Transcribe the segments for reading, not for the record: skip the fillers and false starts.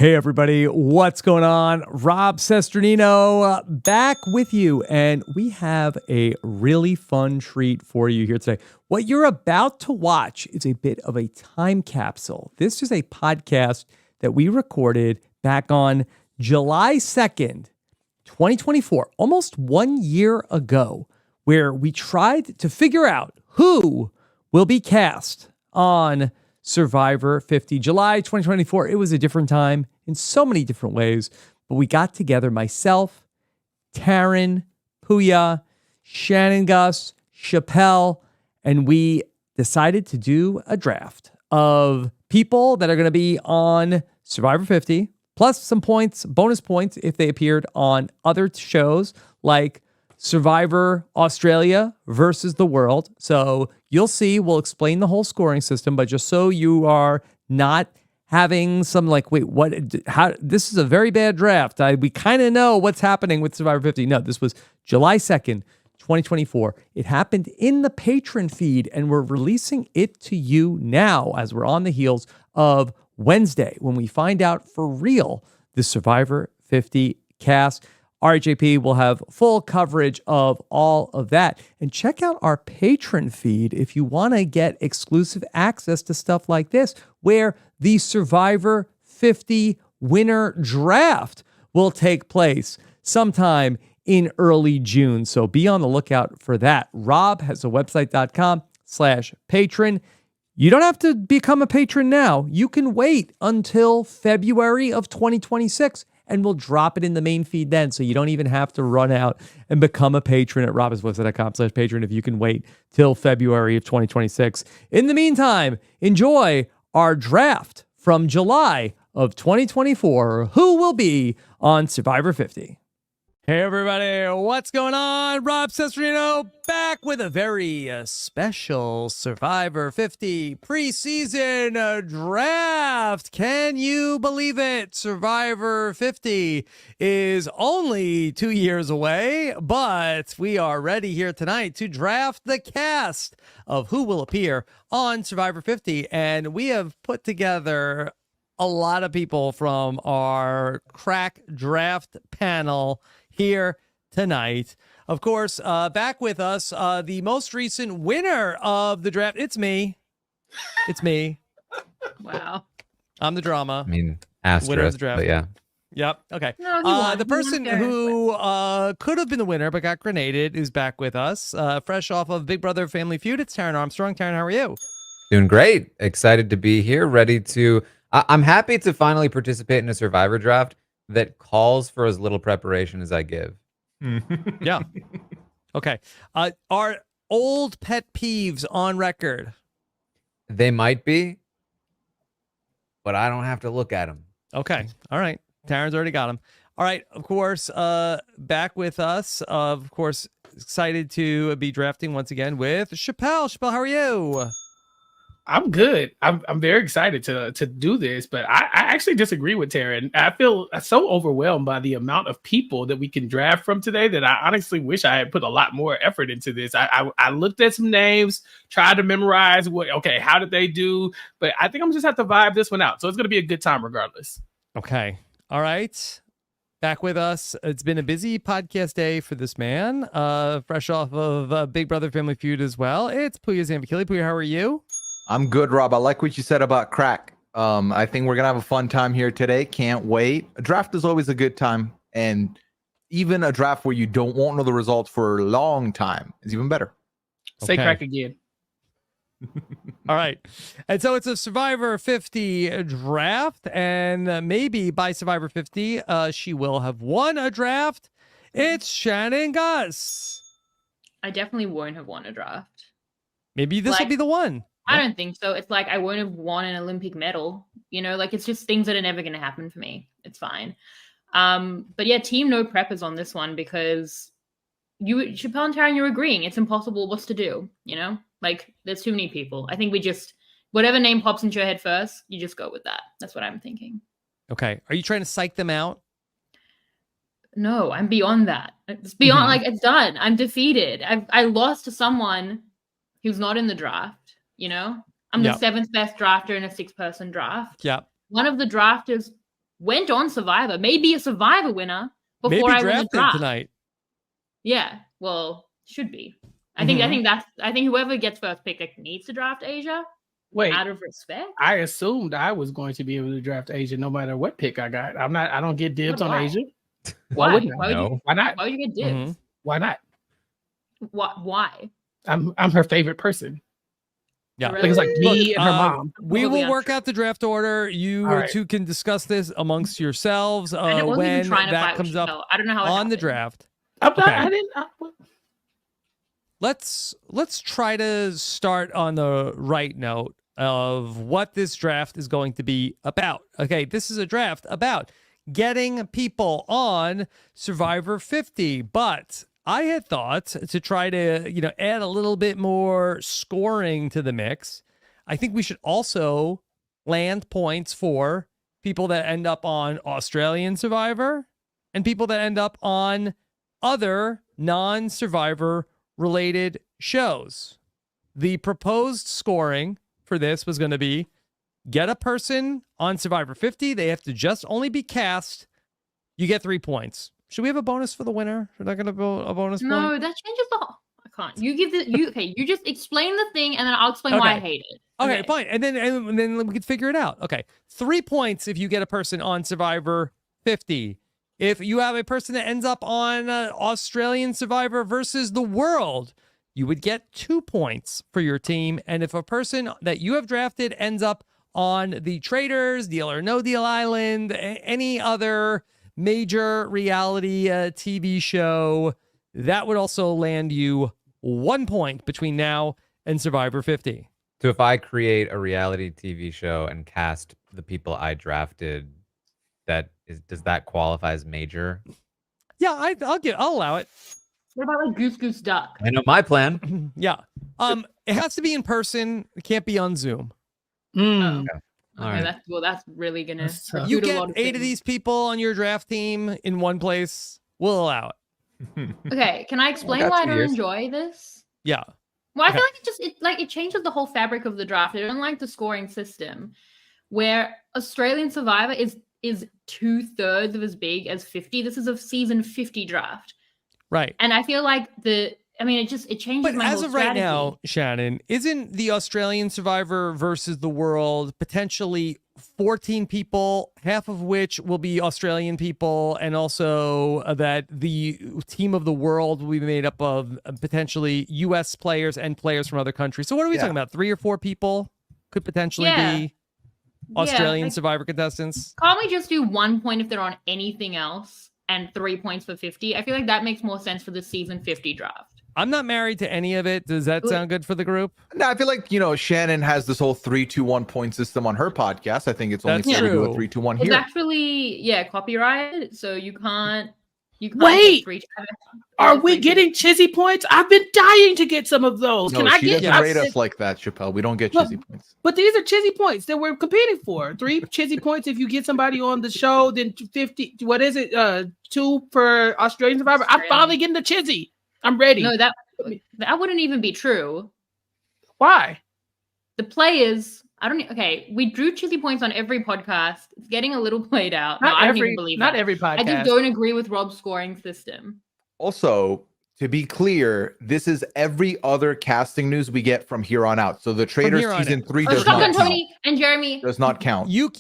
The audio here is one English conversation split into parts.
Hey everybody, what's going on? Rob Sesternino back with you, and we have a really fun treat for you here today. What you're about to watch is a bit of a time capsule. This is a podcast that we recorded back on July 2nd, 2024, almost 1 year ago, where we tried to figure out who will be cast on Survivor 50. July 2024, it was a different time in so many different ways, but we got together, myself, Taran, Pooya, Shannon, Gus, Chappell, and we decided to do a draft of people that are going to be on Survivor 50, plus some points, bonus points if they appeared on other shows like Survivor Australia versus the world. So you'll see, we'll explain the whole scoring system, but just so you are not having some like, wait, what, how, this is a very bad draft. We kind of know what's happening with Survivor 50. No, this was July 2nd, 2024. It happened in the Patron feed, and we're releasing it to you now as we're on the heels of Wednesday when we find out for real the Survivor 50 cast. RHAP will have full coverage of all of that. And check out our Patron feed if you want to get exclusive access to stuff like this, where the Survivor 50 winner draft will take place sometime in early June. So be on the lookout for that. Rob has a website.com/patron. You don't have to become a patron now. You can wait until February of 2026. And we'll drop it in the main feed then, so you don't even have to run out and become a patron at robbinswebsite.com/patron if you can wait till February of 2026. In the meantime, enjoy our draft from July of 2024. Who will be on Survivor 50? Hey everybody, what's going on? Rob Sesternino back with a very special Survivor 50 preseason draft. Can you believe it? Survivor 50 is only 2 years away, but we are ready here tonight to draft the cast of who will appear on Survivor 50, and we have put together a lot of people from our crack draft panel here tonight. Of course, back with us, the most recent winner of the draft. It's me. It's me. Wow. I'm the drama. I mean, asterisk, but yeah. Yep. Okay. No, the person who could have been the winner but got grenaded is back with us, fresh off of Big Brother Family Feud. It's Taran Armstrong. Taran, how are you? Doing great. Excited to be here. Ready to... I'm happy to finally participate in a Survivor draft that calls for as little preparation as I give. Yeah. Okay. Are old pet peeves on record? They might be, but I don't have to look at them. Okay. All right. Taran's already got him. All right. Of course, back with us. Of course, excited to be drafting once again with Chappell. Chappell, how are you? I'm good. I'm very excited to do this, but I actually disagree with Taran. I feel so overwhelmed by the amount of people that we can draft from today that I honestly wish I had put a lot more effort into this. I looked at some names, tried to memorize how did they do, but I think I'm just have to vibe this one out. So it's going to be a good time regardless. Okay. All right. Back with us. It's been a busy podcast day for this man. Fresh off of Big Brother Family Feud as well. It's Pooya Zambakili. Pooya, how are you? I'm good, Rob. I like what you said about crack. I think we're going to have a fun time here today. Can't wait. A draft is always a good time. And even a draft where you won't know the results for a long time is even better. Say crack again. All right. And so it's a Survivor 50 draft. And maybe by Survivor 50, she will have won a draft. It's Shannon Gus. I definitely won't have won a draft. Maybe this will be the one. I don't think so. It's like I won't have won an Olympic medal. You know, like it's just things that are never going to happen for me. It's fine. But yeah, team no preppers on this one because Chappell and Taran, you're agreeing. It's impossible what's to do, you know? Like there's too many people. I think we just, whatever name pops into your head first, you just go with that. That's what I'm thinking. Okay. Are you trying to psych them out? No, I'm beyond that. It's beyond, like it's done. I'm defeated. I lost to someone who's not in the draft. You know, I'm the seventh best drafter in a 6-person draft. Yeah. One of the drafters went on Survivor, maybe a Survivor winner before Maybe I win the drafted draft. tonight. Yeah, well, should be. I Mhm. think whoever gets first pick like, needs to draft Asia Wait, out of respect. I assumed I was going to be able to draft Asia no matter what pick I got. I don't get dibs But on why? Asia. Why? wouldn't I? Why would you? No. Why not? Why would you get dibs? Why not? Why? I'm her favorite person. Yeah. Like it's like me and her Uh, mom. We Probably will work untrue. out the draft order. You All right. two can discuss this amongst yourselves And it wasn't even when trying to that fight with comes up Chappell. I don't know how it on the happened. draft. I'm not. Okay. I didn't. Let's try to start on the right note of what this draft is going to be about. Okay, this is a draft about getting people on Survivor 50, but I had thought to try to, add a little bit more scoring to the mix. I think we should also land points for people that end up on Australian Survivor and people that end up on other non-Survivor related shows. The proposed scoring for this was going to be get a person on Survivor 50. They have to just only be cast. You get 3 points. Should we have a bonus for the winner? Should I get a bonus No, point? that changes the whole. I can't. You give the okay. You just explain the thing, and then I'll explain why I Okay. hate it. Okay, fine. And then we could figure it out. Okay. 3 points if you get a person on Survivor 50. If you have a person that ends up on Australian Survivor versus the world, you would get 2 points for your team. And if a person that you have drafted ends up on the Traders, Deal or No Deal Island, any other major reality TV show, that would also land you 1 point between now and Survivor 50. So if I create a reality TV show and cast the people I drafted, does that qualify as major? Yeah, I'll allow it. What about like Goose Goose Duck? I know my plan. Yeah. It has to be in person. It can't be on Zoom. Mm. All Okay, right. that's really gonna. That's tough. You do a get lot 8 of things. these people on your draft team in one place. We'll allow it. Okay, can I explain got why I 2 don't years. enjoy this? Yeah. Well, I feel Okay. like it changes the whole fabric of the draft. I don't like the scoring system, where Australian Survivor is 2/3 of as big as 50. This is a season 50 draft, Right. and I feel like it changes. But my as whole of right strategy. now, Shannon, isn't the Australian Survivor versus the world potentially 14 people, half of which will be Australian people, and also that the team of the world will be made up of potentially U.S. players and players from other countries? So what are we talking about? 3 or 4 people could potentially be Australian like, Survivor contestants? can't we just do 1 point if they're on anything else, and 3 points for 50? I feel like that makes more sense for the season 50 draft. I'm not married to any of it. Does that sound good for the group? No, I feel like Shannon has this whole 3-2-1 point system on her podcast. I think it's only That's fair to do true. a 3-2-1 It's here. actually copyrighted, so you can't. Wait! get three- Are we three- getting chizzy points? I've been dying to get some of those. No, Can I she get? doesn't rate us like that, Chappell. We don't get Look, chizzy points. But these are chizzy points that we're competing for. 3 chizzy points if you get somebody on the show. Then 50. What is it? 2 for Australian Survivor. I'm finally getting the chizzy. I'm ready. No, that wouldn't even be true. Why? The players, okay, we drew chizzy points on every podcast. It's getting a little played out. Not I don't every. even believe Not that. every podcast. I just don't agree with Rob's scoring system. Also, to be clear, this is every other casting news we get from here on out. So the Traders here on season out. 3 Oh, does Scott not and count. Tony and Jeremy. Does not count. You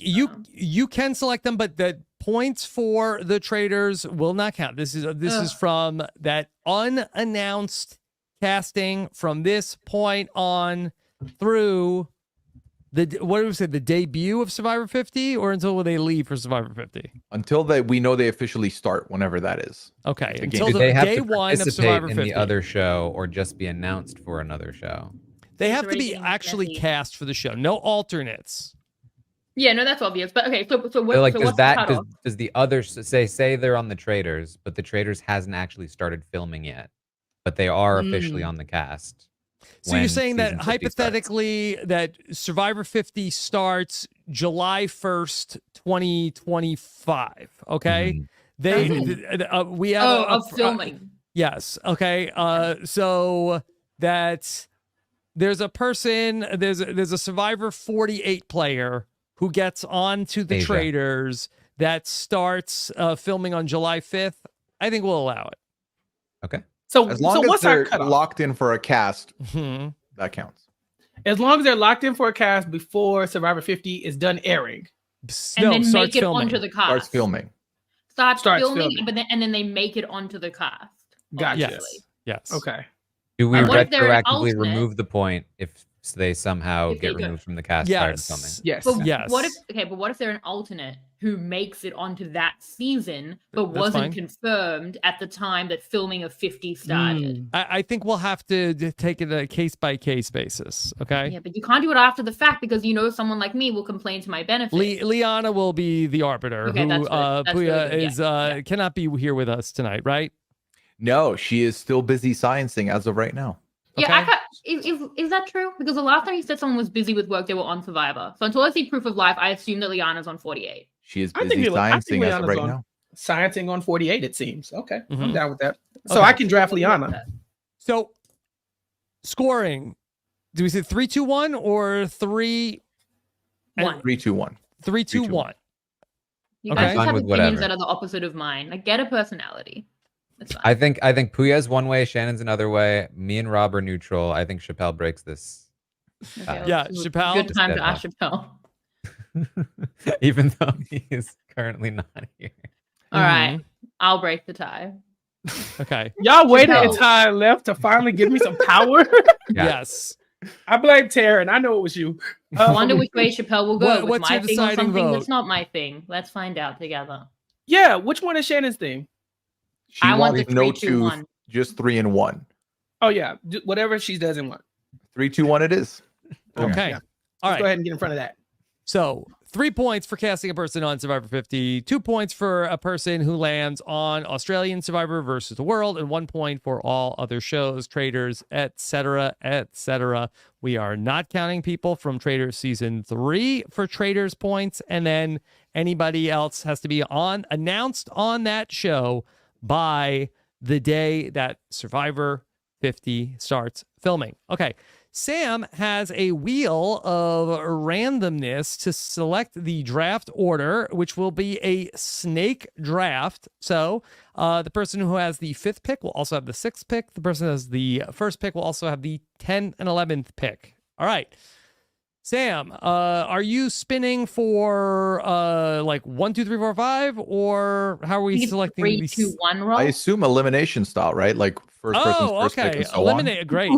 can select them, but the points for the Traders will not count. This is from that unannounced casting from this point on through the debut of Survivor 50, or until they leave for Survivor 50. Until we know they officially start, whenever that is. Okay, The until game. Do the they have day to one of participate Survivor in 50. the other show or just be announced for another show? They It's have to already be getting actually messy. cast for the show. No alternates. Yeah, no, that's obvious. But okay, so what? So like, so does what's the cutoff? does the other say they're on the Traders, but the Traders hasn't actually started filming yet, but they are officially on the cast? So you're when saying that season 50 starts? hypothetically that Survivor 50 starts July 1st, 2025. Okay. Mhm. We have of filming. yes. Okay. So that there's a person, there's a Survivor 48 player who gets on to the Asia. Traders that starts filming on July 5th, I think we'll allow it. Okay. So, As long as what's our they're cutoff? locked in for a cast, Mhm. that counts. As long as they're locked in for a cast before Survivor 50 is done airing. And then starts make it filming. onto the cast. Starts filming. Starts filming, filming. but then they make it onto the cast. Gotcha. obviously. Yes. Okay. Do we What if they're an retroactively alternate? remove the point if they somehow If they get go- removed from the cast prior to Yes. filming? Yes. But Yes. what if they're an alternate who makes it onto that season but That's wasn't fine. confirmed at the time that filming of 50 started? I think we'll have to take it a case by case basis. Okay. Yeah, but you can't do it after the fact because someone like me will complain to my benefit. Liana will be the arbiter. Okay, who that's good. That's Pooya really good. is Yeah. cannot be here with us tonight, right? No, she is still busy sciencing as of right now. Yeah, I Okay. can't, is that true? Because the last time you said someone was busy with work, they were on Survivor. So until I see proof of life, I assume that Liana's on 48. She is I busy think sciencing as of Liana's right on- now. Sciencing on 48, it seems. Okay. I'm Mhm. down with that. So Okay. I can draft Liana. So scoring. Do we say 3-2-1 or 3 One. 3, 2, 1. 3-2-1? You Okay. guys just Fine have with opinions whatever. that are the opposite of mine. Like, get a personality. It's fine. I think Pooya's one way, Shannon's another way. Me and Rob are neutral. I think Chappelle breaks this. Okay, Yeah, well, Chappelle- Good time to Just ask Chappelle. Even though he is currently not here. All right, I'll break the tie. Okay. Y'all waited Chappelle. until I left to finally give me some power. Yeah. Yes. I blame Taryn. I know it was you. I wonder which way Chappelle will go. What- with what's my your thing or deciding something vote? that's not my thing. Let's find out together. Yeah, which one is Shannon's thing? She I want wants the no 3, 2, 2, 1. just 3 and 1. Oh yeah, whatever she doesn't want. 3, 2, 1 it is. Okay. Yeah. All Let's go right. ahead and get in front of that. So 3 points for casting a person on Survivor 50, 2 points for a person who lands on Australian Survivor versus the World, and 1 point for all other shows, Traders, etc., etc. We are not counting people from Traders season 3 for Traders points, and then anybody else has to be announced on that show by the day that Survivor 50 starts filming. Okay. Sam has a wheel of randomness to select the draft order, which will be a snake draft. So the person who has the 5th pick will also have the 6th pick. The person who has the 1st pick will also have the 10th and 11th pick. All right. Sam, are you spinning for like 1, 2, 3, 4, 5, or how are we selecting 3, these? 2, 1 roll. I assume elimination style, right? Like first person's first pick okay. and so Eliminate. Great.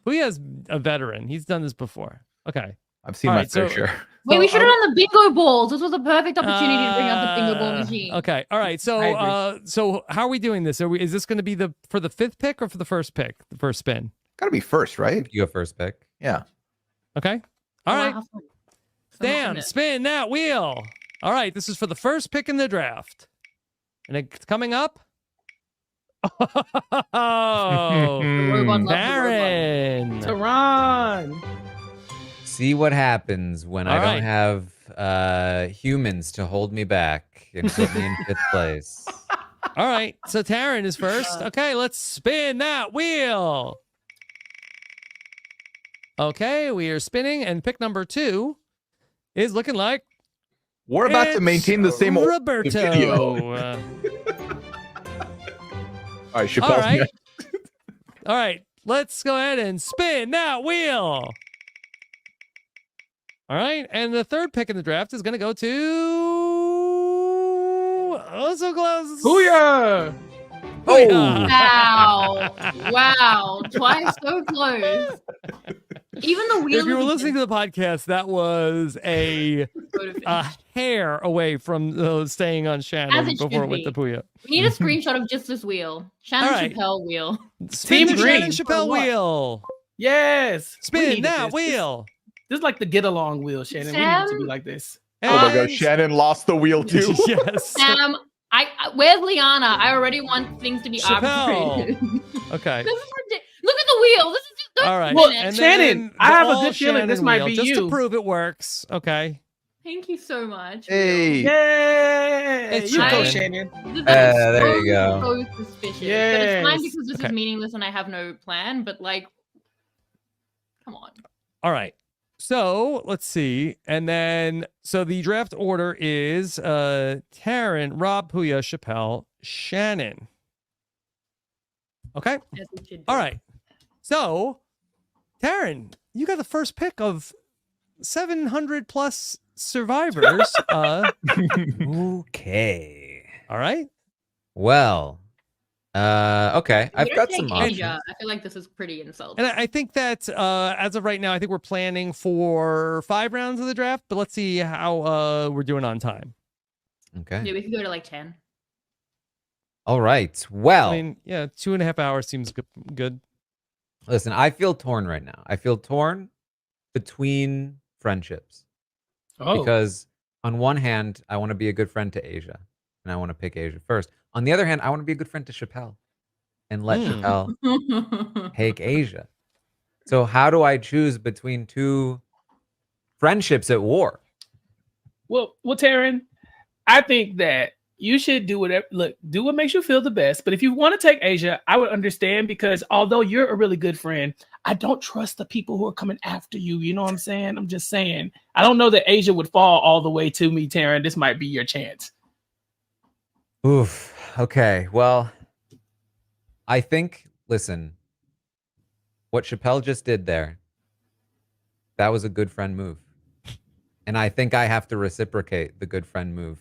Pooya's a veteran. He's done this before. Okay. on. I've seen All my right, fair so- share. Wait, we should have Well, done the bingo balls. This was a perfect opportunity to bring out the bingo ball machine. Okay. All right. I So so how are we doing this? Is this going to be for the 5th pick or for the first pick? The first spin. Gotta be first, right? You go first pick. Yeah. Okay. All right. Have fun. Sam, spin that wheel. All right. This is for the first pick in the draft. And it's coming up. Oh, robot loves the Baron. Taran. See what happens when I All don't right. have humans to hold me back and put me in 5th place. All right. So Taran is first. Okay. Let's spin that wheel. Okay. We are spinning, and pick number 2 is looking like We're about to it's maintain the same old Roberto. video. All right, Chappelle's All right. next. All right. Let's go ahead and spin that wheel. All right. And the 3rd pick in the draft is going to go to. Oh, so close. Pooya. Pooya. Wow. Wow. Twice so close. Even the wheel. If you were listening to the podcast, that was a hair away from staying on As Shannon it should before it went be. to Pooya. We need a screenshot of just this wheel. Shannon All right. Chappelle wheel. Spin Team the Shannon Green. Chappelle For what? wheel. Yes. We Spin needed that this. wheel. This is like the get along wheel, Shannon. We need it to be Sam? like this. Oh my And- gosh, Shannon lost the wheel too. Yes. Sam, where's Liana? I already want things to be Chappelle. arbitrated. Okay. This is ridiculous. Look at the wheel. This is just don't All right. spin it. And Shannon, then I have a the good feeling this all might Shannon be wheel, just to you. prove it works. Okay. Thank you so much. Hey. Yay! It's You go, Shannon. Shannon. This is there you so, go. So suspicious. But it's fine Yes. because this Okay. is meaningless and I have no plan. But like, come on. All right. So let's see. And then, so the draft order is Taran, Rob, Pooya, Chappell, Shannon. Okay. As we should do. All right. So, Taran, you got the first pick of 700 plus survivors. Okay. All right. Well, okay. We I've don't got take some options. Asia. I feel like this is pretty insulting. And I think that as of right now, I think we're planning for 5 rounds of the draft, but let's see how we're doing on time. Okay. Yeah, we could go to like 10. All right. Well, I mean, yeah, 2.5 hours seems good. listen, I feel torn right now. I feel torn between friendships Oh, because on one hand, I want to be a good friend to Asia and I want to pick Asia first. On the other hand, I want to be a good friend to Chappell and let Chappell take Asia. So how do I choose between 2 friendships at war? well, Taryn, I think that you should do whatever. Look, do what makes you feel the best. But if you want to take Asia, I would understand because although you're a really good friend, I don't trust the people who are coming after you. You know what I'm saying? I'm just saying. I don't know that Asia would fall all the way to me, Taryn. This might be your chance. Oof. Okay. Well, I think, listen, what Chappell just did there, that was a good friend move. And I think I have to reciprocate the good friend move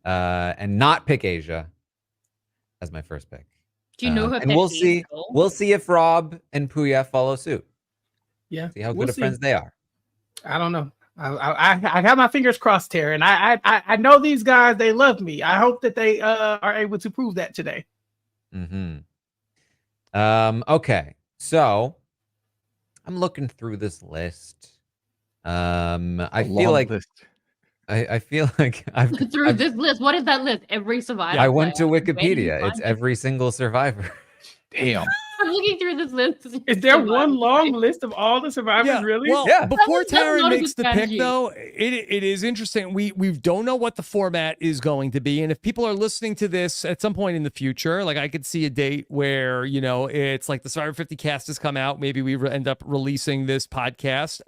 and not pick Asia as my first pick. Do you know her and we'll pet peeve, see. Cole? We'll see if Rob and Pooya follow suit. Yeah. See how we'll good of see. friends they are. I don't know. I have my fingers crossed, Taryn. I know these guys. They love me. I hope that they are able to prove that today. Mm-hmm. Okay. So I'm looking through this list. I feel like I feel like Through this list. What is that list? Every survivor. I went to player. Where do you Wikipedia. find It's it? every single survivor. Damn. I'm looking through this list. Is there Survivor one long player. list of all the survivors? Really? Well, Yeah. before That's Taran not a makes good the pick, strategy. though, it is interesting. We don't know what the format is going to be, and if people are listening to this at some point in the future, like I could see a date where it's like the Survivor 50 cast has come out. Maybe we end up releasing this podcast.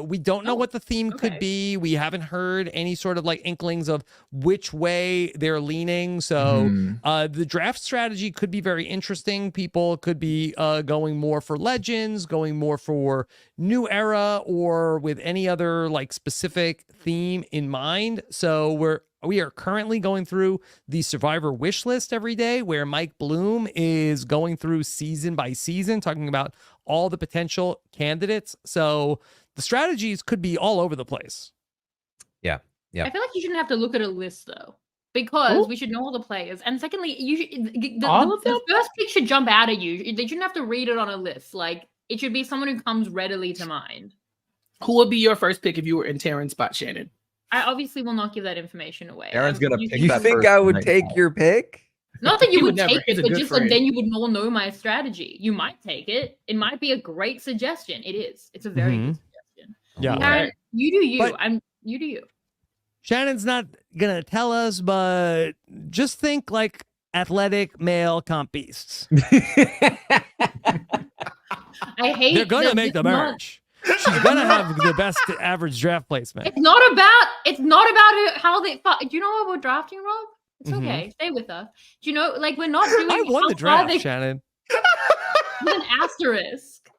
We don't know what the theme could okay. be. We haven't heard any sort of like inklings of which way they're leaning. So the draft strategy could be very interesting. People could be going more for legends, going more for new era, or with any other like specific theme in mind. So we are currently going through the Survivor wish list every day, where Mike Bloom is going through season by season, talking about all the potential candidates. So the strategies could be all over the place. Yeah. I feel like you shouldn't have to look at a list though, because we should know all the players. And secondly, you should, the first pick should jump out at you. They shouldn't have to read it on a list. Like it should be someone who comes readily to mind. Who would be your first pick if you were in Taryn's spot, Shannon? I obviously will not give that information away. Aaron's gonna pick You that think first I would night. take your pick? Not that He you would would never. take He's it, a but good just friend. like then you would all know my strategy. You might take it. It might be a great suggestion. It is. It's a very good suggestion. Yeah. Karen, you do you. But- You do you. Shannon's not gonna tell us, but just think like athletic male comp beasts. I hate. They're gonna that make the it's not- merch. She's gonna have the best average draft placement. It's not about how they. Do you know what we're drafting, Rob? It's Mhm. okay. Stay with us. Do you know, like we're not doing. I won how the far draft, they- Shannon. with an asterisk.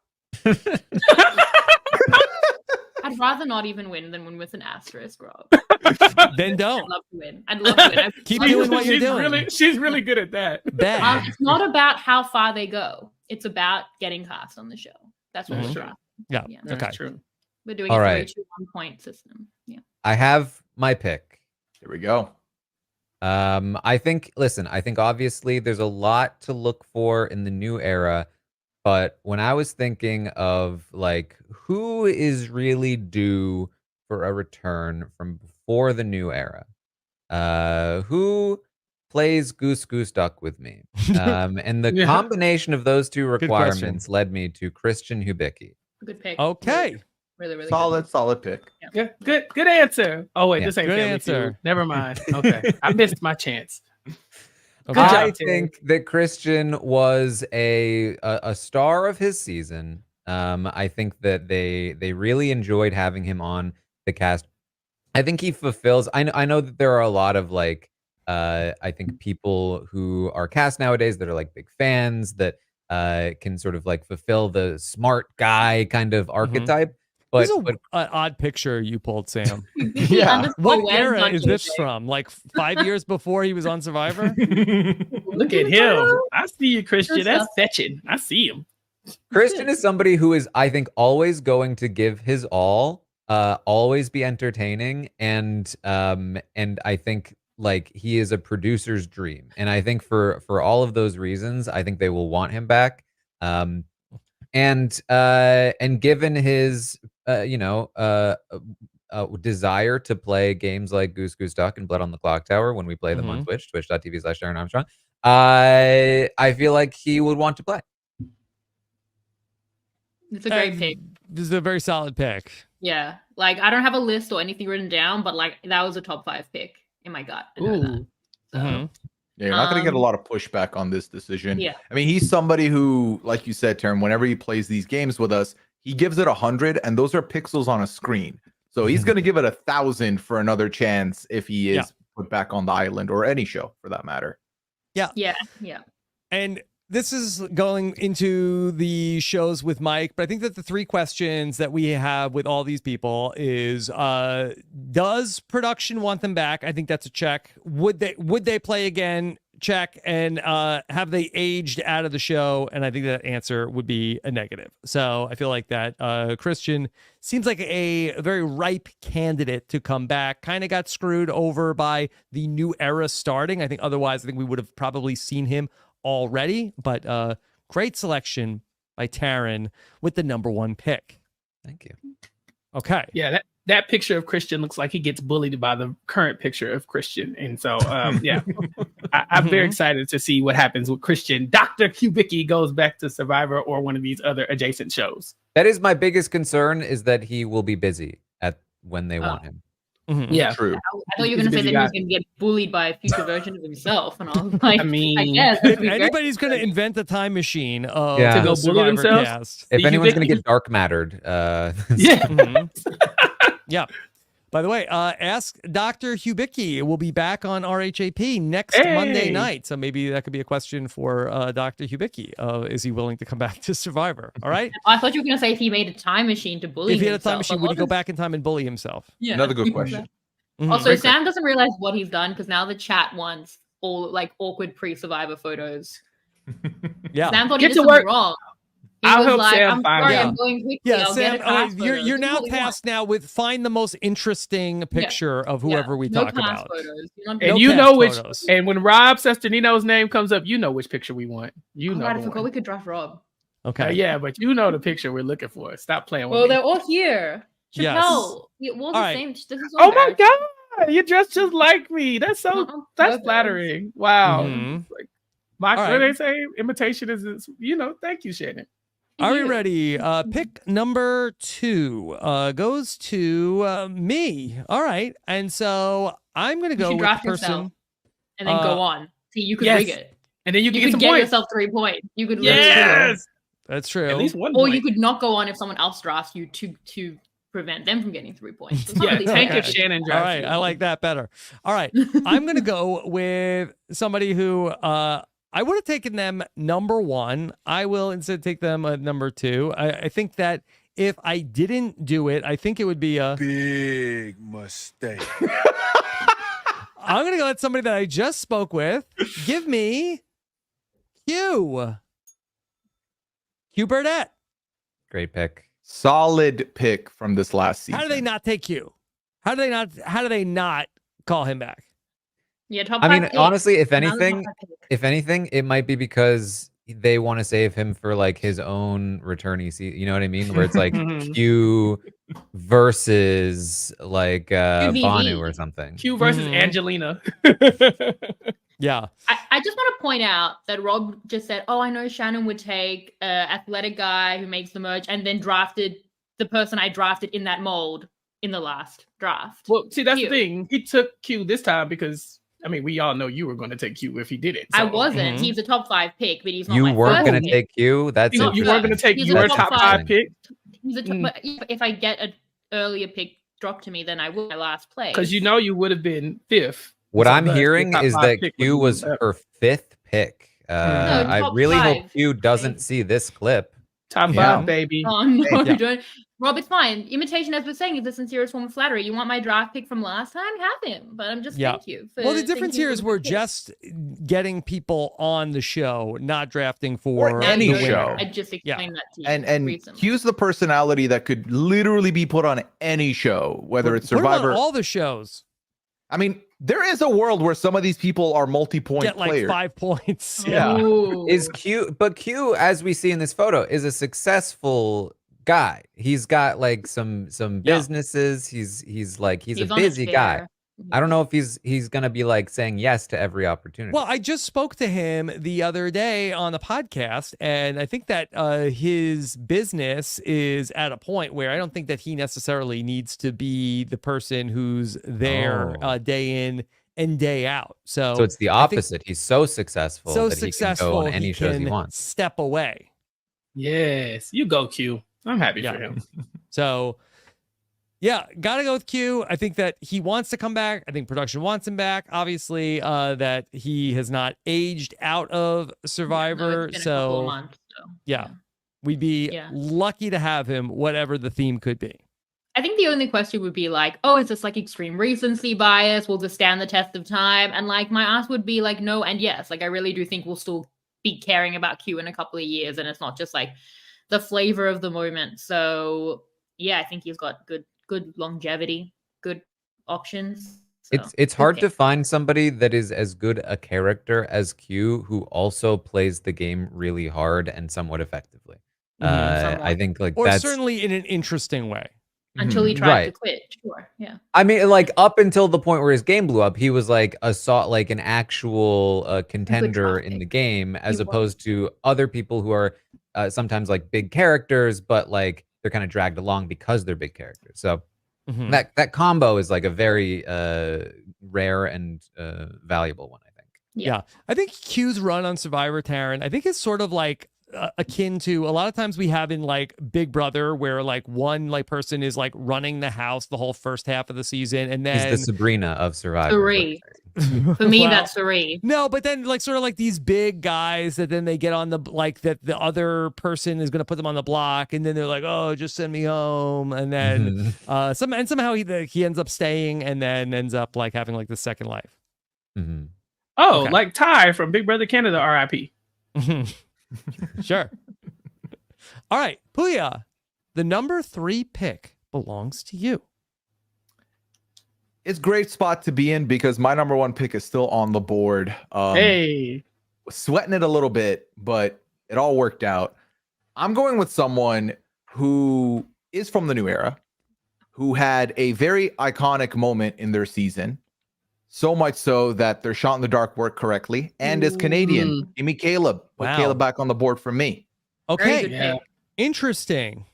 I'd rather not even win than win with an asterisk, Rob. Then I'd don't. love to win. I'd love to win. Keep doing what you're doing. She's really good at that. Bad. It's not about how far they go. It's about getting cast on the show. That's what Mhm. we're True. drafting. Yeah. Yeah. That's Okay. true. We're doing All a right. 3-2-1 point system. Yeah. I have my pick. Here we go. I think obviously there's a lot to look for in the new era, but when I was thinking of like who is really due for a return from before the new era, who plays Goose Goose Duck with me, and the Yeah. combination of those two question. requirements led me to Christian Hubicki. Good pick. Okay. Really, really Solid pick. Good answer. Oh wait, Yeah. this ain't Good Family answer. Feud. Never mind. Okay, I missed my chance. Okay. Good I job, Terry. think that Christian was a star of his season. I think that they really enjoyed having him on the cast. I think he fulfills. I know that there are a lot of like I think people who are cast nowadays that are like big fans that can sort of like fulfill the smart guy kind of archetype. This But is an odd picture you pulled, Sam. Yeah. What era is this from? Like 5 years before he was on Survivor? Look at him. I see you, Christian. That's fetching. I see him. Christian is somebody who is, I think, always going to give his all, always be entertaining, and I think like he is a producer's dream, and I think for all of those reasons, I think they will want him back. And given his desire to play games like Goose Goose Duck and Blood on the Clock Tower when we play them on Twitch, twitch.tv/Sharon Armstrong, I feel like he would want to play. It's a great pick. This is a very solid pick. Yeah. Like, I don't have a list or anything written down, but like that was a top 5 pick in my gut. I know that. So, Yeah, you're not going to get a lot of pushback on this decision. Yeah. I mean, he's somebody who, like you said, Taran, whenever he plays these games with us, he gives it 100, and those are pixels on a screen. So he's going to give it 1,000 for another chance if he is put back on the island, or any show for that matter. Yeah. And this is going into the shows with Mike, but I think that the 3 questions that we have with all these people is, does production want them back? I think that's a check. Would they play again? Check. And have they aged out of the show? And I think that answer would be a negative. So I feel like that Christian seems like a very ripe candidate to come back. Kind of got screwed over by the new era starting. I think otherwise, I think we would have probably seen him already, but great selection by Taran with the number 1 pick. Thank you. Okay. Yeah, that picture of Christian looks like he gets bullied by the current picture of Christian. And so, yeah, I'm very excited to see what happens with Christian. Dr. Kubicki goes back to Survivor or one of these other adjacent shows. That is my biggest concern, is that he will be busy when they want him. Yeah, true. I thought you were going to say that he was going to get bullied by a future version of himself. And I was like, I mean, I guess. If anybody's going to invent a time machine Yeah. to To go go bully themselves? cast. If See, anyone's going Kubicki- to get dark mattered, yeah. Yeah. By the way, ask Dr. Hubicki. We'll be back on RHAP next Monday night. So maybe that could be a question for Dr. Hubicki. Is he willing to come back to Survivor? All right. I thought you were going to say if he made a time machine to bully If he had a himself. time machine, would he go back in time and bully himself? Yeah. Another good question. Also, Sam doesn't realize what he's done because now the chat wants all like awkward pre-Survivor photos. Yeah. Sam thought Get he did to something work. wrong. He I'll was help like, Sam I'm find sorry, out. I'm going quickly. Yeah, I'll Sam, get a cast you're photos. now That's what he tasked now with find the most interesting picture of wants. whoever we no talk cast about. Photos. You don't And No you cast know which, photos. and when Rob Sesternino's name comes up, you know which picture we want. You Oh, know. God, I the forgot one. we could draft Rob. Okay. Yeah, but you know the picture we're looking for. Stop playing with Well, me. they're all here. Yes. Chappell. It was All the right. same. This is Oh my God, you dressed just like me. That's so. That's Perfect. flattering. Wow. Mhm. Like, my, All what right. do they say? Imitation is, thank you, Shannon. Are we ready? Pick number 2 goes to me. All right. And so I'm going to You go should with the draft person. yourself and then go on. See, you could yes. rig it. And then you You can could get get some points. yourself 3 points. You could literally do it. Yes. That's true. At least one Or point. you could not go on if someone else drafts you to prevent them from getting 3 points. It's not Yeah, really take fair. if Shannon All drafts right. you. I like that better. All right. I'm going to go with somebody who I would have taken them number 1. I will instead take them at number 2. I think that if I didn't do it, I think it would be a big mistake. I'm going to go with somebody that I just spoke with. Give me Q. Q Burdett. great pick. Solid pick from this last season. How do they not take Q? How do they not call him back? Yeah, top I 5 mean, picks. honestly, if Another anything, top 5 pick. it might be because they want to save him for like his own returnee season. You know what I mean? Where it's like Q versus like QVV. Banu or something. Q versus Mhm. Angelina. Yeah. I just want to point out that Rob just said, "Oh, I know Shannon would take an athletic guy who makes the merch," and then drafted the person I drafted in that mold in the last draft. Well, see, that's Q. the thing. He took Q this time because I mean, we all know you were going to take Q if he did it. I So. wasn't. Mhm. He's a top 5 pick, but he's not You my weren't first gonna pick. take Q. That's You Not weren't going to first. take He's your a top top 5 five. pick He's a top, but if I get an earlier pick dropped to me, then I will my last place. because you know you would have been 5th. What So I'm thus, your hearing top is 5 that pick Q would was be her 5th pick. No, I top really hope 5. Q doesn't see this clip. top Yeah. 5, baby. Oh no, Yeah. don't. Rob, it's fine. Imitation, as we're saying, is the sincerest form of flattery. You want my draft pick from last time? Have him. But I'm just thank you. Well, the difference thinking here it is was a we're pick. just getting people on the show, not drafting for Or Now any you the know. show. winner. I just explained that to you. And recently. Q's the personality that could literally be put on any show, whether it's Put him on Survivor. all the shows. I mean, there is a world where some of these people are multi-point Get like players. 5 points. Yeah. Ooh. Is Q, but Q, as we see in this photo, is a successful guy. He's got like some businesses. He's a on a busy guy. chair. I don't know if he's gonna be like saying yes to every opportunity. Well, I just spoke to him the other day on the podcast, and I think that his business is at a point where I don't think that he necessarily needs to be the person who's there day in and day out. So it's the I think opposite. He's so successful so that successful he can go on any shows he can wants. step away. Yes, you go Q. I'm happy Yeah. for him. So, yeah, gotta go with Q. I think that he wants to come back. I think production wants him back. Obviously, that he has not aged out of Survivor. It's been a couple of So, months, so, yeah, we'd be Yeah. lucky to have him, whatever the theme could be. I think the only question would be like, oh, is this like extreme recency bias? Will this stand the test of time? And like my answer would be like no and yes. Like I really do think we'll still be caring about Q in a couple of years, and it's not just like the flavor of the moment. So yeah, I think he's got good longevity, good options. So, It's hard good to pick. find somebody that is as good a character as Q who also plays the game really hard and somewhat effectively. I Somewhat. think like Or that's certainly in an interesting way. Until he Mhm. tried to Right. quit. Sure. Yeah. I mean, like up until the point where his game blew up, he was like like an actual contender draft in pick. the game, as was. opposed to other people who are sometimes like big characters, but like they're kind of dragged along because they're big characters. So Mhm. that combo is like a very rare and valuable one, I think. Yeah. I think Q's run on Survivor, Taran, I think it's sort of like akin to a lot of times we have in like Big Brother where like one like person is like running the house the whole first half of the season, and then He's the Sabrina of Survivor. is what Three. you're saying. For me, Well, that's three. no, but then like sort of like these big guys that then they get on the like that the other person is going to put them on the block, and then they're like, oh, just send me home, and then somehow he ends up staying and then ends up like having like the second life. Mhm. Oh, Okay. like Ty from Big Brother Canada, RIP. Sure. All right, Pooya, the number 3 pick belongs to you. It's a great spot to be in because my number 1 pick is still on the board. Hey, Sweating it a little bit, but it all worked out. I'm going with someone who is from the new era, who had a very iconic moment in their season. So much so that their shot in the dark worked correctly and is Canadian. Give me Caleb. Put Wow. Caleb back on the board for me. Very Okay, good Yeah. pick. interesting.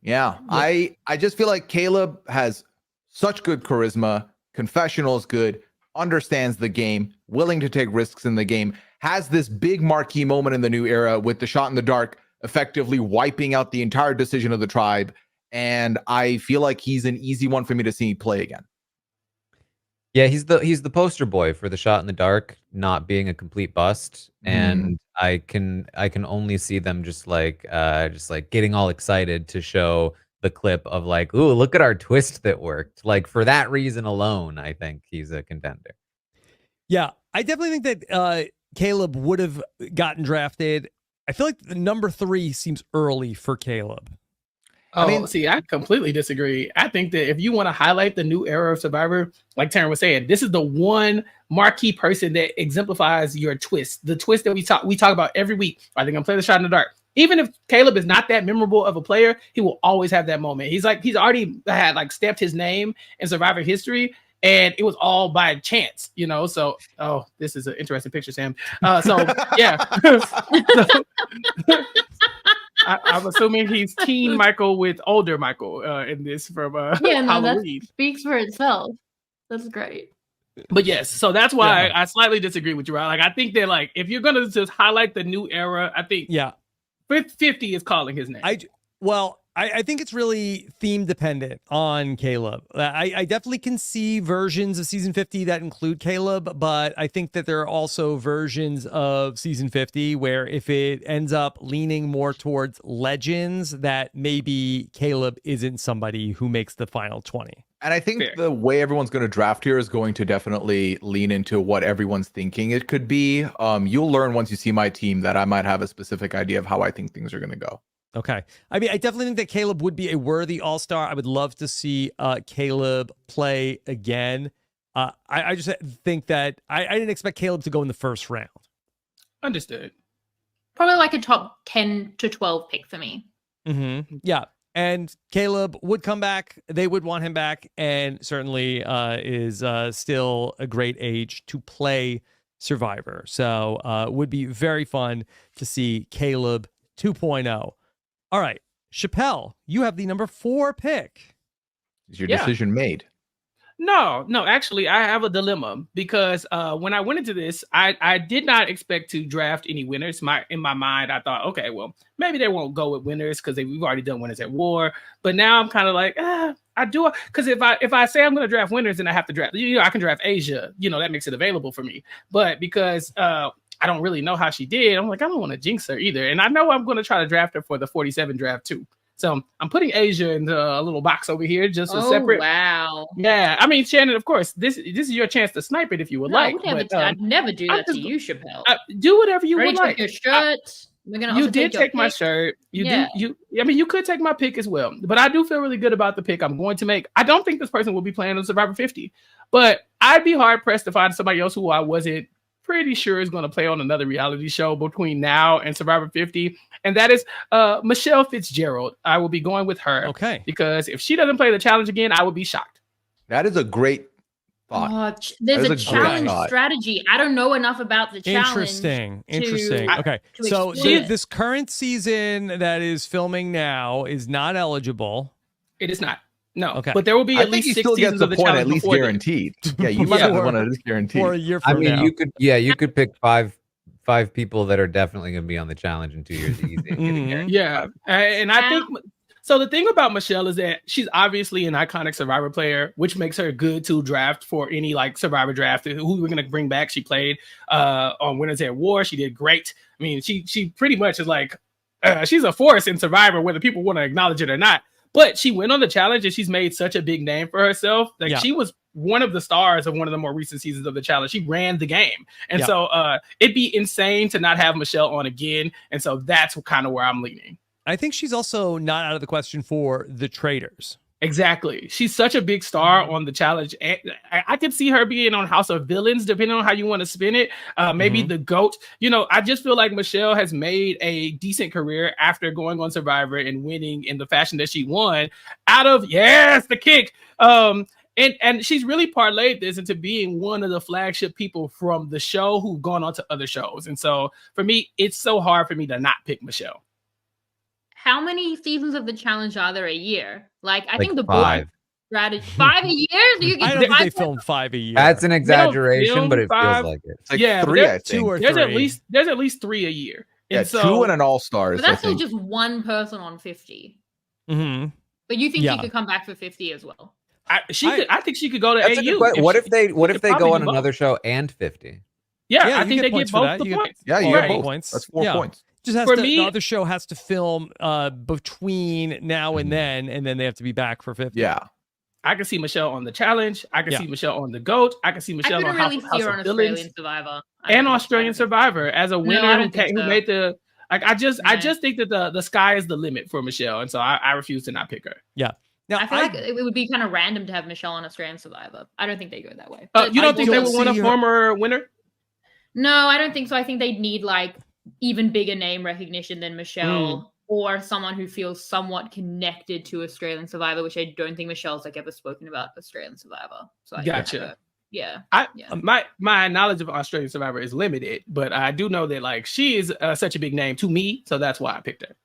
Yeah. I just feel like Caleb has such good charisma. Confessional is good, understands the game, willing to take risks in the game, has this big marquee moment in the new era with the shot in the dark effectively wiping out the entire decision of the tribe. And I feel like he's an easy one for me to see play again. Yeah, he's the poster boy for the shot in the dark not being a complete bust, and I can only see them just like getting all excited to show the clip of like, ooh, look at our twist that worked. Like for that reason alone, I think he's a contender. Yeah, I definitely think that Caleb would have gotten drafted. I feel like the number 3 seems early for Caleb. I mean, see, I completely disagree. I think that if you want to highlight the new era of Survivor, like Taran was saying, this is the one marquee person that exemplifies your twist. The twist that we talk about every week. Are they gonna play the shot in the dark? Even if Caleb is not that memorable of a player, he will always have that moment. He's already had like stepped his name in Survivor history, and it was all by chance, you know. So, oh, this is an interesting picture, Sam. So yeah. I'm assuming he's teen Michael with older Michael in this from Yeah, no, that Halloween. speaks for itself. That's great. But yes, so that's why Yeah. I slightly disagree with you, right? Like, I think that, like, if you're gonna just highlight the new era, I think Yeah. 50 is calling his name. I think it's really theme dependent on Caleb. I definitely can see versions of season 50 that include Caleb, but I think that there are also versions of season 50 where if it ends up leaning more towards legends, that maybe Caleb isn't somebody who makes the final 20. And I think Fair. the way everyone's going to draft here is going to definitely lean into what everyone's thinking it could be. You'll learn once you see my team that I might have a specific idea of how I think things are going to go. Okay. I mean, I definitely think that Caleb would be a worthy all-star. I would love to see Caleb play again. I just think that I didn't expect Caleb to go in the first round. Understood. Probably like a top 10 to 12 pick for me. Mm-hmm. Yeah. And Caleb would come back. They would want him back, and certainly is still a great age to play Survivor. So would be very fun to see Caleb 2.0. All right, Chappell, you have the number 4 pick. Is your Yeah. decision made? No, actually, I have a dilemma because when I went into this, I did not expect to draft any winners. In my mind, I thought, okay, well, maybe they won't go with winners because we've already done winners at war. But now I'm kind of like, I do, because if I say I'm going to draft winners, then I have to draft. I can draft Asia. That makes it available for me. But because I don't really know how she did, I'm like, I don't want to jinx her either. And I know I'm going to try to draft her for the 47 draft too. So I'm putting Asia in the little box over here, just a separate. Wow. Yeah, I mean, Shannon, of course, this is your chance to snipe it if you would like. I'd never do that to you, Chappell. Do whatever you would like. Your shirt. We're gonna. You also did take my pick. shirt. I mean, you could take my pick as well, but I do feel really good about the pick I'm going to make. I don't think this person will be playing on Survivor 50, but I'd be hard pressed to find somebody else who I wasn't pretty sure is going to play on another reality show between now and Survivor 50, and that is Michelle Fitzgerald. I will be going with her. Okay. Because if she doesn't play the challenge again, I would be shocked. That is a great thought. There's That a is a great challenge thought. strategy. I don't know enough about the challenge. Interesting. Okay. to So explore it. this current season that is filming now is not eligible. It is not. No. Okay. But there will be I at think least he 6 still seasons gets of the the point challenge at least before then. guaranteed. Yeah, you might Yeah. have one at least guaranteed. For a year I from mean, now. you could pick five people that are definitely going to be on the challenge in 2 years easy. and getting there. Yeah. And I think so. The thing about Michelle is that she's obviously an iconic Survivor player, which makes her good to draft for any like Survivor draft. Who we're going to bring back. She played on Winners at War. She did great. I mean, she pretty much is like she's a force in Survivor, whether people want to acknowledge it or not. But she went on the challenge and she's made such a big name for herself. Like she was one of the stars of one of the more recent seasons of the challenge. She ran the game. And so it'd be insane to not have Michelle on again. And so that's kind of where I'm leaning. I think she's also not out of the question for the traders. Exactly. She's such a big star on the challenge. And I could see her being on House of Villains, depending on how you want to spin it. Maybe the GOAT. I just feel like Michelle has made a decent career after going on Survivor and winning in the fashion that she won out of, the kick. And she's really parlayed this into being one of the flagship people from the show who've gone on to other shows. And so for me, it's so hard for me to not pick Michelle. How many seasons of the challenge are there a year? Like, I Like think the 5. strategy 5 a year. Do you I get don't think they 5 film 5 a year. That's an exaggeration, film but it 5. feels like it. It's like Yeah, but 3, I there's think. 2 or There's 3. at least 3 a year. Yeah, And so, 2 and an all-stars, But I that's still think. just one person on 50. Mm-hmm. But you think Yeah. she could come back for 50 as well? I think she could go to That's a good AU. question. What if they probably go on do both. another show and 50? Yeah, Yeah, I you think get they points get for both that. the You get- points. Yeah, you Right. get both. Points. That's 4 Yeah. points. Just has For to, me- the other show has to film between now and then they have to be back for 50. Yeah. I can see Michelle on the challenge. I can Yeah. see Michelle on the GOAT. I can see I Michelle couldn't on really House see her of on Villains Australian Survivor. and Australian Survivor as a winner I who don't think so. made the. Like I just Yeah. think that the sky is the limit for Michelle, and so I refuse to not pick her. Now, I feel like it would be kind of random to have Michelle on Australian Survivor. I don't think they go that way. You don't I think they don't would want a see her- former winner? No, I don't think so. I think they'd need like even bigger name recognition than Michelle or someone who feels somewhat connected to Australian Survivor, which I don't think Michelle's like ever spoken about Australian Survivor. So I Gotcha. Yeah. My knowledge of Australian Survivor is limited, but I do know that like she is such a big name to me, so that's why I picked her.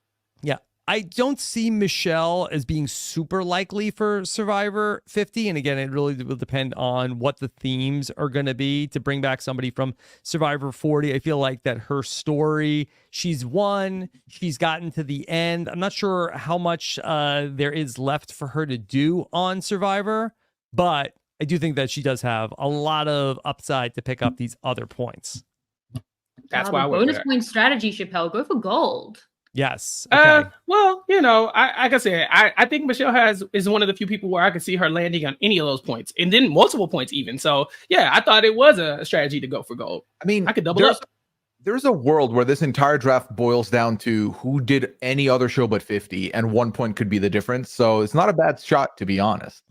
I don't see Michelle as being super likely for Survivor 50. And again, it really will depend on what the themes are going to be to bring back somebody from Survivor 40. I feel like that her story, she's won, she's gotten to the end. I'm not sure how much there is left for her to do on Survivor, but I do think that she does have a lot of upside to pick up these other points. That's Wow, why I the went bonus with point strategy, Chappell. Go for gold. Yes. that. Okay. Well, you know, like I said, I think Michelle is one of the few people where I could see her landing on any of those points, and then multiple points even. So yeah, I thought it was a strategy to go for gold. I mean, I could double up. There's a world where this entire draft boils down to who did any other show but 50, and 1 point could be the difference. So it's not a bad shot, to be honest.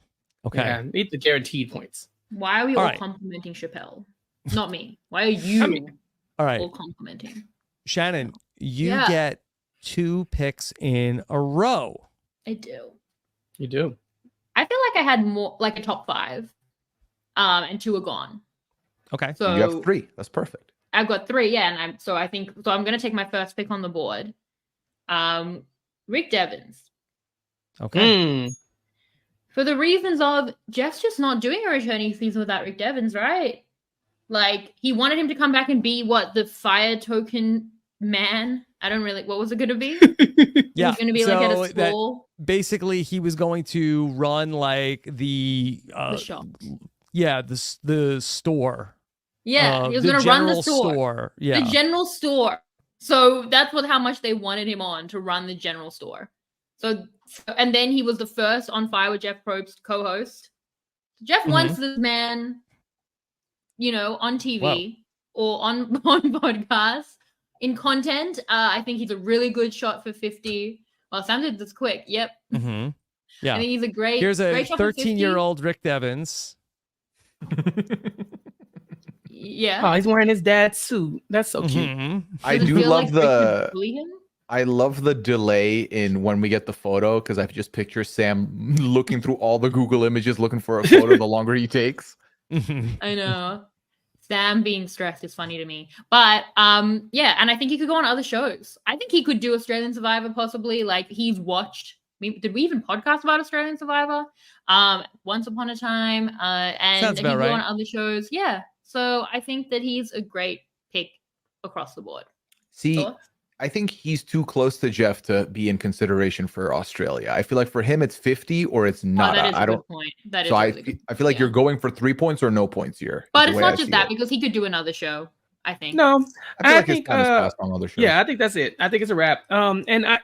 Okay. Yeah, need the guaranteed points. Why are we All all right. complimenting Chappell? Not me. Why are you All right. all complimenting? Shannon, you Yeah. get 2 picks in a row. I do. You do. I feel like I had more, like a top 5, and 2 are gone. Okay. So You have 3. That's perfect. I've got 3, yeah, and I'm gonna take my first pick on the board. Rick Devens. Okay. For the reasons of Jeff's just not doing a returning season without Rick Devens, right? Like, he wanted him to come back and be the fire token man. I don't really, what was it gonna be? Yeah. He's gonna be like at so a that school. basically he was going to run like the The shop. Yeah, the store. Yeah, he was the gonna run the general store. Yeah. The general store. So that's how much they wanted him on, to run the general store. So and then he was the first On Fire with Jeff Probst co-host. Jeff wants this man, on TV or on podcasts in content. I think he's a really good shot for 50. Well, Sam did this quick. Yep. Mm-hmm. Yeah. I think he's a great. Here's a great shot for 50. 13-year-old Rick Devens. Yeah. Oh, he's wearing his dad's suit. That's so cute. Mhm. I Does it do feel love like Rick the would bully him? I love the delay in when we get the photo, because I just picture Sam looking through all the Google images looking for a photo the longer he takes. Mhm. I know. Sam being stressed is funny to me. But yeah, and I think he could go on other shows. I think he could do Australian Survivor possibly. Like, he's watched. Did we even podcast about Australian Survivor? Once upon a time. And Sounds he about could go right. on other shows. Yeah. So I think that he's a great pick across the board. See, Thoughts? I think he's too close to Jeff to be in consideration for Australia. I feel like for him it's 50 or it's not. That is I a don't. good point. That is So a I really good I feel like yeah. you're going for 3 points or no points here. is But the it's way not I just see that, it. because he could do another show, I think. No, I feel like think, his time has passed on other shows. yeah, I think that's it. I think it's a wrap. And I,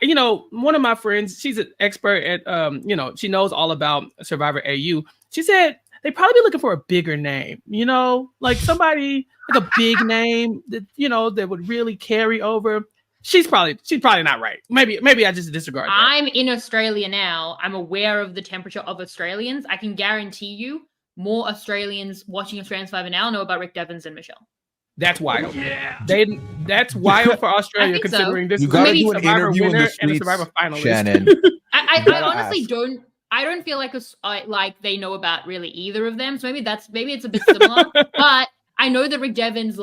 one of my friends, she's an expert at, she knows all about Survivor AU. She said they probably be looking for a bigger name, like somebody like a big name that, that would really carry over. She's probably not right. Maybe I just disregard that. I'm in Australia now. I'm aware of the temperature of Australians. I can guarantee you more Australians watching Australian Survivor now know about Rick Devens and Michelle. That's wild. Yeah. That's wild for Australia, think so. considering this You is gotta maybe do an Survivor interview in winner the and a streets, Survivor finalist. Shannon. I You gotta honestly ask. don't. I don't feel like they know about really either of them. So maybe it's a bit similar. But I know that Rick Devens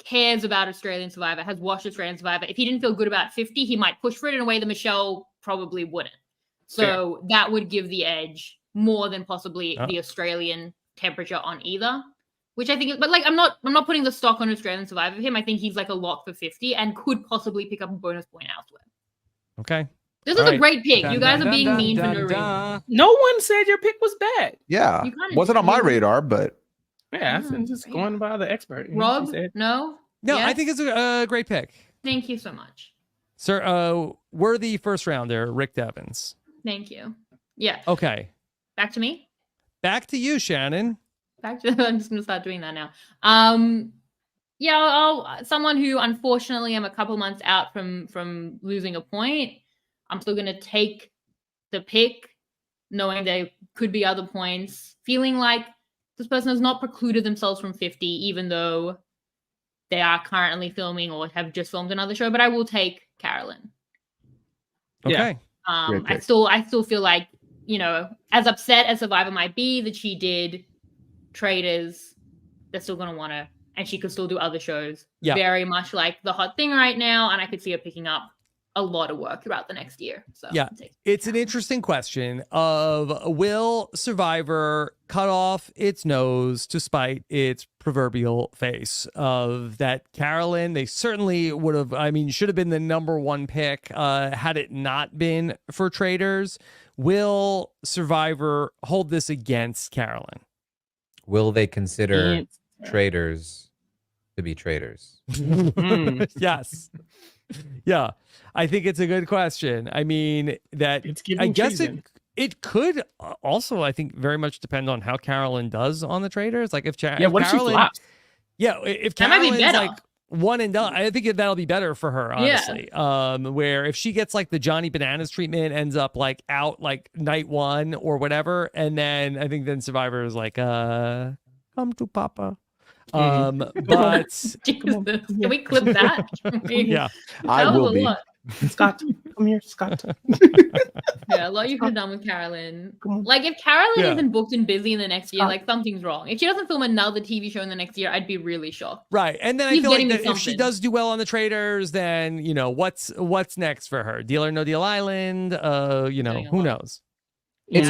cares about Australian Survivor, has watched Australian Survivor. If he didn't feel good about 50, he might push for it in a way that Michelle probably wouldn't. So that would give the edge more than possibly the Australian temperature on either. Which I think, but I'm not putting the stock on Australian Survivor for him. I think he's a lock for 50 and could possibly pick up a bonus point elsewhere. Okay. This is All a right. great pick. Dun, You guys dun, are being dun, mean dun, for no dun. reason. No one said your pick was bad. Yeah, You kinda wasn't on my did. radar, but Yeah, Yeah, I'm just great. going by the expert. She Rob, said. no? No, I Yes? think it's a great pick. Thank you so much. Sir, worthy first rounder, Rick Devens. Thank you. Yeah. Okay. Back to me. Back to you, Shannon. I'm just gonna start doing that now. Yeah, I'll someone who unfortunately I'm a couple months out from losing a point. I'm still gonna take the pick, knowing there could be other points. Feeling like this person has not precluded themselves from 50, even though they are currently filming or have just filmed another show. But I will take Carolyn. Okay. Yeah. Great I pick. still feel like, as upset as Survivor might be that she did Traders, they're still gonna want to, and she could still do other shows. Yeah. Very much like the hot thing right now, and I could see her picking up a lot of work throughout the next year. So Yeah, it's an interesting question of will Survivor cut off its nose to spite its proverbial face of that Carolyn, they certainly would have, I mean, should have been the number one pick had it not been for traitors. Will Survivor hold this against Carolyn? Will they consider traitors to be traitors? Yes. Yeah, I think it's a good question. I mean, that I guess it could also, I think, very much depend on how Carolyn does on the traitors. Like if Carolyn, if she flops? Yeah, if Carolyn's like one and done, I think that'll be better for her, honestly. Where if she gets like the Johnny Bananas treatment, ends up like out like night one or whatever, and then I think then Survivor is like, come to Papa. But can we clip that? Yeah, I will be. Scott, come here, Scott. Yeah, a lot you could have done with Carolyn. Like if Carolyn isn't booked and busy in the next year, like something's wrong. If she doesn't film another TV show in the next year, I'd be really shocked. Right, and then I feel like that if she does do well on the traitors, then you know what's next for her? Deal or No Deal Island? You know, who knows? It's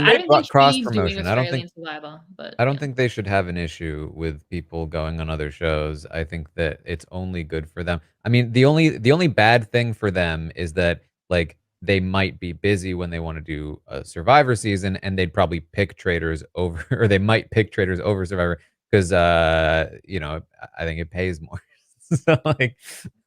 cross promotion. I don't think think they should have an issue with people going on other shows. I think that it's only good for them. I mean, the only bad thing for them is that like they might be busy when they want to do a Survivor season, and they'd probably pick traitors over, or they might pick traitors over Survivor because you know, I think it pays more. So like,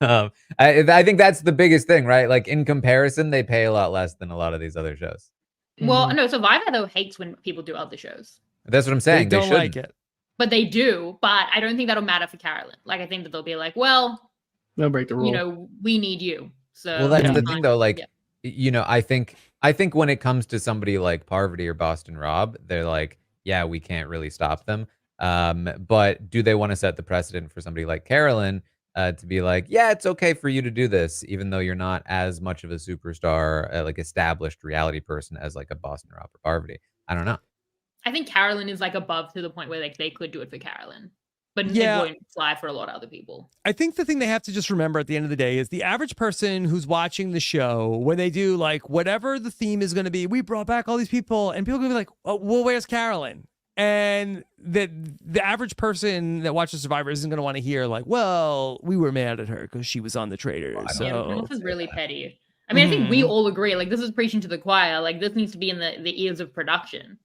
I think that's the biggest thing, right? Like in comparison, they pay a lot less than a lot of these other shows. Well, no, Survivor though hates when people do other shows. That's what I'm saying. They don't like it. But they do. But I don't think that'll matter for Carolyn. Like I think that they'll be like, well, they'll break the rule. You know, we need you. So well, that's the thing though. Like, you know, I think when it comes to somebody like Parvati or Boston Rob, they're like, yeah, we can't really stop them. But do they want to set the precedent for somebody like Carolyn? To be like, yeah, it's okay for you to do this, even though you're not as much of a superstar, like established reality person as like a Boston Rob or Parvati. I don't know. I think Carolyn is like above to the point where like they could do it for Carolyn, but it won't fly for a lot of other people. I think the thing they have to just remember at the end of the day is the average person who's watching the show, when they do like whatever the theme is going to be, we brought back all these people, and people are going to be like, oh, well, where's Carolyn? And that the average person that watches Survivor isn't going to want to hear like, well, we were mad at her because she was on the traitors. So this is really petty. I mean, I think we all agree, like this is preaching to the choir. Like this needs to be in the ears of production.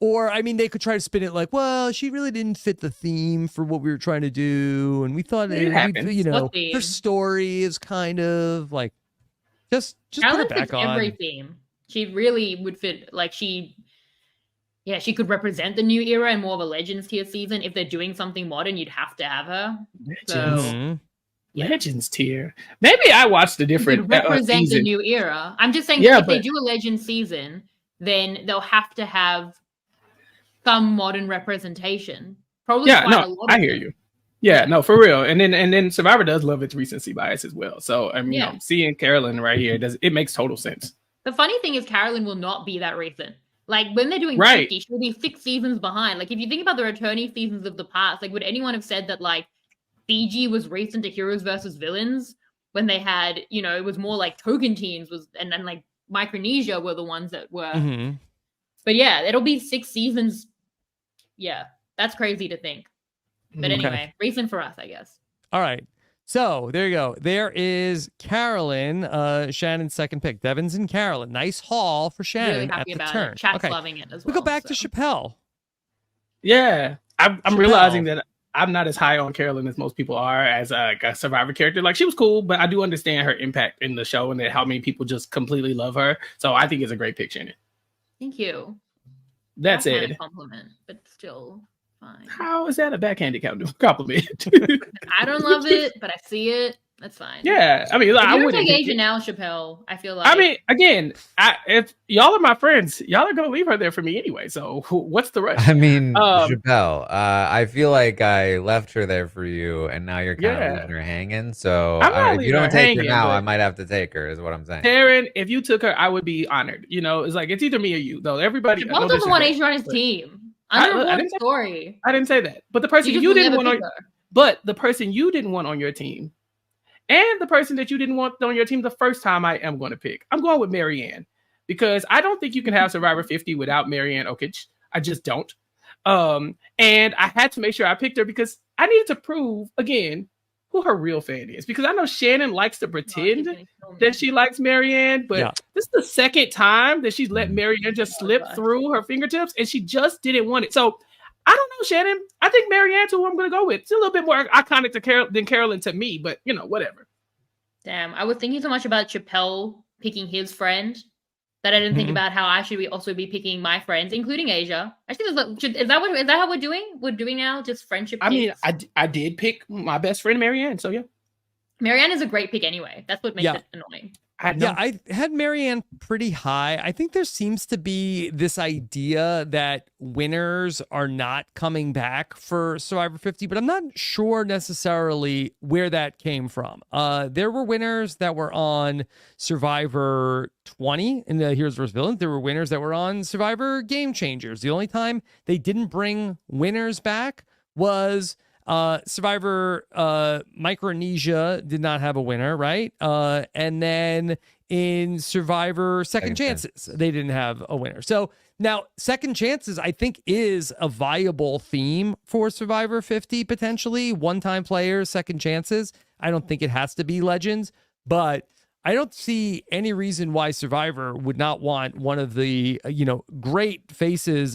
Or, I mean, they could try to spin it like, well, she really didn't fit the theme for what we were trying to do. And we thought, you know, her story is kind of like, just put it back on. Every theme. She really would fit, like she could represent the new era and more of a Legends tier season. If they're doing something modern, you'd have to have her. Legends tier. Maybe I watched the different represent the new era. I'm just saying, if they do a Legends season, then they'll have to have some modern representation. Probably. Yeah, no, I hear you. Yeah, no, for real. And then Survivor does love its recency bias as well. So I mean, you know, seeing Carolyn right here it makes total sense. The funny thing is, Carolyn will not be that recent. Like when they're doing 50, she'll be 6 seasons behind. Like if you think about the returning seasons of the past, like would anyone have said that like Fiji was recent to Heroes versus Villains when they had, you know, it was more like Token Teams and then like Micronesia were the ones that were. But yeah, it'll be 6 seasons. Yeah, that's crazy to think. But anyway, recent for us, I guess. All right. So there you go. There is Carolyn, Shannon's second pick. Devins and Carolyn. Nice haul for Shannon really happy at the about turn. It. Chat's loving it as well. We go back to Chappell. Yeah, I'm realizing that I'm not as high on Carolyn as most people are as a Survivor character. Like she was cool, but I do understand her impact in the show and that how many people just completely love her. So I think it's a great pick, Shannon. Thank you. That's it. Not a compliment, but still fine. How is that a backhanded compliment? I don't love it, but I see it. That's fine. Yeah, I mean, I wouldn't take Asia now, Chappell. I feel like. I mean, again, if y'all are my friends, y'all are gonna leave her there for me anyway. So what's the rush? I mean, Chappell, I feel like I left her there for you, and now you're kind of leaving her hanging. So if you don't take her now, I might have to take her. Is what I'm saying. Taryn, if you took her, I would be honored. You know, it's like it's either me or you. Though everybody, Chappell doesn't want Asia on his team. I didn't say that. But the person you didn't want on, but the person you didn't want on your team and the person that you didn't want on your team the first time I am going to pick. I'm going with Marianne because I don't think you can have Survivor 50 without Marianne Okich. I just don't. And I had to make sure I picked her because I needed to prove again who her real fan is, because I know Shannon likes to pretend that she likes Marianne, but this is the second time that she's let Marianne just slip through her fingertips, and she just didn't want it. So I don't know, Shannon. I think Marianne's who I'm going to go with. It's a little bit more iconic than Carolyn to me, but whatever. Damn, I was thinking so much about Chappell picking his friend that I didn't think about how I should also be picking my friends, including Asia. Actually, is that how we're doing? We're doing now just friendship picks? I mean, I did pick my best friend Marianne, so yeah. Marianne is a great pick anyway. That's what makes it annoying. I had Marianne pretty high. I think there seems to be this idea that winners are not coming back for Survivor 50, but I'm not sure necessarily where that came from. There were winners that were on Survivor 20 in the Heroes vs. Villains. There were winners that were on Survivor Game Changers. The only time they didn't bring winners back was Survivor Micronesia did not have a winner, right? And then in Survivor Second Chances, they didn't have a winner. So now Second Chances, I think, is a viable theme for Survivor 50, potentially. One-time players, second chances. I don't think it has to be legends, but I don't see any reason why Survivor would not want one of the, great faces,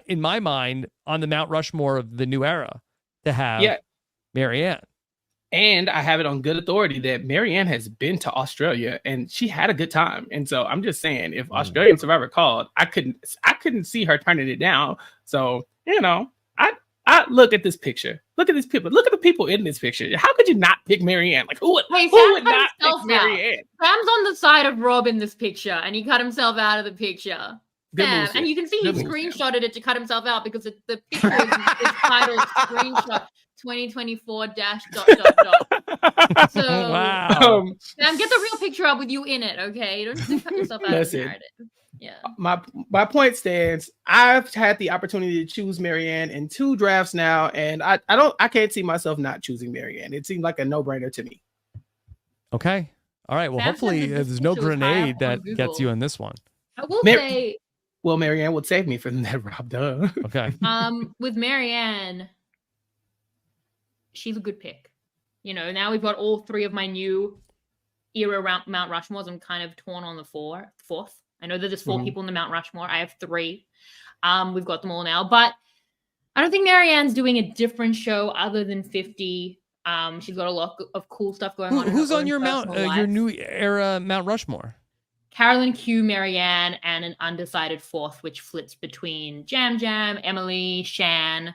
in my mind, on the Mount Rushmore of the new era to have Marianne. And I have it on good authority that Marianne has been to Australia and she had a good time. And so I'm just saying, if Australian Survivor called, I couldn't see her turning it down. So, I look at this picture. Look at these people. Look at the people in this picture. How could you not pick Marianne? Like, who would not pick Marianne? Sam's on the side of Rob in this picture, and he cut hhimself out of the picture. Sam, and you can see he screenshotted it to cut himself out because the picture is titled "Screenshot 2024 dash ... So, wow. Sam, get the real picture up with you in it, okay? You don't just cut yourself out of the narrative. Yeah. My point stands. I've had the opportunity to choose Marianne in 2 drafts now, and I can't see myself not choosing Marianne. It seemed like a no-brainer to me. Okay. All right. Well, hopefully there's no grenade that gets you in this one. I will say. Well, Marianne would save me from that, Rob. Duh. Okay. With Marianne, she's a good pick. Now we've got all 3 of my new era Mount Rushmores. I'm kind of torn on the fourth. I know that there's 4 people in the Mount Rushmore. I have 3. We've got them all now, but I don't think Marianne's doing a different show other than 50. She's got a lot of cool stuff going on. Who's on your new era Mount Rushmore? Carolyn, Q, Marianne, and an undecided 4th, which flips between Jam, Emily, Shan.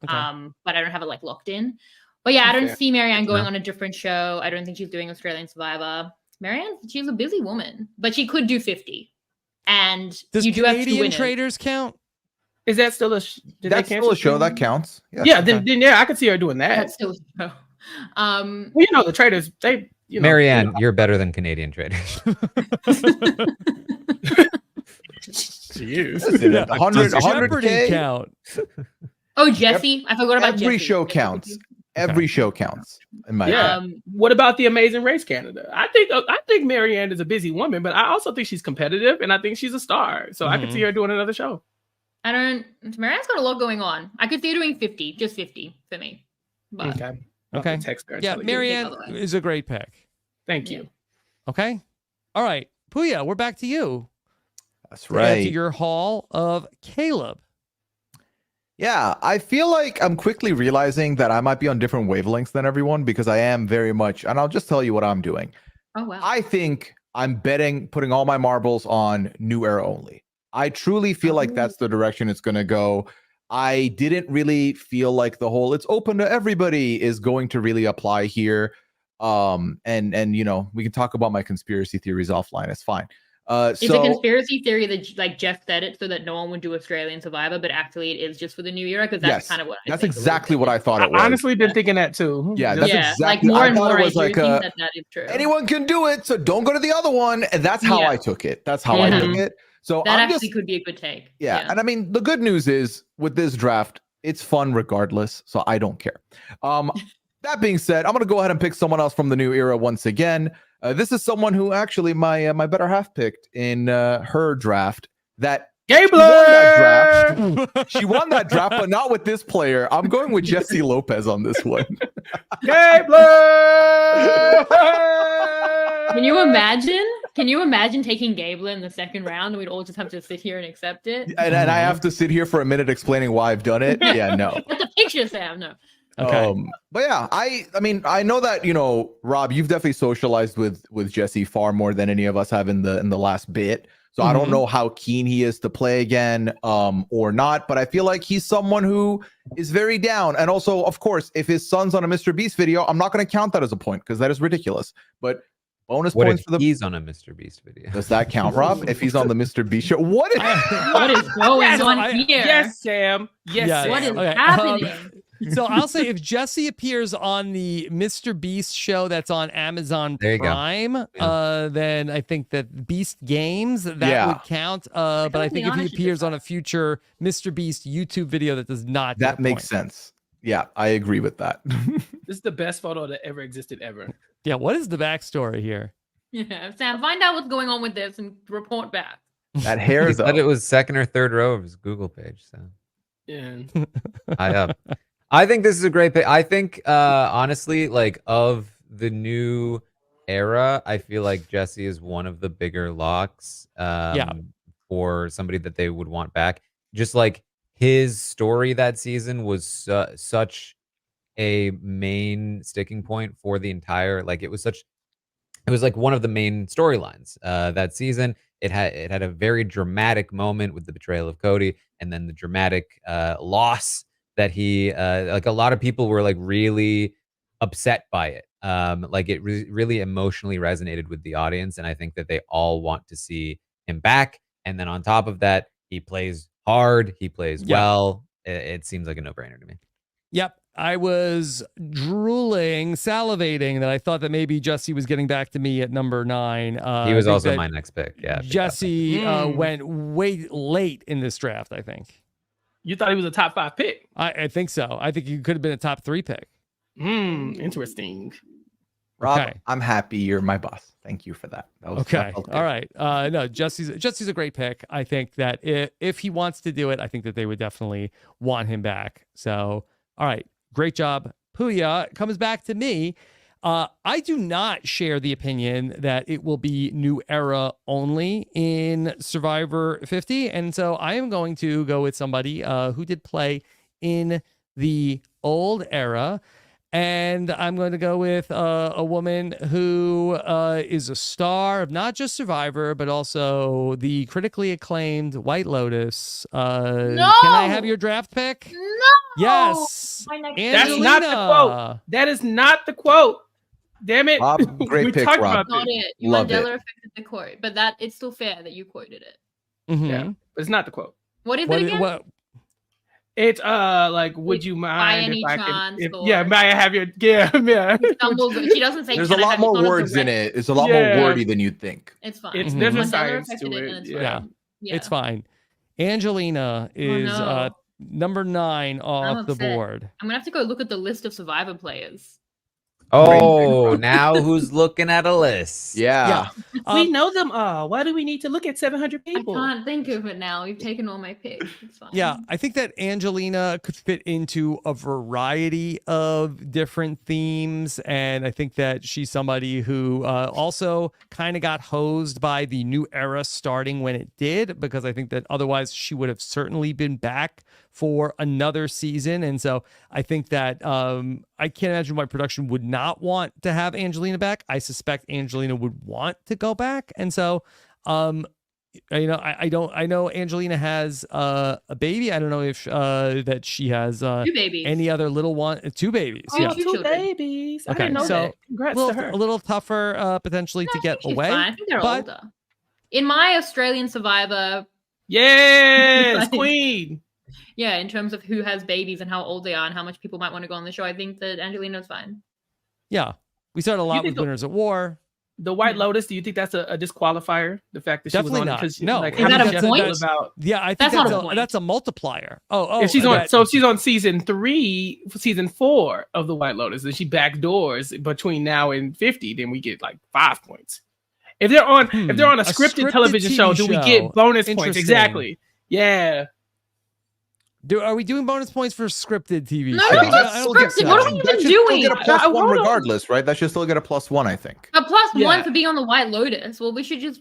Okay. But I don't have it locked in. But yeah, I don't see Marianne going on a different show. I don't think she's doing Australian Survivor. Marianne, she's a busy woman, but she could do 50. And does you do Canadian have 2 winners. Traders count? Is that still that's still a show that counts? Yeah, then I could see her doing that. That's still a show. Well, the Traders, they. Marianne, you're better than Canadian Traders. She is. 100K count. Oh, Jesse. I forgot about Jesse. Every show counts. Every show counts. In my what about the Amazing Race Canada? I think Marianne is a busy woman, but I also think she's competitive and I think she's a star. So I could see her doing another show. Marianne's got a lot going on. I could see her doing 50, just 50 for me. But, okay. Yeah, Marianne is a great pick. Thank you. Okay. All right. Pooya, we're back to you. That's right. To your Hall of Caleb. Yeah, I feel like I'm quickly realizing that I might be on different wavelengths than everyone because I am very much, and I'll just tell you what I'm doing. Oh, wow. I think I'm putting all my marbles on new era only. I truly feel like that's the direction it's going to go. I didn't really feel like the whole it's open to everybody is going to really apply here. And we can talk about my conspiracy theories offline. It's fine. It's a conspiracy theory that Jeff said it so that no one would do Australian Survivor, but actually it is just for the new era because that's kind of what I that's think exactly what I thought it was. I honestly been thinking that too. Yeah, that's exactly. More and more it was like that is true. Anyone can do it, so don't go to the other one. And that's how I took it. That's how I took it. So that actually could be a good take. Yeah, and I mean the good news is with this draft, it's fun regardless, so I don't care. That being said, I'm going to go ahead and pick someone else from the new era once again. This is someone who actually my better half picked in her draft. That Gabler! she won that draft, but not with this player. I'm going with Jesse Lopez on this one. Gabler! Can you imagine? Can you imagine taking Gabler in the second round and we'd all just have to sit here and accept it? And I have to sit here for a minute explaining why I've done it. Yeah, no. But the picture, Sam, no. Okay. But yeah, I mean, I know that, you know, Rob, you've definitely socialized with Jesse far more than any of us have in the last bit. So I don't know how keen he is to play again or not, but I feel like he's someone who is very down. And also, of course, if his son's on a Mr. Beast video, I'm not going to count that as a point because that is ridiculous. But bonus What points if for the he's on a Mr. Beast video? Does that count, Rob? If he's on the Mr. Beast show? What is What is going on here? Yes, Sam. Yes, Yes. Sam. What is Okay, happening? So I'll say if Jesse appears on the Mr. Beast show that's on Amazon There you go. Prime, then I think that Beast Games that Yeah. would count. But I be think if he honest with appears on a yourself. future Mr. Beast YouTube video, that does not. get that a makes point. sense. Yeah, I agree with that. This is the best photo that ever existed ever. Yeah. What is the backstory here? Yeah, Sam, find out what's going on with this and report back. That hair He is said it was second or third row of his Google page. So Yeah. high up. I think this is a great pick. I think honestly, like of the new era, I feel like Jesse is one of the bigger locks for somebody that they would want back. Just like his story that season was such a main sticking point for the entire, like it was like one of the main storylines that season. It had a very dramatic moment with the betrayal of Cody, and then the dramatic loss that he like a lot of people were like really upset by it. Like it really emotionally resonated with the audience, and I think that they all want to see him back. And then on top of that, he plays hard, he plays well. It seems like a no-brainer to me. Yep. I was drooling, salivating that I thought that maybe Jesse was getting back to me at number 9. He was also my next pick. Yeah. Jesse went way late in this draft, I think. You thought he was a top 5 pick? I think so. I think he could have been a top 3 pick. Interesting. Rob, Okay. I'm happy you're my boss. Thank you for that. That was Okay. that felt good. All right. No, Jesse's a great pick. I think that if he wants to do it, I think that they would definitely want him back. So, all right. Great job. Pooya comes back to me. I do not share the opinion that it will be new era only in Survivor 50. And so I am going to go with somebody who did play in the old era. And I'm going to go with a woman who is a star of not just Survivor, but also the critically acclaimed White Lotus. Can I have your draft pick? No. Yes. My next That's pick. not the quote. That is not the quote. Damn it. Rob, great we pick, talked Rob. about Not this. it. You Love Mandela it. affected the quote, but that it's still fair that you quoted it. Mhm. Yeah, but it's not the quote. What is it again? What? It's like, would you By mind any if I chance, could? or- Yeah, may I have your? Yeah. She doesn't say. There's a "Can I lot have you?" more It's not words in direct- it. It's a lot Yeah. more wordy than you'd think. It's fine. It's Mhm. there's a Mandela science affected to it, it. and it's Yeah. fine. Yeah. It's fine. Angelina is no. number 9 off the upset. board. I'm gonna have to go look at the list of Survivor players. Oh, now who's looking at a list? Yeah. We know them all. Why do we need to look at 700 people? I can't think of it now. You've taken all my picks. It's fine. Yeah, I think that Angelina could fit into a variety of different themes. And I think that she's somebody who also kind of got hosed by the new era starting when it did, because I think that otherwise she would have certainly been back for another season. And so I think that I can't imagine why production would not want to have Angelina back. I suspect Angelina would want to go back. And so, I know Angelina has a baby. I don't know if that she has 2 babies. any other little one, 2 babies. Oh, Yeah. two children. babies. I Okay, didn't know so that. Congrats to her. A little tougher potentially No, to I get think she's away. fine. I think they're but- older. In my Australian Survivor, Yes, Like- queen. yeah, in terms of who has babies and how old they are and how much people might want to go on the show, I think that Angelina's fine. Yeah. We started a lot think with the- Winners at War. The White Lotus, do you think that's a disqualifier? The fact that Definitely she was on not. because No. like Is how that many a Jessica point? feel about Yeah, I think That's not a point. that's a multiplier. Oh, if she's on that- so if she's on season 4 of the White Lotus and she backdoors between now and 50, then we get like 5 points. If they're on a scripted television TV show, do we show. get bonus points? Interesting. Exactly. Yeah. Are we doing bonus points for scripted TV No, show? it's not I don't think scripted. so. What are we That even should still doing? get a plus hold one on. regardless, right? That should still get a +1, I think. A plus Yeah. one for being on the White Lotus. Well, we should just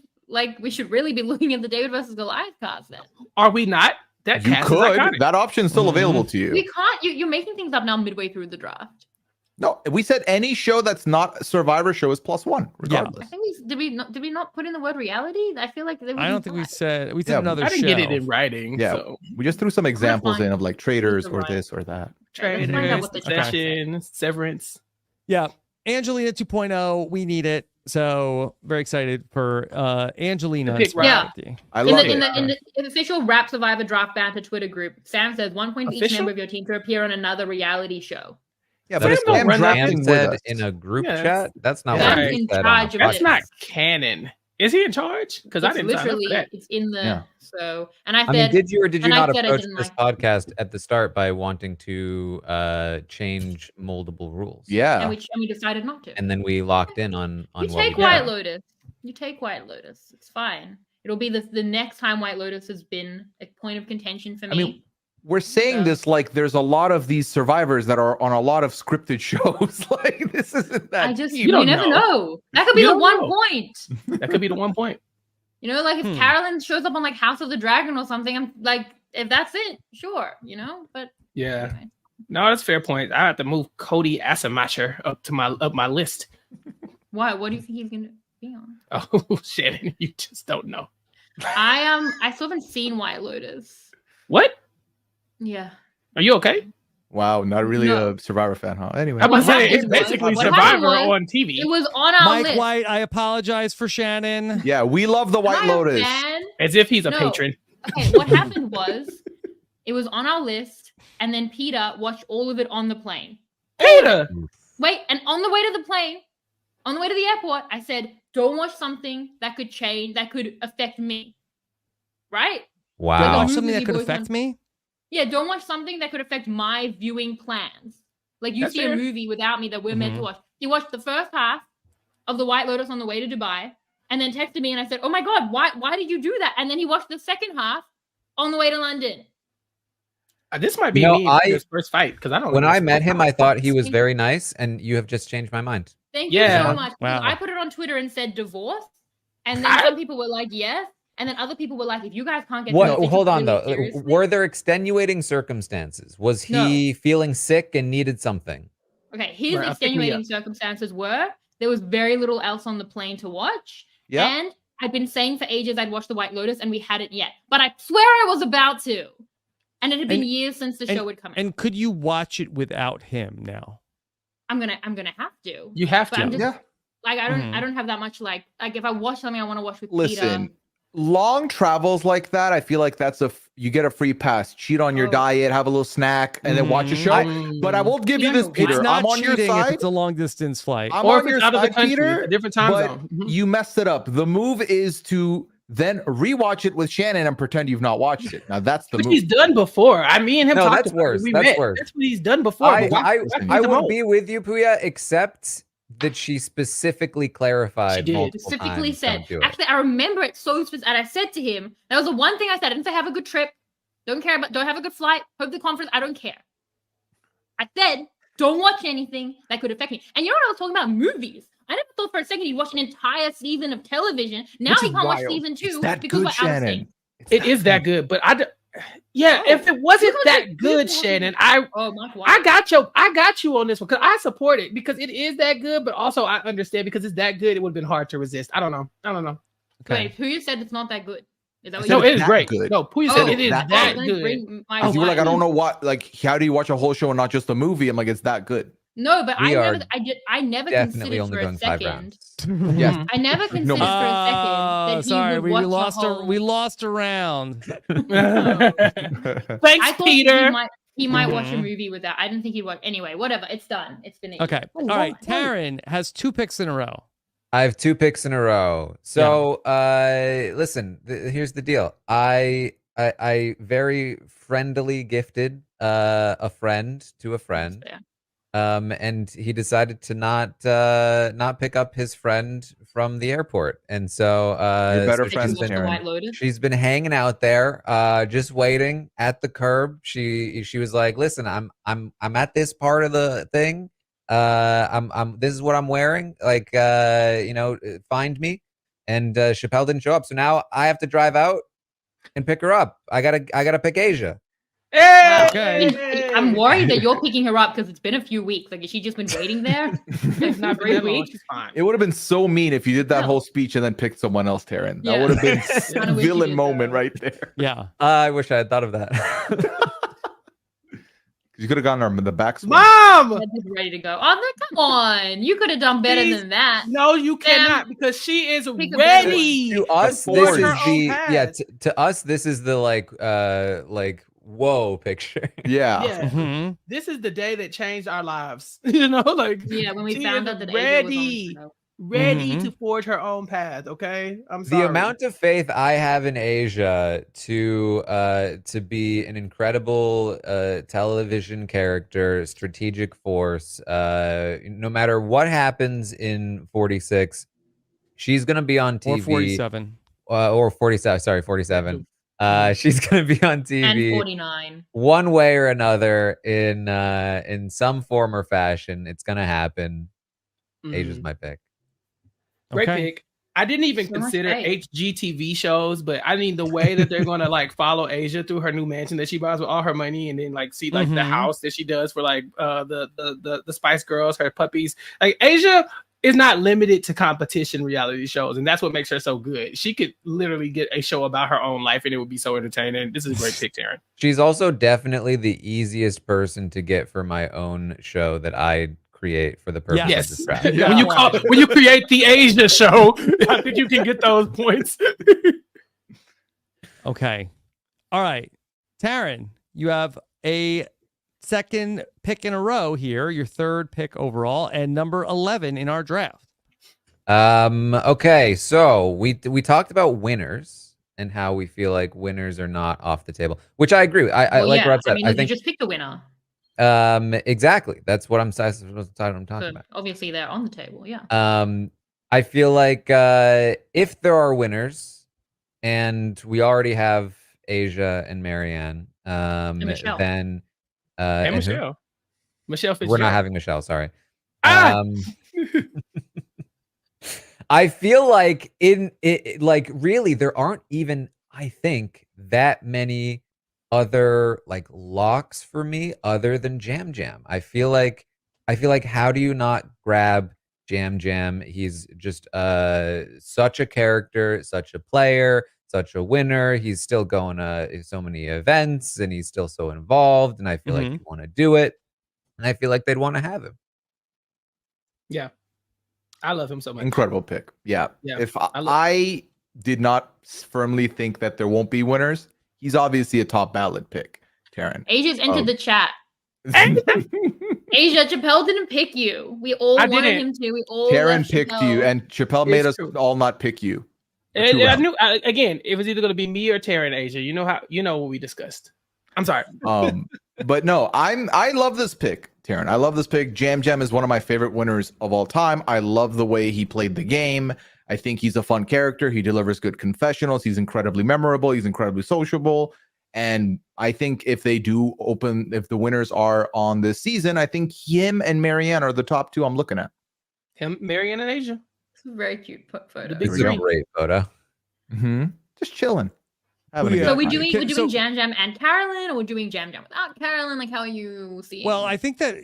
we should really be looking at the David versus Goliath cast then. Are we not? That You cast is could. iconic. That option's still available to you. We can't. You're making things up now midway through the draft. No, we said any show that's not a Survivor show is +1, regardless. I think did we not put in the word reality? I feel like I don't think we said we said Yeah, another I didn't show. get it in writing. Yeah, So. we just threw some examples find in of like traders the or right- this or that. Let's find out Traders, what the Succession, Severance. Yeah, Angelina 2.0. We need it. So very excited for Angelina. Pick Yeah. I In love the, it. in the official RHAP Survivor Draft Banter Twitter group, Sam says 1 point to each Official? member of your team to appear on another reality show. Yeah, Sam but it's don't Sam run that drafting with said us. in a group Yeah, chat. That's not Yeah. what Sam's he in said on charge the of That's it. not canon. Is he in charge? Because I It's didn't sign up literally for that. it's in the Yeah. so and I I mean, said did you or did you and I not said I approach didn't this like podcast at the start by wanting to change moldable rules? Yeah. and we decided not to. And then we locked in on You what take we White did. Lotus. You take White Lotus. It's fine. It'll be the next time White Lotus has been a point of contention for me. I mean, we're saying So- this like there's a lot of these survivors that are on a lot of scripted shows. Like this isn't that. I just deep. you, don't never know. know. That could be You the don't one know. point. That could be the 1 point. You know, like if Hmm. Carolyn shows up on like House of the Dragon or something, I'm like, if that's it, sure, you know. But Yeah. anyway. No, that's a fair point. I have to move Cody Assemacher up my list. Why? What do you think he's gonna be on? Oh, Shannon, you just don't know. I still haven't seen White Lotus. What? Yeah. Are you okay? Wow, not really No. a Survivor fan, huh? Anyway, I'm What gonna say happened it's was- basically what happened Survivor was- on TV. It was on our Mike list. White, I apologize for Shannon. yeah, we love the Am White I a Lotus. fan? As if he's a No. patron. Okay, what happened was it was on our list, and then Peter watched all of it on the plane. Peter! Wait, and on the way to the plane, on the way to the airport, I said, "Don't watch something that could change, that could affect me." Right? Don't Wow. watch something that Movie could boys affect want- me. Yeah, don't watch something that could affect my viewing plans. Like you That's see fair. a movie without me that we're meant to Mhm. watch. He watched the first half of The White Lotus on the way to Dubai, and then texted me, and I said, "Oh my god, why did you do that?" And then he watched the second half on the way to London. This might be You know, me in his first fight because I don't. When know I this met stuff. him, I thought he was very nice, and you have just changed my mind. Thank you Yeah. so much. Wow. I put it on Twitter and said divorce, and then I- some people were like, "Yes," and then other people were like, "If you guys can't get What? this Hold on, really though. seriously-" Were there extenuating circumstances? Was he feeling sick and needed something? Okay, his Right, I'll pick me extenuating up. circumstances were there was very little else on the plane to watch. Yeah. And I'd been saying for ages I'd watch The White Lotus and we hadn't yet. But I swear I was about to. And it had been And- years since the show would come out. And could you watch it without him now? I'm gonna have to. You have But to. I'm just Yeah. like I Mhm. don't have that much like if I watch something I want to watch with Listen, Peter. long travels like that, I feel like that's you get a free pass. Cheat on your Oh. diet, have a little snack, and then watch a Mhm. show. But I will give you Yeah, this, no, Peter. It's not I'm on your cheating if side. it's a long distance flight. I'm or on if your it's out of the side, country, Peter. it's a different time but zone. Mhm. you messed it up. The move is to then rewatch it with Shannon and pretend you've not watched it. Now that's the Which move. he's done before. Me and him No, talked that's about it when worse. we That's met. worse. That's what he's done before. I but why- listen, why I he's the would most? be with you, Pooya, except that she specifically clarified. She did. multiple Specifically times, said. "Don't do it." Actually, I remember it so specific. And I said to him, that was the one thing I said. I didn't say have a good trip. Don't care about. Don't have a good flight. Hope the conference. I don't care. I said don't watch anything that could affect me. And you know what I was talking about? Movies. I never thought for a second he'd watch an entire season of television. Now Which he is can't watch wild. season It's 2 that because good, we're out of Shannon. sync. It is that good, but No. if it wasn't Because that it good, wasn't- Shannon, Oh my god. I got you on this one because I support it because it is that good, but also I understand because it's that good, it would have been hard to resist. I don't know. Okay. Wait, who you said it's not that good? Is that I what said No, you it's it is that great. good. No, Pooya Oh, said it is that that Let me good. bring my Because you were like, I wine. don't know what, like, how do you watch a whole show and not just a movie? I'm like, it's that good. No, but We are I never Definitely considered only for a going 5 second. rounds. Yes. I never considered for a second that he sorry, would we watch lost a whole. we lost a round. Thanks, I thought Peter. he might watch a Mhm. movie with that. I didn't think he'd watch. Anyway, whatever. It's done. It's finished. Okay. All right. Taryn has 2 picks in a row. I have 2 picks in a row. So, listen, here's the deal. I very friendly gifted a friend to a friend. Yeah. And he decided to not pick up his friend from the airport. And so You're better so friends, The Sharon. White Lotus. she's been hanging out there, just waiting at the curb. She was like, "Listen, I'm at this part of the thing. I'm this is what I'm wearing. Like, find me." And Chappell didn't show up, so now I have to drive out and pick her up. I gotta pick Asia. Hey! Okay. I'm worried that you're picking her up because it's been a few weeks. Like, has she just been waiting there? It's not Three been that long. weeks? She's fine. It would have been so mean if you did that No. whole speech and then picked someone else, Taran. That Yeah. would have been Kinda wish you villain did moment that. right there. Yeah. I wish I had thought of that. You could have gotten her in the back. swing. Mom! That is ready to go. Oh, no, come on. You could have done better Please. than that. No, you cannot because she is Pick a ready. To us, Of this course. is Her own the path. to us, this is the like whoa picture. Yeah. Yeah. Mhm. This is the day that changed our lives. You know, like Yeah, when we she found is out that Asia was on the ready, show. ready Mhm. to forge her own path. Okay, I'm sorry. The amount of faith I have in Asia to be an incredible television character, strategic force. No matter what happens in 46, she's gonna be on TV. Or 47. Or 47. Sorry, 47. She's gonna be on And TV 49. one way or another in some form or fashion. It's gonna happen. Asia's Mhm. my pick. Great Okay. pick. I didn't even So much consider faith. HGTV shows, but I mean the way that they're gonna like follow Asia through her new mansion that she buys with all her money, and then like see like the Mhm. house that she does for like the Spice Girls, her puppies. Like Asia is not limited to competition reality shows, and that's what makes her so good. She could literally get a show about her own life, and it would be so entertaining. This is a great pick, Taran. She's also definitely the easiest person to get for my own show that I create for the purpose of Yes. this draft. Yeah. When you create the Asia show, I think you can get those points. Okay. All right. Taran, you have a second pick in a row here, your third pick overall, and number 11 in our draft. Okay, so we talked about winners and how we feel like winners are not off the table, which I agree with. I Well, like yeah, Rob said. I mean, I you think just picked a winner. exactly. That's what I'm talking So about. obviously they're on the table. Yeah. I feel like if there are winners, and we already have Asia and Marianne, Michelle. then And and who? Michelle. Michelle We're Fitzgerald. not having Michelle. Sorry. Ah! I feel like like really there aren't even, I think, that many other like locks for me other than Jam Jam. I feel like how do you not grab Jam Jam? He's just such a character, such a player, such a winner. He's still going to so many events and he's still so involved, and I feel like you want to do it, and I feel like they'd want to have him. Yeah. I love him so much. Incredible pick. Yeah. Yeah, If I I did not firmly think that there won't be winners, he's obviously a top ballot pick, Taran. Asia's entered Oh. the chat. Asia, Chappell didn't pick you. We all I wanted didn't. him to. We all Taran left picked Chappell. you, and Chappelle made us It's true. all not pick you. And Two I rounds. knew again, it was either going to be me or Taran Asia. You know what we discussed. I'm sorry. But no, I love this pick, Taran. I love this pick. Jam Jam is one of my favorite winners of all time. I love the way he played the game. I think he's a fun character. He delivers good confessionals. He's incredibly memorable. He's incredibly sociable. And I think if the winners are on this season, I think him and Marianne are the top two I'm looking at. Him, Marianne, and Asia. It's a very cute photo. The big This is a three. great photo. Just chilling. Having a Yeah. So good we're time. doing Okay, we're doing so- Jam Jam and Carolyn, or we're doing Jam Jam without Carolyn? Like, how are you seeing? Well, I think that,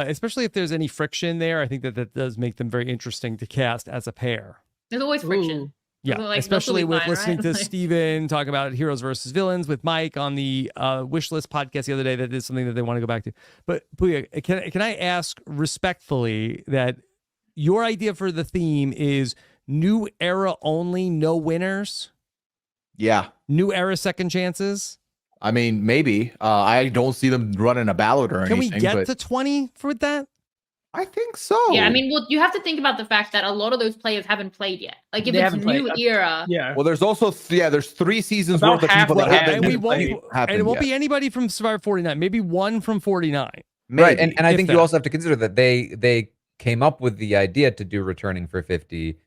especially if there's any friction there, I think that does make them very interesting to cast as a pair. there's always friction. Ooh. Yeah, Like, especially that's with fine, listening right? to Like- Steven talk about heroes versus villains with Mike on the Wishlist podcast the other day. That is something that they want to go back to. But Pooya, can I ask respectfully that your idea for the theme is new era only, no winners, Yeah. new era second chances? I mean, maybe. I don't see them running a ballot or Can we anything. get but to 20 for that? I think so. Yeah, I mean, well, you have to think about the fact that a lot of those players haven't played yet. Like, if They it's haven't played. new era, Yeah. Well, there's also there's 3 seasons About worth of half people that the haven't and we even won't, played. and it won't yet. be anybody from Survivor 49. Maybe one from 49. Right, Maybe. and I if think that. you also have to consider that they came up with the idea to do returning for 50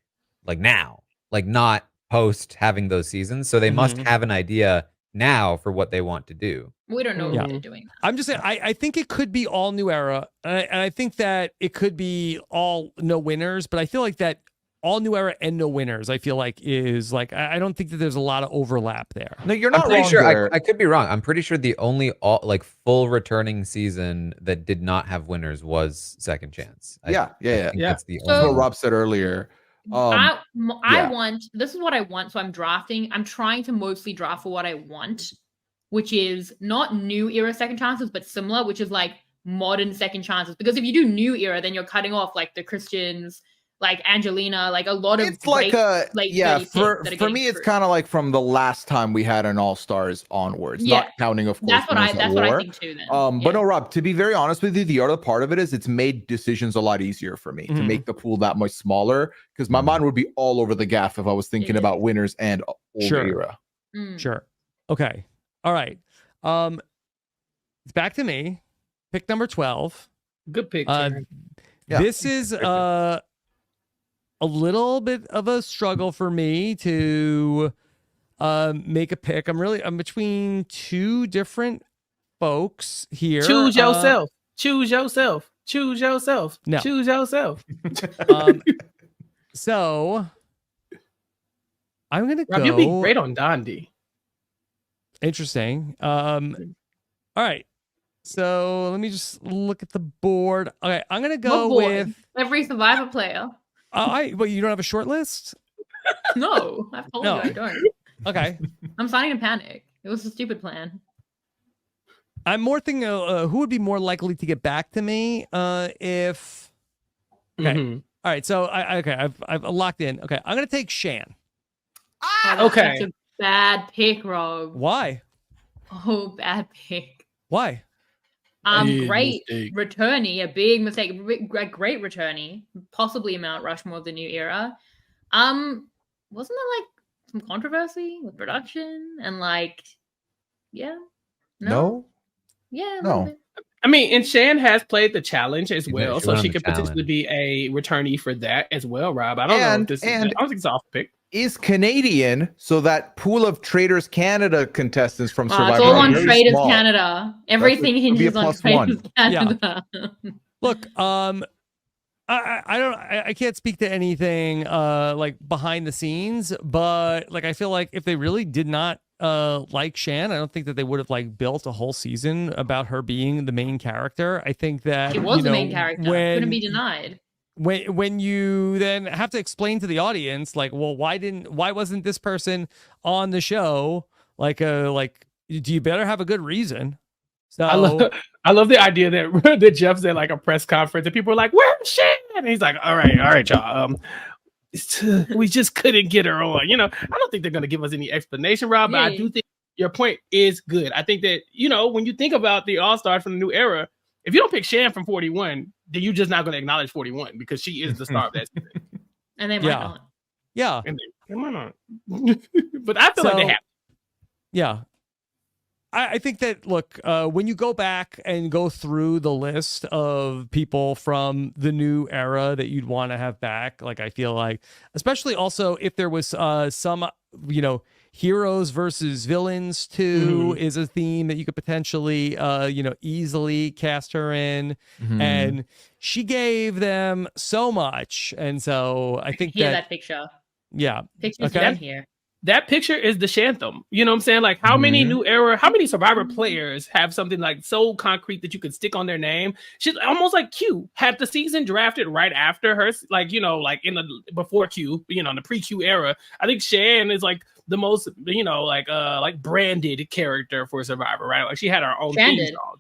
like now, like not post having those seasons. So they must Mhm. have an idea now for what they want to do. we don't know Yeah. what they're doing. I'm just saying, I think it could be all new era. And I think that it could be all no winners, but I feel like that all new era and no winners, I feel like is like, I don't think that there's a lot of overlap there. No, you're I'm not pretty wrong sure there. I could be wrong. I'm pretty sure the only like full returning season that did not have winners was Second Chance. I Yeah. think Yeah. that's the So- That's what only. Rob said earlier. I yeah. want, this is what I want. So I'm drafting. I'm trying to mostly draft for what I want, which is not new era second chances, but similar, which is like modern second chances. Because if you do new era, then you're cutting off like the Christians, like Angelina, like a lot of It's like great, yeah, 30 picks for that are for getting me it's through. kind of like from the last time we had an All-Stars onwards, Yeah. not counting of course That's what winners at that's what I war. think too. Then, But Yeah. no, Rob, to be very honest with you, the other part of it is it's made decisions a lot easier for me to Mhm. make the pool that much smaller because my Mhm. mind would be all over the gaff if I was thinking is. about winners and old Sure. era. Mm. Sure. Okay. All right. It's back to me. Pick number 12. Good pick. Uh, Taryn. Yeah. This is a little bit of a struggle for me to make a pick. I'm between two different folks here. Choose yourself. Choose yourself. Choose yourself. No. Choose yourself. So I'm gonna Rob, go. you'd be great on Dondi. Interesting. All right. So let me just look at the board. Okay, I'm gonna go What board? with. Every Survivor player. Wait, you don't have a short list? No, I've told No. you I don't. Okay. I'm starting to panic. It was a stupid plan. I'm more thinking who would be more likely to get back to me if. Okay. Mhm. All right. So I've locked in. Okay, I'm gonna take Shan. Oh, that's Okay. such a bad pick, Rob. Why? Oh, bad pick. Why? Big Great mistake. returnee, a big mistake, a great returnee, possibly a Mount Rushmore of the new era. Wasn't there like some controversy with production and like, yeah, No? yeah, a No. little bit. I mean, and Shan has played the challenge as She well, went so on she the could potentially challenge. be a returnee for that as well, Rob. I don't know if this is, I And- don't think it's off pick. Is Canadian, so that pool of Traders Canada contestants from Survivor. It's all are on very Traders small. Canada. Everything could be a hinges on plus Traders one. Canada. Look, I can't speak to anything like behind the scenes, but like I feel like if they really did not like Shan, I don't think that they would have like built a whole season about her being the main character. I think that It was you the know, main character. Couldn't be denied. when you then have to explain to the audience like, well, why wasn't this person on the show? Like do you better have a good reason? So I love the idea that that Jeff's at like a press conference and people are like, "Where's Shan?" And he's like, all right, y'all. We just couldn't get her on. You know, I don't think they're gonna give us any explanation, Rob, but I Yeah. do think your point is good. I think that, you know, when you think about the All-Stars from the new era, if you don't pick Shan from 41, then you're just not gonna acknowledge 41 because she is the star of that season. And they might Yeah. not. yeah. And they might not. But I feel like they So- have. Yeah. I think that, look, when you go back and go through the list of people from the new era that you'd want to have back, like, I feel like, especially also if there was some, heroes versus villains too is a theme that you could potentially, easily cast her in. Mhm. And she gave them so much. And so I think Hear that picture. yeah. Pictures Okay. down here. That picture is the Shantham. You know what I'm saying? Like, how many how many Survivor players have something like so concrete that you could stick on their name? She's almost like Q. Had the season drafted right after her, like, like in the before Q, in the pre-Q era. I think Shan is like the most, like branded character for Survivor, right? Like she had her own theme Branded. song.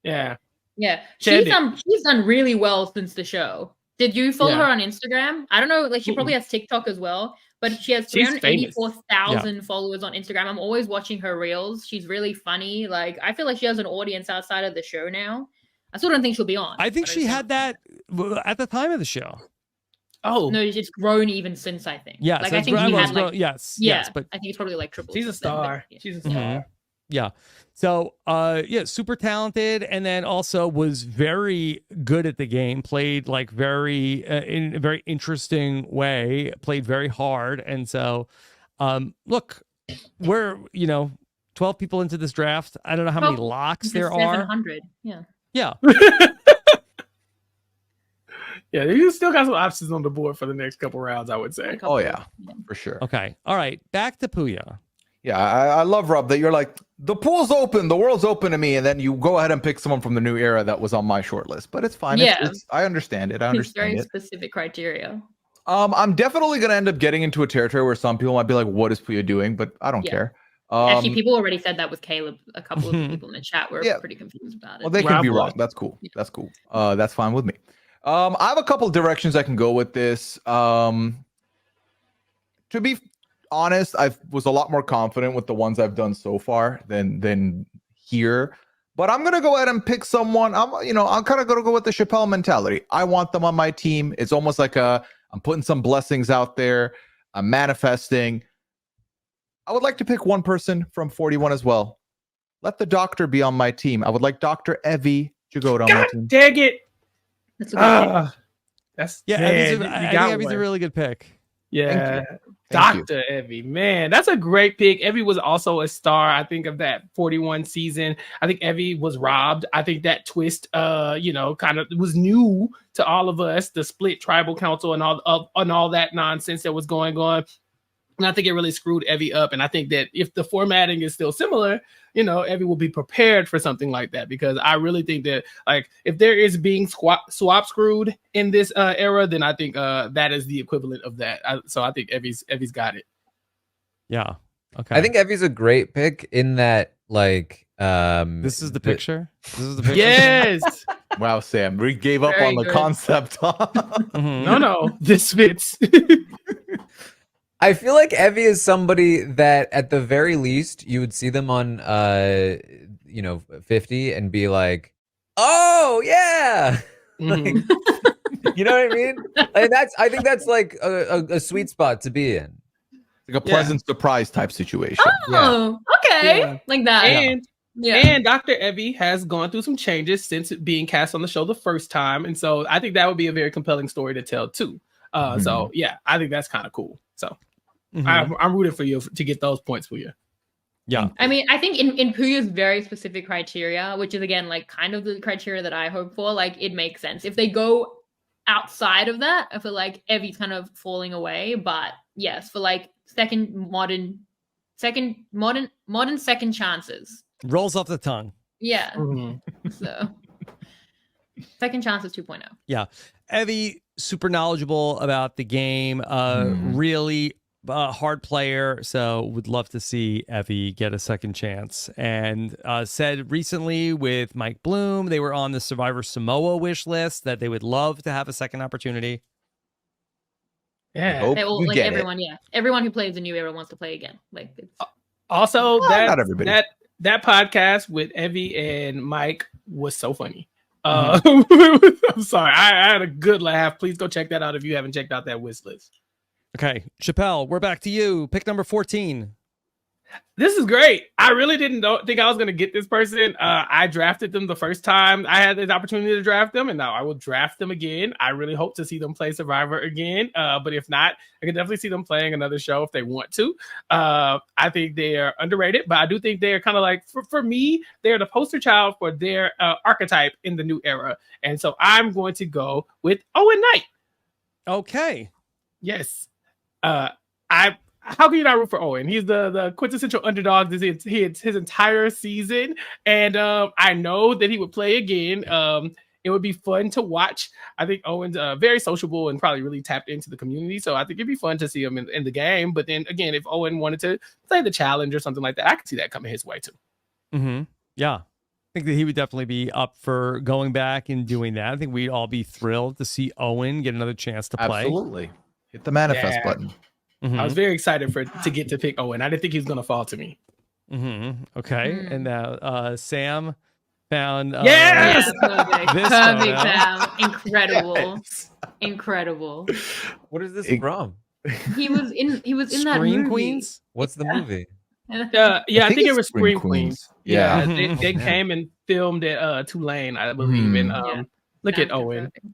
Yeah. Yeah. Shan She's done really well since the show. Did you follow Yeah. her on Instagram? I don't know, like she probably has TikTok as well, but she has She's famous. 384,000 followers on Instagram. I'm always watching her reels. She's really funny. Like I feel like she has an audience outside of the show now. I still don't think she'll be on. I think but she just had that at the time of the show. Oh, No, it's grown even since, I think. Yes, like it's I think grown- he well, had it's like grown- yes, yeah, yes, but I think it's probably like triple. she's a since then, but star. yeah. She's a star. yeah. So, yeah, super talented, and then also was very good at the game. Played like very in a very interesting way. Played very hard, and so, look, we're 12 people into this draft. I don't know how many Well, locks It's there are. 700. Yeah. Yeah, Yeah, you still got some options on the board for the next couple rounds, I would say. Oh yeah, for sure. okay, all right. Back to Pooya. Yeah, I love Rob that you're like the pool's open, the world's open to me, and then you go ahead and pick someone from the new era that was on my short list. But it's fine. Yeah. I understand it. I It's understand very it. specific criteria. I'm definitely gonna end up getting into a territory where some people might be like, "What is Pooya doing?" But I don't Yeah. care. Actually, people already said that with Caleb. A couple of Mhm. people in the chat were Yeah. pretty confused about it. Well, they can Rob be was. wrong. That's cool. Yeah. That's cool. That's fine with me. I have a couple directions I can go with this. To be honest, I was a lot more confident with the ones I've done so far than here. But I'm gonna go ahead and pick someone. I'm kind of gonna go with the Chappell mentality. I want them on my team. It's almost like I'm putting some blessings out there. I'm manifesting. I would like to pick one person from 41 as well. Let the doctor be on my team. I would like Dr. Evie Jagoda on my God team. dang it! That's a good pick. That's Yeah, man, Evie's you I think got Evie's a one. really good pick. Yeah, Thank you. Dr. Evie, man, that's a great pick. Evie was also a star, I think, of that 41 season. I think Evie was robbed. I think that twist, kind of was new to all of us, the split tribal council and all that nonsense that was going on. And I think it really screwed Evie up. And I think that if the formatting is still similar, Evie will be prepared for something like that, because I really think that, like, if there is being swap screwed in this era, then I think that is the equivalent of that. So I think Evie's got it. Yeah. Okay. I think Evie's a great pick in that, like, this is the picture. This is the picture. Yes. Wow, Sam, we gave up Very on the good. concept. Mhm. No, this fits. I feel like Evie is somebody that at the very least you would see them on 50 and be like, "Oh, yeah." Mhm. You know what I mean? And I think that's like a sweet spot to be in. Like a pleasant surprise type situation. Oh, okay. Yeah. Like that. And yeah. And Dr. Evie has gone through some changes since being cast on the show the first time. And so I think that would be a very compelling story to tell too. So yeah, I think that's kind of cool. So Mhm. I'm rooting for you to get those points for you. Yeah. I mean, I think in Pooya's very specific criteria, which is again like kind of the criteria that I hope for, like it makes sense. If they go outside of that, I feel like Evie's kind of falling away. But yes, for like modern second chances. Rolls off the tongue. Yeah. Mm-hmm. So second chances 2.0. Yeah. Evie, super knowledgeable about the game. Really hard player. So would love to see Evie get a second chance. And said recently with Mike Bloom, they were on the Survivor Samoa wish list that they would love to have a second opportunity. Yeah. Hope They all, you like get everyone, yeah. Everyone who plays the new era wants to play again. Like it's Also, not everybody. that podcast with Evie and Mike was so funny. I'm sorry, I had a good laugh. Please go check that out if you haven't checked out that wish list. Okay. Chappell, we're back to you. Pick number 14. This is great. I really didn't think I was going to get this person. I drafted them the first time I had the opportunity to draft them, and now I will draft them again. I really hope to see them play Survivor again. But if not, I can definitely see them playing another show if they want to. I think they are underrated, but I do think they are kind of like, for me, they're the poster child for their archetype in the new era. And so I'm going to go with Owen Knight. Okay. Yes. How can you not root for Owen? He's the quintessential underdog his entire season. And I know that he would play again. It would be fun to watch. I think Owen's very sociable and probably really tapped into the community. So I think it'd be fun to see him in the game. But then again, if Owen wanted to play the challenge or something like that, I could see that coming his way too. Mm-hmm. Yeah. I think that he would definitely be up for going back and doing that. I think we'd all be thrilled to see Owen get another chance to play. Absolutely. Hit the manifest button. Mhm. I was very excited to get to pick Owen. I didn't think he was going to fall to me. Mm-hmm. Okay. And now, Sam, found. Yes! Yeah, perfect. This Perfect, photo. Sam. Incredible. Incredible. What is this It- from? He was in that Scream movie. Queens. What's the movie? Yeah, I think it it's was Scream Queens. Yeah. Yeah, Mhm. they Oh, man. came and filmed at Tulane, I believe. Mhm. And Yeah. look at Sounds Owen. perfect.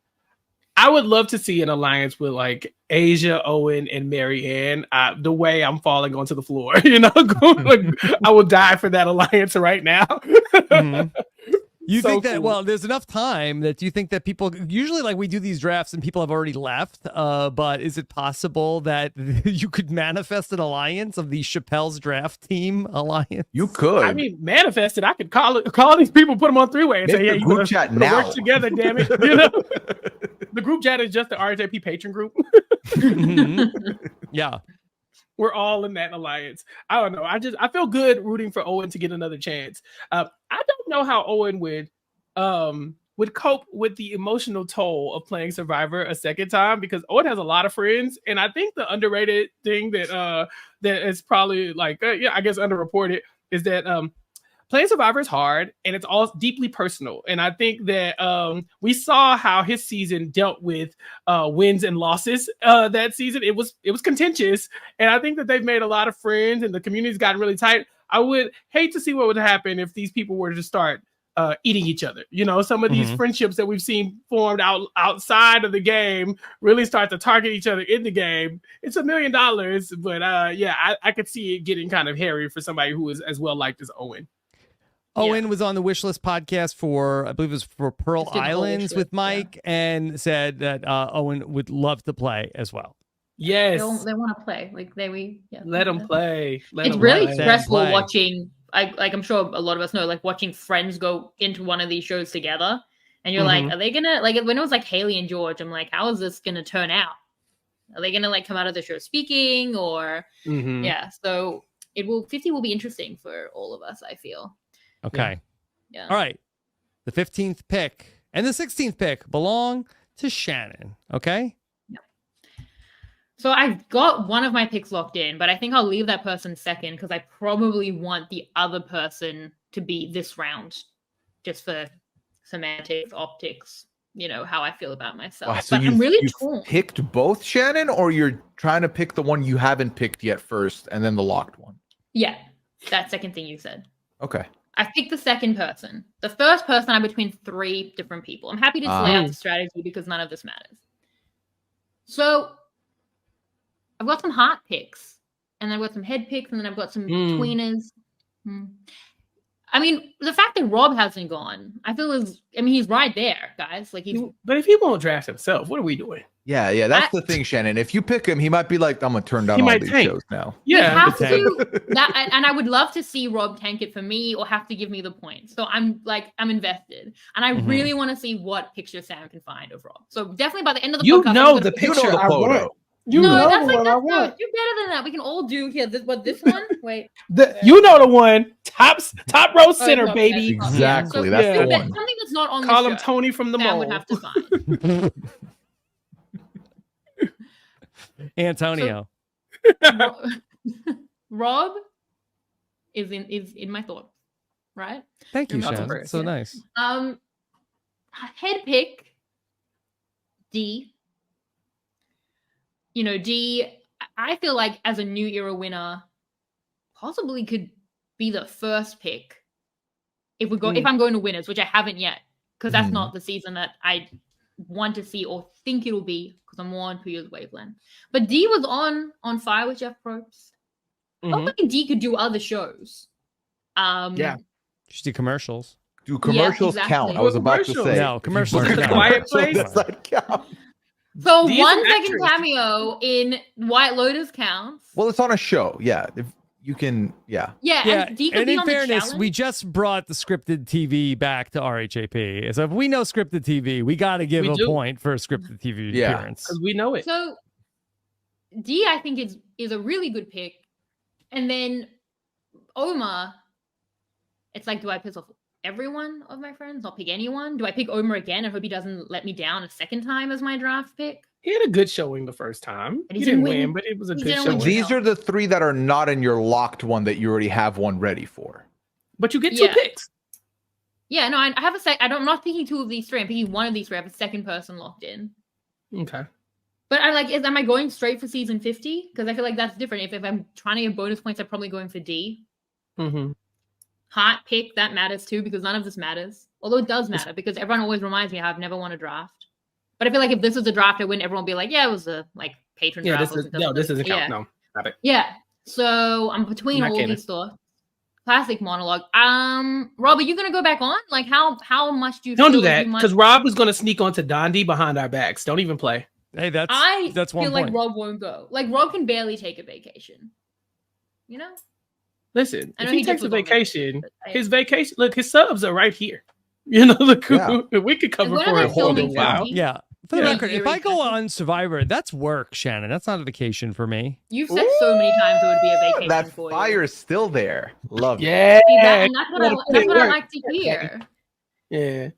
I would love to see an alliance with like Asia, Owen, and Mary Ann. The way I'm falling onto the floor, like, I will die for that alliance right now. Mhm. You So think that, cool. well, there's enough time that you think that people, usually like we do these drafts and people have already left, but is it possible that you could manifest an alliance of the Chappell's draft team alliance? You could. I mean, manifested. I could call these people, put them on three-way, and Make say, the "Yeah, you group gotta chat now." work together, damn it." The group chat is just the RJP patron group. Mhm. Yeah. We're all in that alliance. I don't know. I feel good rooting for Owen to get another chance. I don't know how Owen would cope with the emotional toll of playing Survivor a second time, because Owen has a lot of friends, and I think the underrated thing that is probably like I guess underreported is that playing Survivor is hard, and it's all deeply personal. And I think that we saw how his season dealt with wins and losses that season. It was contentious, and I think that they've made a lot of friends, and the community's gotten really tight. I would hate to see what would happen if these people were to start eating each other. Some of these friendships that we've seen formed outside of the game really start to target each other in the game. It's $1 million, but I could see it getting kind of hairy for somebody who is as well liked as Owen. Owen was on the Wishlist podcast for, I believe it was for Pearl Just did the whole Islands wishlist, with Mike, and said that Owen would love to play as well. Yes, They want to play. Like let them play. It's really play. stressful Play. watching. I'm sure a lot of us know, like watching friends go into one of these shows together, and you're like, are they gonna, like, when it was like Haley and George, I'm like, how is this gonna turn out? Are they gonna like come out of the show speaking, or So 50 will be interesting for all of us, I feel. Okay. Yeah. All right. The 15th pick and the 16th pick belong to Shannon. Okay. So I've got one of my picks locked in, but I think I'll leave that person second because I probably want the other person to be this round, just for semantics, optics, how I feel about myself. Wow, so but I'm really you've torn. picked both, Shannon, or you're trying to pick the one you haven't picked yet first and then the locked one? Yeah, that second thing you said. Okay. I picked the second person. The first person, I'm between three different people. I'm happy to lay out the strategy because none of this matters. So I've got some heart picks, and I've got some head picks, and then I've got some tweeners. I mean, the fact that Rob hasn't gone, he's right there, guys. Like but if he won't draft himself, what are we doing? Yeah, that's the thing, Shannon. If you pick him, he might be like, I'm gonna turn down He all might these tank. shows now. Yeah, have to and I would love to see Rob tank it for me or have to give me the points. So I'm invested, and I really want to see what picture Sam can find of Rob. So definitely by the end of the podcast, the picture the I photo. want. You no, know that's the like one I that's no, want. do better than that. We can all do here. This one. Wait, You know the one. Top row center, no, baby. that's Exactly, So that's the something one. Something that's not on Call the him show, Tony from the Sam mall. would have to find. Antonio. Rob is in my thoughts, right? Thank you, You're not the Shannon. first, So yeah. nice. Head pick D. D, I feel like as a new era winner, possibly could be the first pick if I'm going to winners, which I haven't yet, because that's not the season that I want to see or think it'll be, because I'm more on Pooya's wavelength. But D was on Fire with Jeff Probst. I think D could do other shows. Yeah. Just do commercials. Do commercials exactly. count? I was about to say. No, commercials If you book don't a Quiet commercial, Place? does that count? So D is 1 an second actress. cameo in White Lotus counts. Well, it's on a show. Yeah. If you can, yeah. Yeah, Yeah, and D could and be in on fairness, the challenge. we just brought the scripted TV back to RHAP. So if we know scripted TV, we got to give We a do. point for a scripted TV Yeah. appearance. Because we know it. So D, I think is a really good pick. And then Omar, it's like, do I piss off every one of my friends? Not pick anyone? Do I pick Omar again and hope he doesn't let me down a second time as my draft pick? He had a good showing the first time. But He he didn't didn't win, win. but it was a He good didn't So win. showing. these are the three that are not in your locked one that you already have one ready for. But you get two Yeah. picks. Yeah, no, I have I'm not picking two of these three. I'm picking one of these three. I have a second person locked in. Okay. But am I going straight for season 50? Because I feel like that's different. If I'm trying to get bonus points, I'm probably going for D. Mm-hmm. Hot pick, that matters too, because none of this matters. Although it does matter, because everyone always reminds me how I've never won a draft. But I feel like if this was a draft, I wouldn't everyone be like, yeah, it was a patron draft. This doesn't count. No, not it. Yeah. So I'm between all these thoughts. Classic monologue. Rob, are you gonna go back on? Like, how much do you don't feel do that? Because Rob is gonna sneak onto Dondi behind our backs. Don't even play. Hey, that's one feel point. like Rob won't go. Like, Rob can barely take a vacation. You know? Listen, if he takes a vacation, his subs are right here. You know, we could cover for a whole while. Yeah. For the record, if I go on Survivor, that's work, Shannon. That's not a vacation for me. You've said so many times it would be a vacation that for you. fire is still there. Love it. Yeah. And that's what I like to hear. Yeah.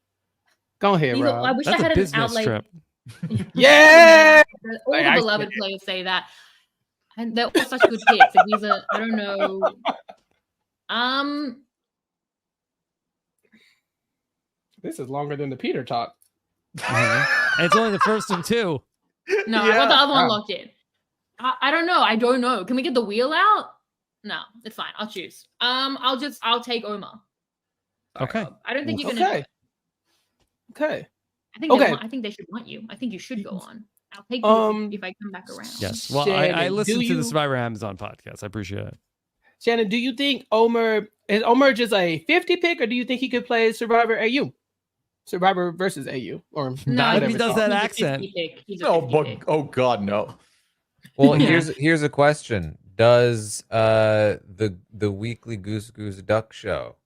Go ahead, Rob. I wish that's I had a business an outlet. trip. Yeah. All the beloved players say that. And they're all such good picks. Like, these are, I don't know. This is longer than the Peter talk. And it's only the first of two. No, I got the other one locked in. I don't know. I don't know. Can we get the wheel out? No, it's fine. I'll choose. I'll take Omar. Okay. I don't think you're gonna do it. Okay. I think they should want you. I think you should go on. I'll take you if I come back around. Yes. Well, Shannon, I listened to the Survivor Amazon podcast. I appreciate it. Shannon, do you think is Omar just a 50 pick, or do you think he could play Survivor AU? Survivor versus AU, or not if he does that accent. Oh God, no. Well, here's a question: does the weekly Goose Duck show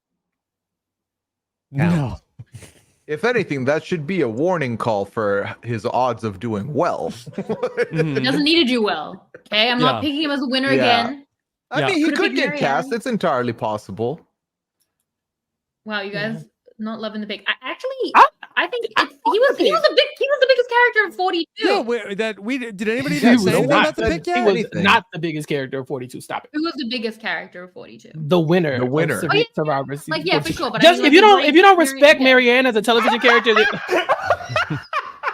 count? No. If anything, that should be a warning call for his odds of doing well. He doesn't need to do well. Okay, I'm not picking him as a winner again. I mean, he could get cast. It's entirely possible. Wow, you guys not loving the pick. I think he was the biggest character of 42. Yeah, did anybody say anything about the pick yet? He was not the biggest character of 42. Stop it. Who was the biggest character of 42? The winner. Survivor. Like, yeah, for sure. But just if you don't respect Marianne as a television character,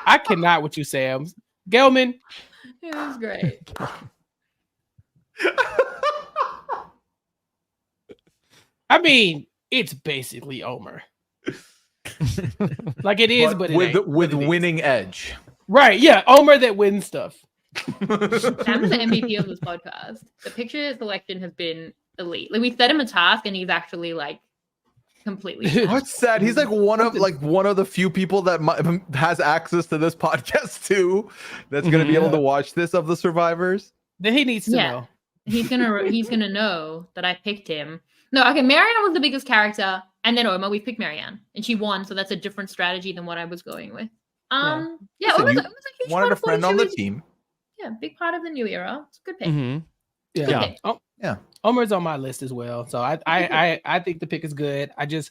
I cannot with you, Sam. Gelman. It was great. I mean, it's basically Omer. Like it is, but with winning edge. Right, yeah. Omer that wins stuff. I'm the MVP of this podcast. The picture selection has been elite. Like, we set him a task and he's actually like completely What's sad? He's like one of the few people that has access to this podcast too. That's gonna be able to watch this of the survivors. Then he needs to know. He's gonna know that I picked him. No, okay, Marianne was the biggest character, and then Omar, we picked Marianne, and she won, so that's a different strategy than what I was going with. Omar's a huge wanted a friend on the team. Yeah, big part of the new era. It's a good pick. Mm-hmm. Yeah. Omar's on my list as well, so I think the pick is good. I just,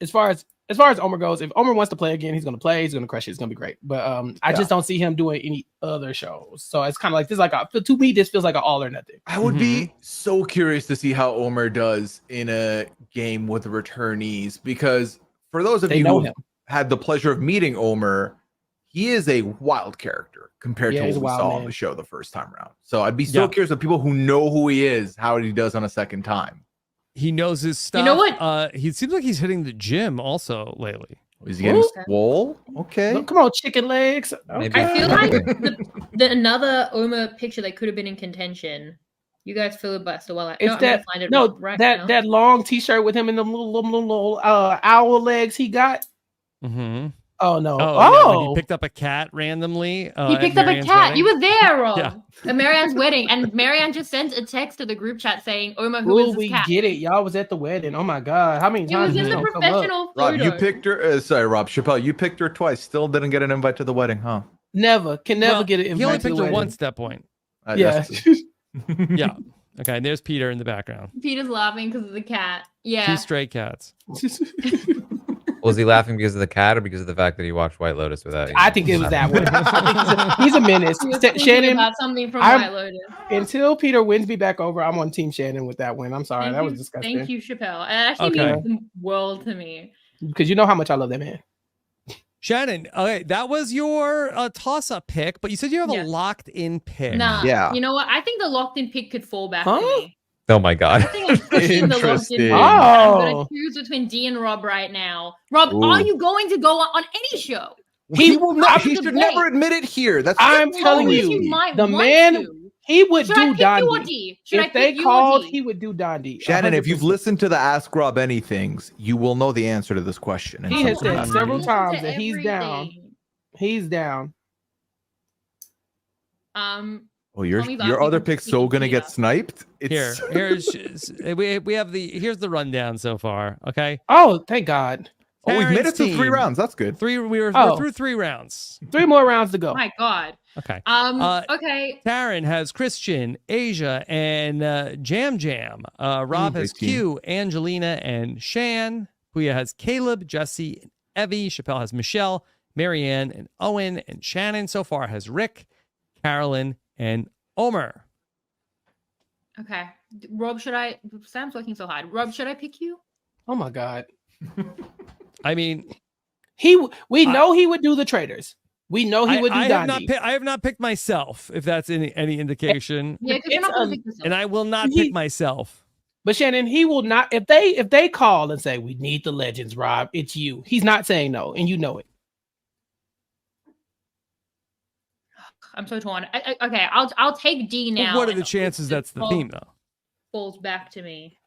as far as Omer goes, if Omer wants to play again, he's going to play. He's going to crush it. It's going to be great. But I just don't see him doing any other shows. So it's kind of like this. To me, this feels like an all or nothing. I would be so curious to see how Omer does in a game with returnees, because for those of you who had the pleasure of meeting Omer, he is a wild character compared to what we saw on the show the first time around. So I'd be so curious of people who know who he is, how he does on a second time. He knows his stuff. You know what? He seems like he's hitting the gym also lately. Is he getting swole? Okay. Well, come on, chicken legs. Okay. I feel like the another Omer picture that could have been in contention. You guys filibuster while I find it that long t-shirt with him in the little owl legs he got. Mm-hmm. Oh no! Yeah, he picked up a cat randomly. He picked up a cat. Wedding. You were there, Rob. At Marianne's wedding, and Marianne just sent a text to the group chat saying, "Omar, who is this cat?" We get it. Y'all was at the wedding. Oh my god! How many times? It was in the professional photo. Rob, you picked her. Sorry, Rob Chappell. You picked her twice. Still didn't get an invite to the wedding, huh? Never get an invite. He only picked her once at that point. Yeah. Yeah. Okay. And there's Peter in the background. Peter's laughing because of the cat. Yeah. 2 stray cats. Was he laughing because of the cat or because of the fact that he watched White Lotus without? I think it was that one. He's a menace. Shannon, about something from White Lotus. Until Peter wins me back over, I'm on Team Shannon with that win. I'm sorry, that was disgusting. Thank you, Chappell. It actually means the world to me. because you know how much I love that man. Shannon, okay, that was your toss-up pick, but you said you have a Yes. locked-in pick. Nah. Yeah. You know what? I think the locked-in pick could fall back Huh? to me. Oh my I god. think I'm pushing the locked-in Interesting. pick. I'm gonna Oh. choose between D and Rob right now. Rob, Ooh. are you going to go on any show? He will not. He I'm should debate. never admit it here. That's I'm crazy. telling Wish you, you might the want man, to. he would Should I do pick you or Dondi. D? Should I If they pick you called, or D? he would do Dondi. Shannon, if you've 100%. listened to the Ask Rob Anythings, you will know the answer to this question. in He some has said capacity. several Listen to times that he's down. everything. He's down. Oh, your Tommy's asking other for pick's so gonna Pooya. get sniped. Here's we have here's the rundown so far. Okay, Oh, thank God. Oh, we've made it Taryn's to 3 team. rounds. That's good. we're Oh. through 3 rounds. 3 more rounds to go. My God. Okay. Okay. Taryn has Christian, Asia, and Jam Jam. Rob has great team. Q, Angelina, and Shan. Pooya has Caleb, Jesse, and Evie. Chappell has Michelle, Marianne, and Owen. And Shannon so far has Rick, Carolyn, and Omer. Okay. Rob, should I? Sam's working so hard. Rob, should I pick you? Oh my God. I mean, We know he would do the traders. We know he would do I Dondi. have not picked myself, if that's any indication. Yeah, because you're not going to pick this And I will not pick myself. But Shannon, he will not. If they call and say we need the legends, Rob, it's you. He's not saying no, and you know it. I'm so torn. Okay, I'll take D now. Well, what are and the chances that's the Rob theme, though? falls back to me.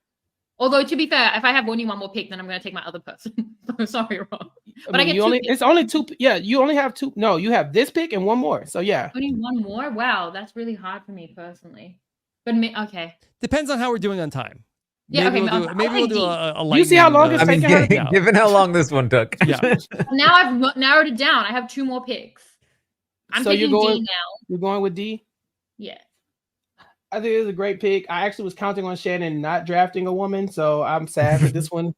Although to be fair, if I have only one more pick, then I'm going to take my other person. So sorry, Rob. But I get you two only. picks. It's only 2. Yeah, you only have 2. No, you have this pick and one more. So yeah. Only one more? Wow, that's really hard for me personally. But okay. Depends on how we're doing on time. Yeah, Maybe okay, we'll do, I'll maybe we'll take do D. a You see how long lightning, it's I mean, taking her? given how long this one took. Yeah. Now I've narrowed it down. I have 2 more picks. I'm So you're picking going- D now. You're going with D. Yeah. I think it's a great pick. I actually was counting on Shannon not drafting a woman, so I'm sad that this one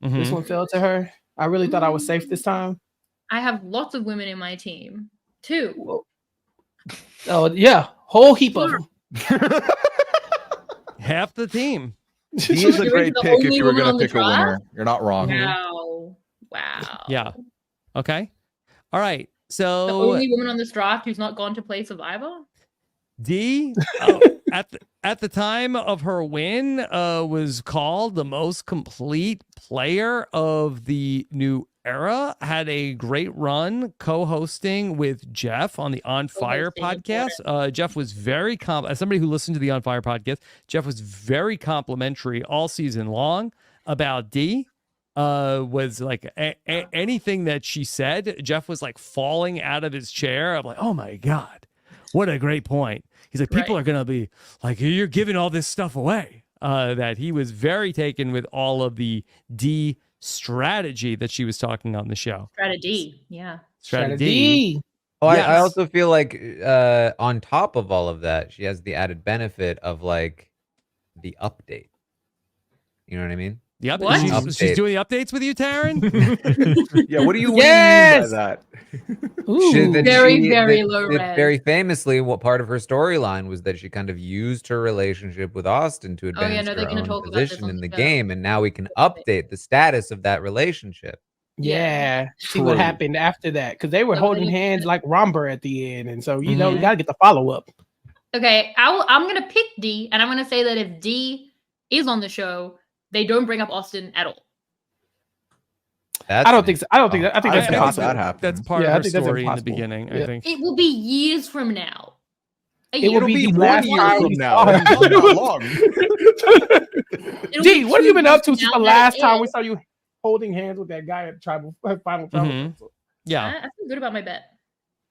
Mhm. fell to her. I really thought I was safe this time. I have lots of women in my team. 2. Whoa. Oh yeah, whole heap of them. Half the team. He's a You're great the pick if only you were woman gonna on the pick a winner. draft? You're not wrong. Wow. Wow. Yeah. Okay. All right. The So only woman on this draft who's not gone to play Survivor? D at the time of her win was called the most complete player of the new era. Had a great run co-hosting with Jeff on the On Fire Co-hosting, podcast. Jeff was very as somebody who listened to the On Fire podcast, Jeff was very complimentary all season long about D. Was like anything that she said, Jeff was like falling out of his chair. I'm like, oh my God, what a great point. He's like, people Right. are going to be like, you're giving all this stuff away. That he was very taken with all of the D strategy that she was talking on the show. Strategy. Yeah. Strategy. Oh, I Yes. also feel like on top of all of that, she has the added benefit of like the update. You know what I mean? The update. What? She's Update. doing the updates with you, Taryn? Yeah, what do you Yes! mean by that? Ooh. That Very low that res. Very famously, what part of her storyline was that she kind of used her relationship with Austin to Oh, yeah, advance no, they're her gonna own talk about this position on in the the show. game, and now we can update the status of that relationship. Yeah, see what True. happened after that because they were So holding then- hands like Romber at the end, and so you know you Mhm. got to get the follow up. Okay, I'm going to pick D, and I'm going to say that if D is on the show, they don't bring up Austin at all. That's I don't think so. I don't think that. I think I that's think impossible. that happens. That's part Yeah, I of her think that's story in the impossible. beginning, I Yeah. think. It will be years from now. A It year. will It'll be be the 1 last year time from we now. saw her. That's not long. It'll D, be what have you 2 been up years to from since now, the that last is time it. we saw you holding hands with that guy at Final Tribal Mhm. Council? Yeah. I feel good about my bet.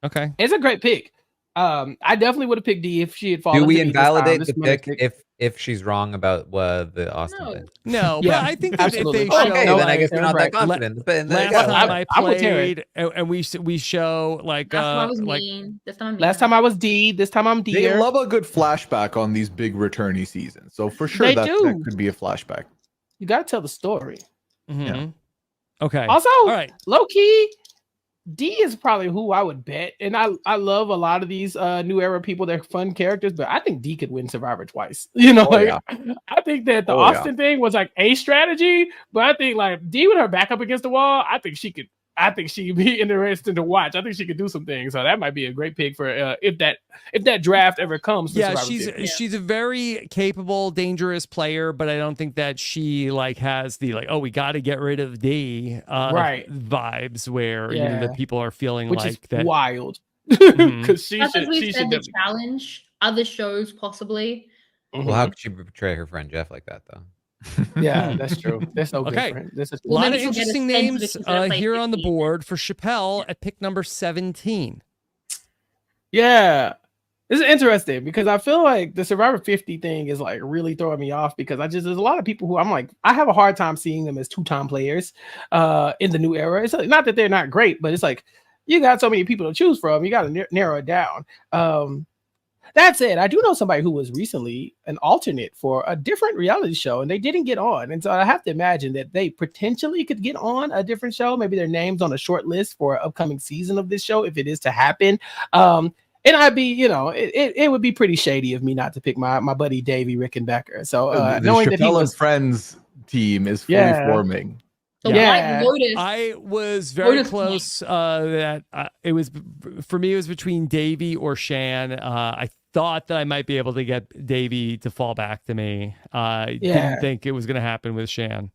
Okay. It's a great pick. I definitely would have picked D if she had fallen. Do we to me this time. invalidate This the money's pick if she's wrong about the Austin No. thing? No, Yeah, but I think that if absolutely. they show Okay, no, then I guess we're not that right. confident. But last yeah, time I- I I'm with Taryn. played and we show like Last time I was like mean. This time I'm mean. Last time I was D. This time I'm They D. love a good flashback on these big returnee seasons. So for sure They that do. could be a flashback. You got to tell the story. mhm. Yeah. Okay. Also, All right. low key, D is probably who I would bet, and I love a lot of these new era people. They're fun characters, but I think D could win Survivor twice. You know, I think that the Austin thing was like a strategy, but I think like D with her back up against the wall, I think she could. I think she'd be interesting to watch. I think she could do some things, so that might be a great pick for if that draft ever comes. For she's a very capable, dangerous player, but I don't think that she like has the like, oh, we got to get rid of D vibes where you know, the people are feeling which like is that wild because she should the challenge other shows possibly. Well, how could she betray her friend Jeff like that though? Yeah, that's true. That's so different. This is a lot of interesting names here on the board for Chappell at pick number 17. Yeah, this is interesting because I feel like the Survivor 50 thing is like really throwing me off because there's a lot of people who I'm like, I have a hard time seeing them as two-time players in the new era. It's like, not that they're not great, but it's like you got so many people to choose from. You got to narrow it down. That said, I do know somebody who was recently an alternate for a different reality show, and they didn't get on. And so I have to imagine that they potentially could get on a different show. Maybe their name's on a short list for an upcoming season of this show, if it is to happen. And I'd be, you know, it would be pretty shady of me not to pick my buddy Davey Rickenbacker. So knowing that he was friends team is fully forming. So I was very close. That it was for me. It was between Davey or Shan. I thought that I might be able to get Davey to fall back to me. Didn't think it was going to happen with Shan.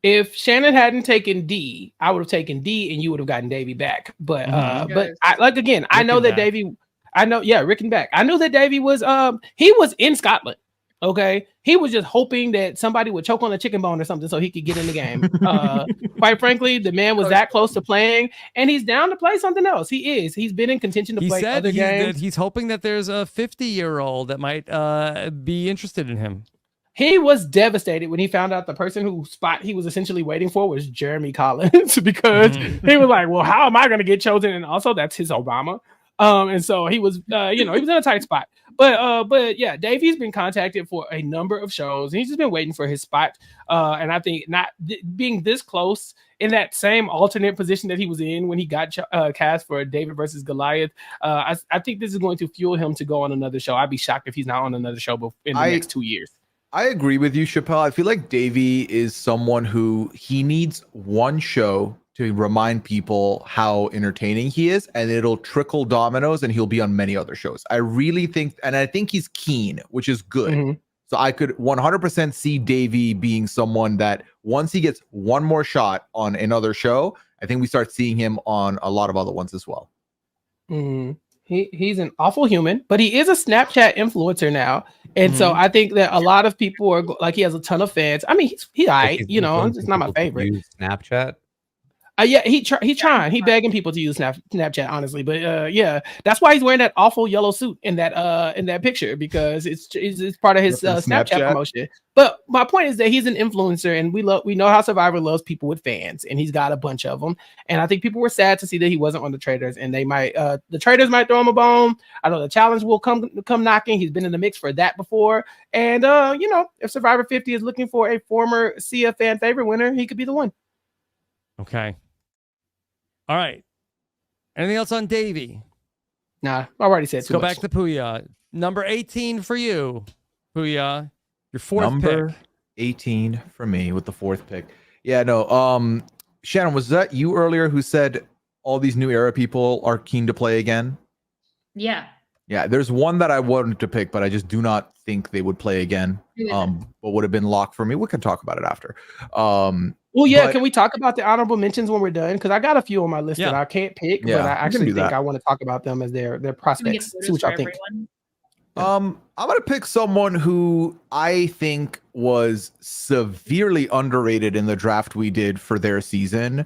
If Shannon hadn't taken D, I would have taken D, and you would have gotten Davey back. But I know that Davey. Rickenback. I knew that Davey was he was in Scotland. Okay, he was just hoping that somebody would choke on a chicken bone or something so he could get in the game. Quite frankly, the man was that close to playing, and he's down to play something else. He is. He's been in contention to play other games. He's hoping that there's a 50-year-old that might be interested in him. He was devastated when he found out the person whose spot he was essentially waiting for was Jeremy Collins because he was like, well, how am I going to get chosen? And also that's his Obama. And so he was, he was in a tight spot. But yeah, Davey's been contacted for a number of shows. He's just been waiting for his spot. And I think not being this close in that same alternate position that he was in when he got cast for David versus Goliath, I think this is going to fuel him to go on another show. I'd be shocked if he's not on another show in the next 2 years. I agree with you, Chappell. I feel like Davey is someone who he needs one show to remind people how entertaining he is, and it'll trickle dominoes and he'll be on many other shows. I really think, and I think he's keen, which is good. So I could 100% see Davey being someone that once he gets one more shot on another show, I think we start seeing him on a lot of other ones as well. He's an awful human, but he is a Snapchat influencer now. And so I think that a lot of people are like, he has a ton of fans. I mean, he's all right, you know, it's not my favorite. Snapchat? Yeah, he's trying. He begging people to use Snapchat, honestly. But yeah, that's why he's wearing that awful yellow suit in that picture, because it's part of his Snapchat promotion. But my point is that he's an influencer, and we know how Survivor loves people with fans, and he's got a bunch of them. And I think people were sad to see that he wasn't on the Traders, and they might the Traders might throw him a bone. I know the challenge will come knocking. He's been in the mix for that before, and if Survivor 50 is looking for a former Sia fan favorite winner, he could be the one. Okay. All right. Anything else on Davey? Nah, I already said. Let's go back to Pooya. Number 18 for you, Pooya. Your fourth Number pick. 18 for me with the fourth pick. Yeah, no. Shannon, was that you earlier who said all these new era people are keen to play again? Yeah. Yeah, there's one that I wanted to pick, but I just do not think they would play again. But would have been locked for me. We can talk about it after. Well, yeah, can we talk about the honorable mentions when we're done? Because I got a few on my list that I can't pick, but I actually think I want to talk about them as their prospects. See what y'all think. I'm gonna pick someone who I think was severely underrated in the draft we did for their season,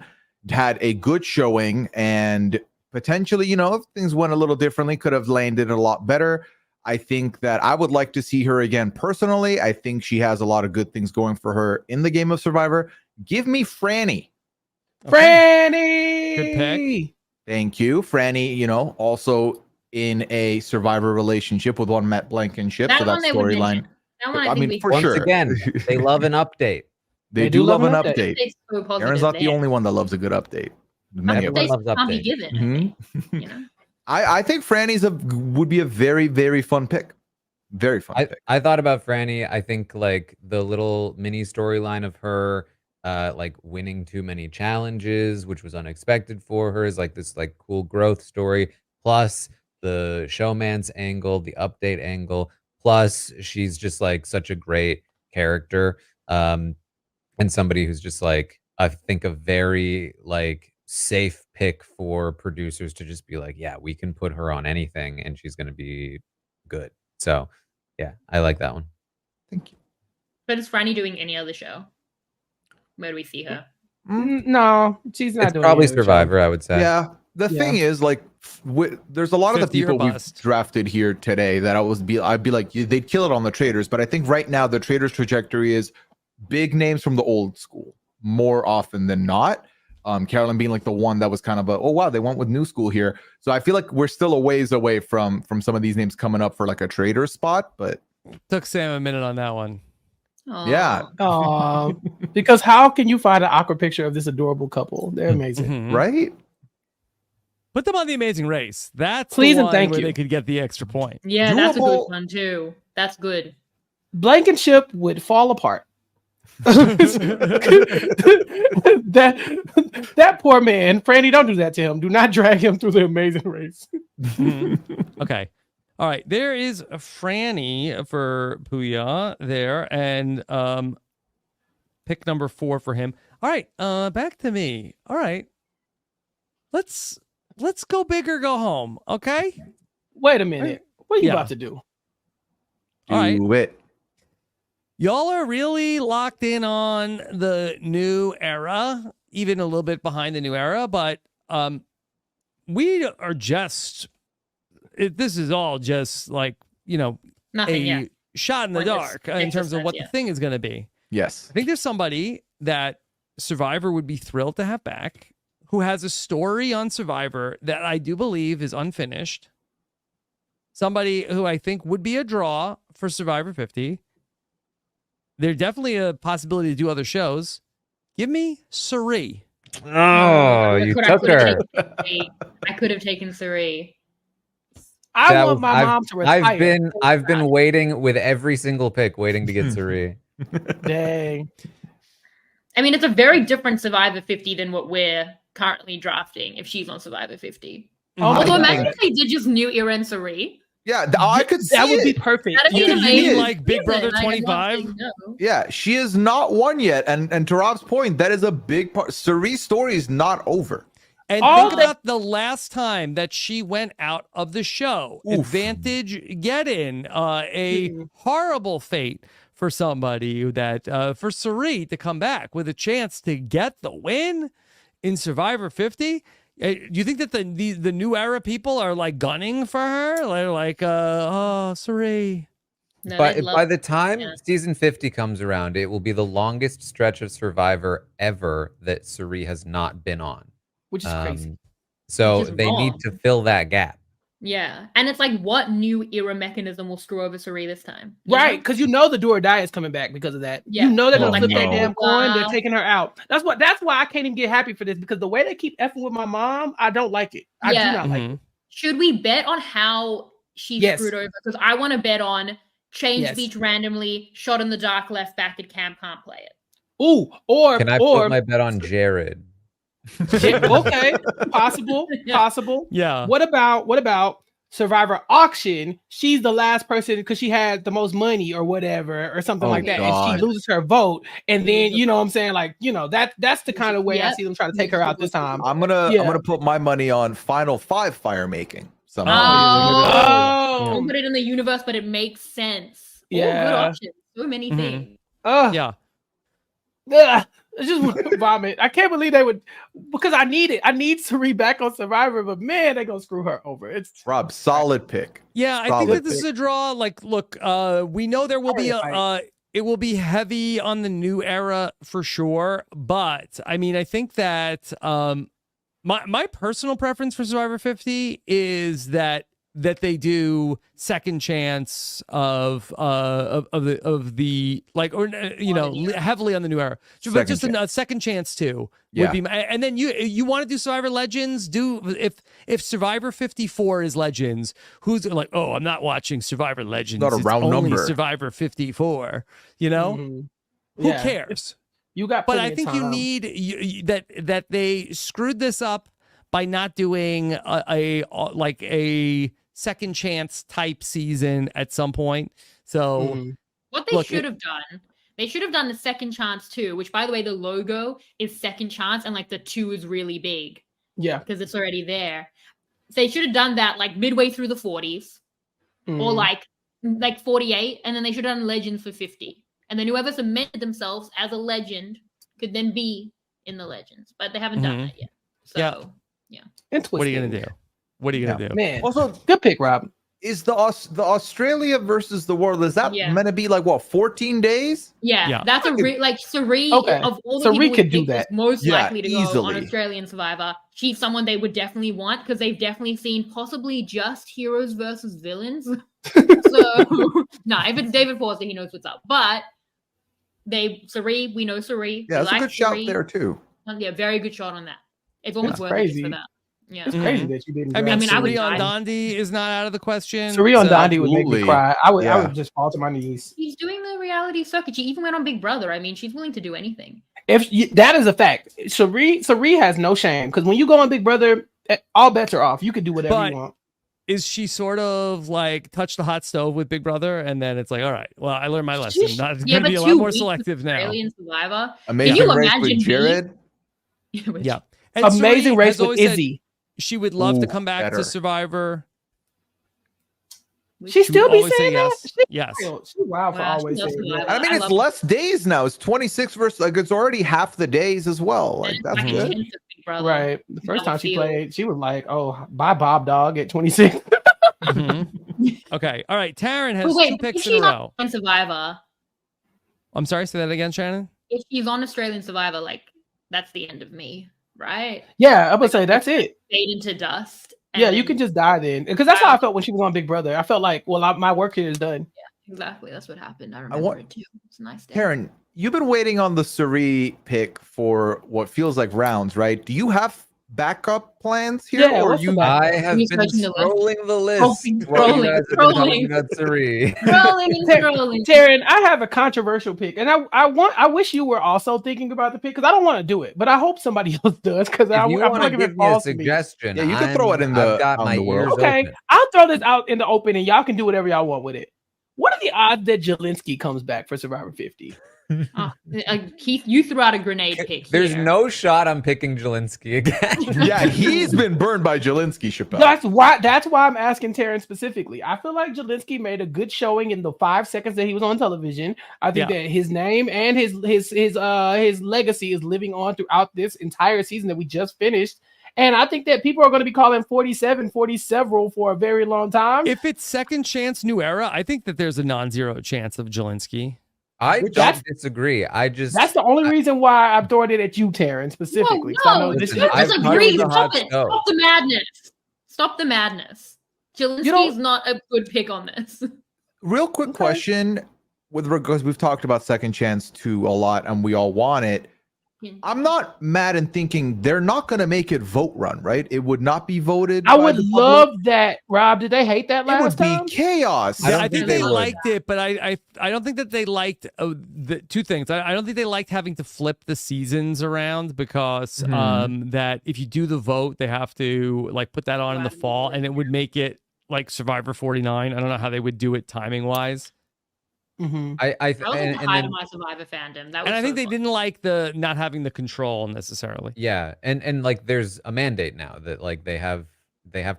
had a good showing, and potentially, if things went a little differently, could have landed a lot better. I think that I would like to see her again personally. I think she has a lot of good things going for her in the game of Survivor. Give me Franny. Franny! Good pick. Thank you. Franny, also in a Survivor relationship with one Matt Blankenship. So that storyline. I mean, for sure. Once again, they love an update. They do love an update. Aaron's not the only one that loves a good update. Many of Everyone us. loves Can't be updates. given. Mhm. You know. I think Franny's would be a very, very fun pick. Very fun pick. I thought about Franny. I think like the little mini storyline of her like winning too many challenges, which was unexpected for her, is like this like cool growth story. Plus the showman's angle, the update angle. Plus she's just like such a great character. And somebody who's just like, I think a very like safe pick for producers to just be like, yeah, we can put her on anything and she's going to be good. So yeah, I like that one. Thank you. But is Franny doing any other show? Where do we see her? No, she's not It's doing probably any other show. Survivor, I would say. Yeah. The thing is, like, there's a lot of the 50 or people we've bust. drafted here today that I'd be like, they'd kill it on the traders. But I think right now the traders' trajectory is big names from the old school more often than not. Carolyn being like the one that was kind of oh wow, they went with new school here. So I feel like we're still a ways away from some of these names coming up for like a trader spot. But Took Sam a minute on that one. Aw. yeah, Because how can you find an awkward picture of this adorable couple? They're amazing. Mhm. right. Put them on The Amazing Race. That's Please the and one thank where you. they could get the extra point. Yeah, that's a good Doable. one too. That's good. Blankenship would fall apart. that poor man, Franny, don't do that to him. Do not drag him through the Amazing Race. Okay. All right. There is a Franny for Pooya there, and pick number 4 for him. All right. Back to me. All right. Let's go big or go home. Okay. Wait a minute. What are you Yeah. about to do? All right. Do it. Y'all are really locked in on the new era, even a little bit behind the new era, but we are just, this is all just like, Nothing. Yeah. a shot in the Pointless dark in terms of exercise, what yeah. the thing is going to be. Yes. I think there's somebody that Survivor would be thrilled to have back who has a story on Survivor that I do believe is unfinished. Somebody who I think would be a draw for Survivor 50. There's definitely a possibility to do other shows. Give me Suri. Oh, you took her. I could have taken Suri. I want my mom to retire. I've been waiting with every single pick, waiting to get Suri. Dang. I mean, it's a very different Survivor 50 than what we're currently drafting if she's on Survivor 50. Oh, Although my imagine God. if they did just new era and Suri. Yeah, I could see That would be it. perfect. That'd be You an mean amazing like Big Brother season. I'm not 25? saying no. Yeah, she is not one yet, and to Rob's point, that is a big part. Suri's story is not over. And All think about the last time that she went out of the show. Oof. Advantage get in. A horrible fate for somebody that, for Suri to come back with a chance to get the win in Survivor 50. Do you think that the new era people are like gunning for her? They're like, oh, Suri. No, But they'd love- by the time yeah. season 50 comes around, it will be the longest stretch of Survivor ever that Suri has not been on. Which is crazy. So Which is they need wrong. to fill that gap. Yeah. And it's like, what new era mechanism will screw over Suri this time? You Right, know? because you know the do or die is coming back because of that. Yeah. You know they're Oh, gonna flip that no. damn coin. They're Wow. taking her out. That's why I can't even get happy for this because the way they keep effing with my mom, I don't like it. I Yeah. do not like it. Should we bet on how she's Yes. screwed over? Because I want to bet on change Yes. speech randomly, shot in the dark, left back at camp, can't play it. Ooh, or Can I put my bet on Jared? okay, possible. Yeah. What about Survivor auction? She's the last person because she had the most money or whatever or something Oh, like that, and God. she loses her vote, and then you know what I'm saying, like that's the kind of way I Yep. see them trying to take her out this time. I'm gonna put my money on Final 5 fire making somehow. Oh, Don't put it in the universe, but it makes sense. All Yeah. good options. So many Mhm. things. Yeah. Ugh, I just want to vomit. I can't believe they would, because I need it. I need Suri back on Survivor, but man, they're gonna screw her over. It's Rob, solid pick. Yeah, I think Solid that this is a draw. Like, look, we know there will be it will be heavy on the new era for sure. But I mean, I think that my personal preference for Survivor 50 is that that they do second chance of the like, or heavily on the new era, but Second just chance. a second chance too Yeah. would be. And then you want to do Survivor Legends? If Survivor 54 is Legends, who's like, oh, I'm not watching Survivor Legends. Not a it's round only number. Survivor 54. You know, Mhm. who Yeah. cares? You got, But plenty I of think you time. need that they screwed this up by not doing a second chance type season at some point. So Mhm. What they Look, should have done, they should have done the second chance too, which by the way, the logo is second chance and like the 2 is really big Yeah. because it's already there. So they should have done that like midway through the 40s or Mhm. like 48, and then they should have done Legends for 50. And then whoever cemented themselves as a legend could then be in the Legends. But they haven't done Mhm. that yet. Yeah. So And what are you twisting. gonna do? What are you gonna do? Man, Also, good pick, Rob. is the Australia versus the world, is that Yeah. meant to be like what, 14 days? Yeah. that's like Sari Okay. of all the Sari people we could do picked was that. most Yeah, likely to go on easily. Australian Survivor. She's someone they would definitely want because they've definitely seen possibly just heroes versus villains. So no, if it's David Forster, he knows what's up. But Sari, we know Sari. Yeah, We that's a like good shout Sari. there too. Yeah, very good shot on that. It's almost That's worth it crazy. for that. Yeah. It's Mhm. crazy that you didn't. I mean, I mean, I would Suri on die. Dondi is not out of the question. Suri on so- Dondi would make me Absolutely. cry. I Yeah. would just fall to my knees. She's doing the reality circuit. She even went on Big Brother. I mean, she's willing to do anything. That is a fact. Sari has no shame because when you go on Big Brother, all bets are off. You can do whatever But- you want. Is she sort of like touch the hot stove with Big Brother, and then it's like, all right, well, I learned my lesson. She's- Not Yeah, gonna but be a 2 lot more weeks of selective now. Australian Survivor. Amazing you race imagine with me? Jared. Which- Yeah, and Amazing Suri race has with always said Izzy. she would love to Ooh, come back better. to Survivor. She still be always say saying that. yes. She wild for Wow, she always loves saying Survivor. that. I mean, I it's love- less days now. It's 26 versus, like, it's already half the days as well. Like, And that's it's Mhm. good. intensive Big Brother. Right. The first how time it she feels. played, she was like, "Oh, bye, Bob Dog" at 26. Mhm. Okay, all right. Taryn has But wait, 2 if picks in she's a row. on Survivor, I'm sorry, say that again, Shannon. if she's on Australian Survivor, like that's the end of me, right? Yeah, I'm gonna say that's it. Fade into dust. Yeah, you and- can just die then, because that's how I felt when she was on Big Brother. I felt like, well, my work here is done. Exactly, that's what happened. I remember want- it too. It's a nice day. Karen, you've been waiting on the Suri pick for what feels like rounds, right? Do you have backup plans here? Yeah, or what's the you backup? I have He's been searching the list. scrolling the list Scrolling, while you scrolling, guys have been talking scrolling. about Suri. Scrolling and scrolling. Taryn, I have a controversial pick, and I wish you were also thinking about the pick because I don't want to do it, but I hope somebody else does because I If you feel want like to if it give me a falls to me. suggestion, Yeah, you can throw it in the- I've got on my the world. ears Okay, open. I'll throw this out in the open, and y'all can do whatever y'all want with it. What are the odds that Jelinski comes back for Survivor 50? Oh, Keith, you threw out a grenade pick. There's here. no shot I'm picking Jelinski again. Yeah, he's been burned by Jelinski, Chappell. That's why I'm asking Taryn specifically. I feel like Jelinski made a good showing in the 5 seconds that he was on television. I think that his name and his legacy is living on throughout this entire season that we just finished. And I think that people are going to be calling 47, 40 several for a very long time. If it's second chance new era, I think that there's a non-zero chance of Jelinski. I That's- don't disagree. I just That's the only reason why I'm throwing it at you, Taryn, specifically. 'cause I know No, this Listen, is- you I've disagree. covered the Stop hot it. stove. Stop the madness. Stop the madness. Jelinski don't- is not a good pick on this. Real quick Okay. question with regards, we've talked about second chance 2 a lot and we all want it. I'm not mad in thinking they're not going to make it vote run, right? It would not be voted. I by would the public. love that, Rob. Did they hate that It would last time? be chaos. I don't I think think they they would. liked it, but I don't think that they liked the 2 things. I don't think they liked having to flip the seasons around because that if you do the vote, they have to like put that on in the fall, and it would make it like Survivor 49. I don't know how they would do it timing wise. Mhm. I I was at and the height then, of my Survivor fandom. That was And I so think they fun. didn't like the not having the control necessarily. yeah, and like there's a mandate now that like they have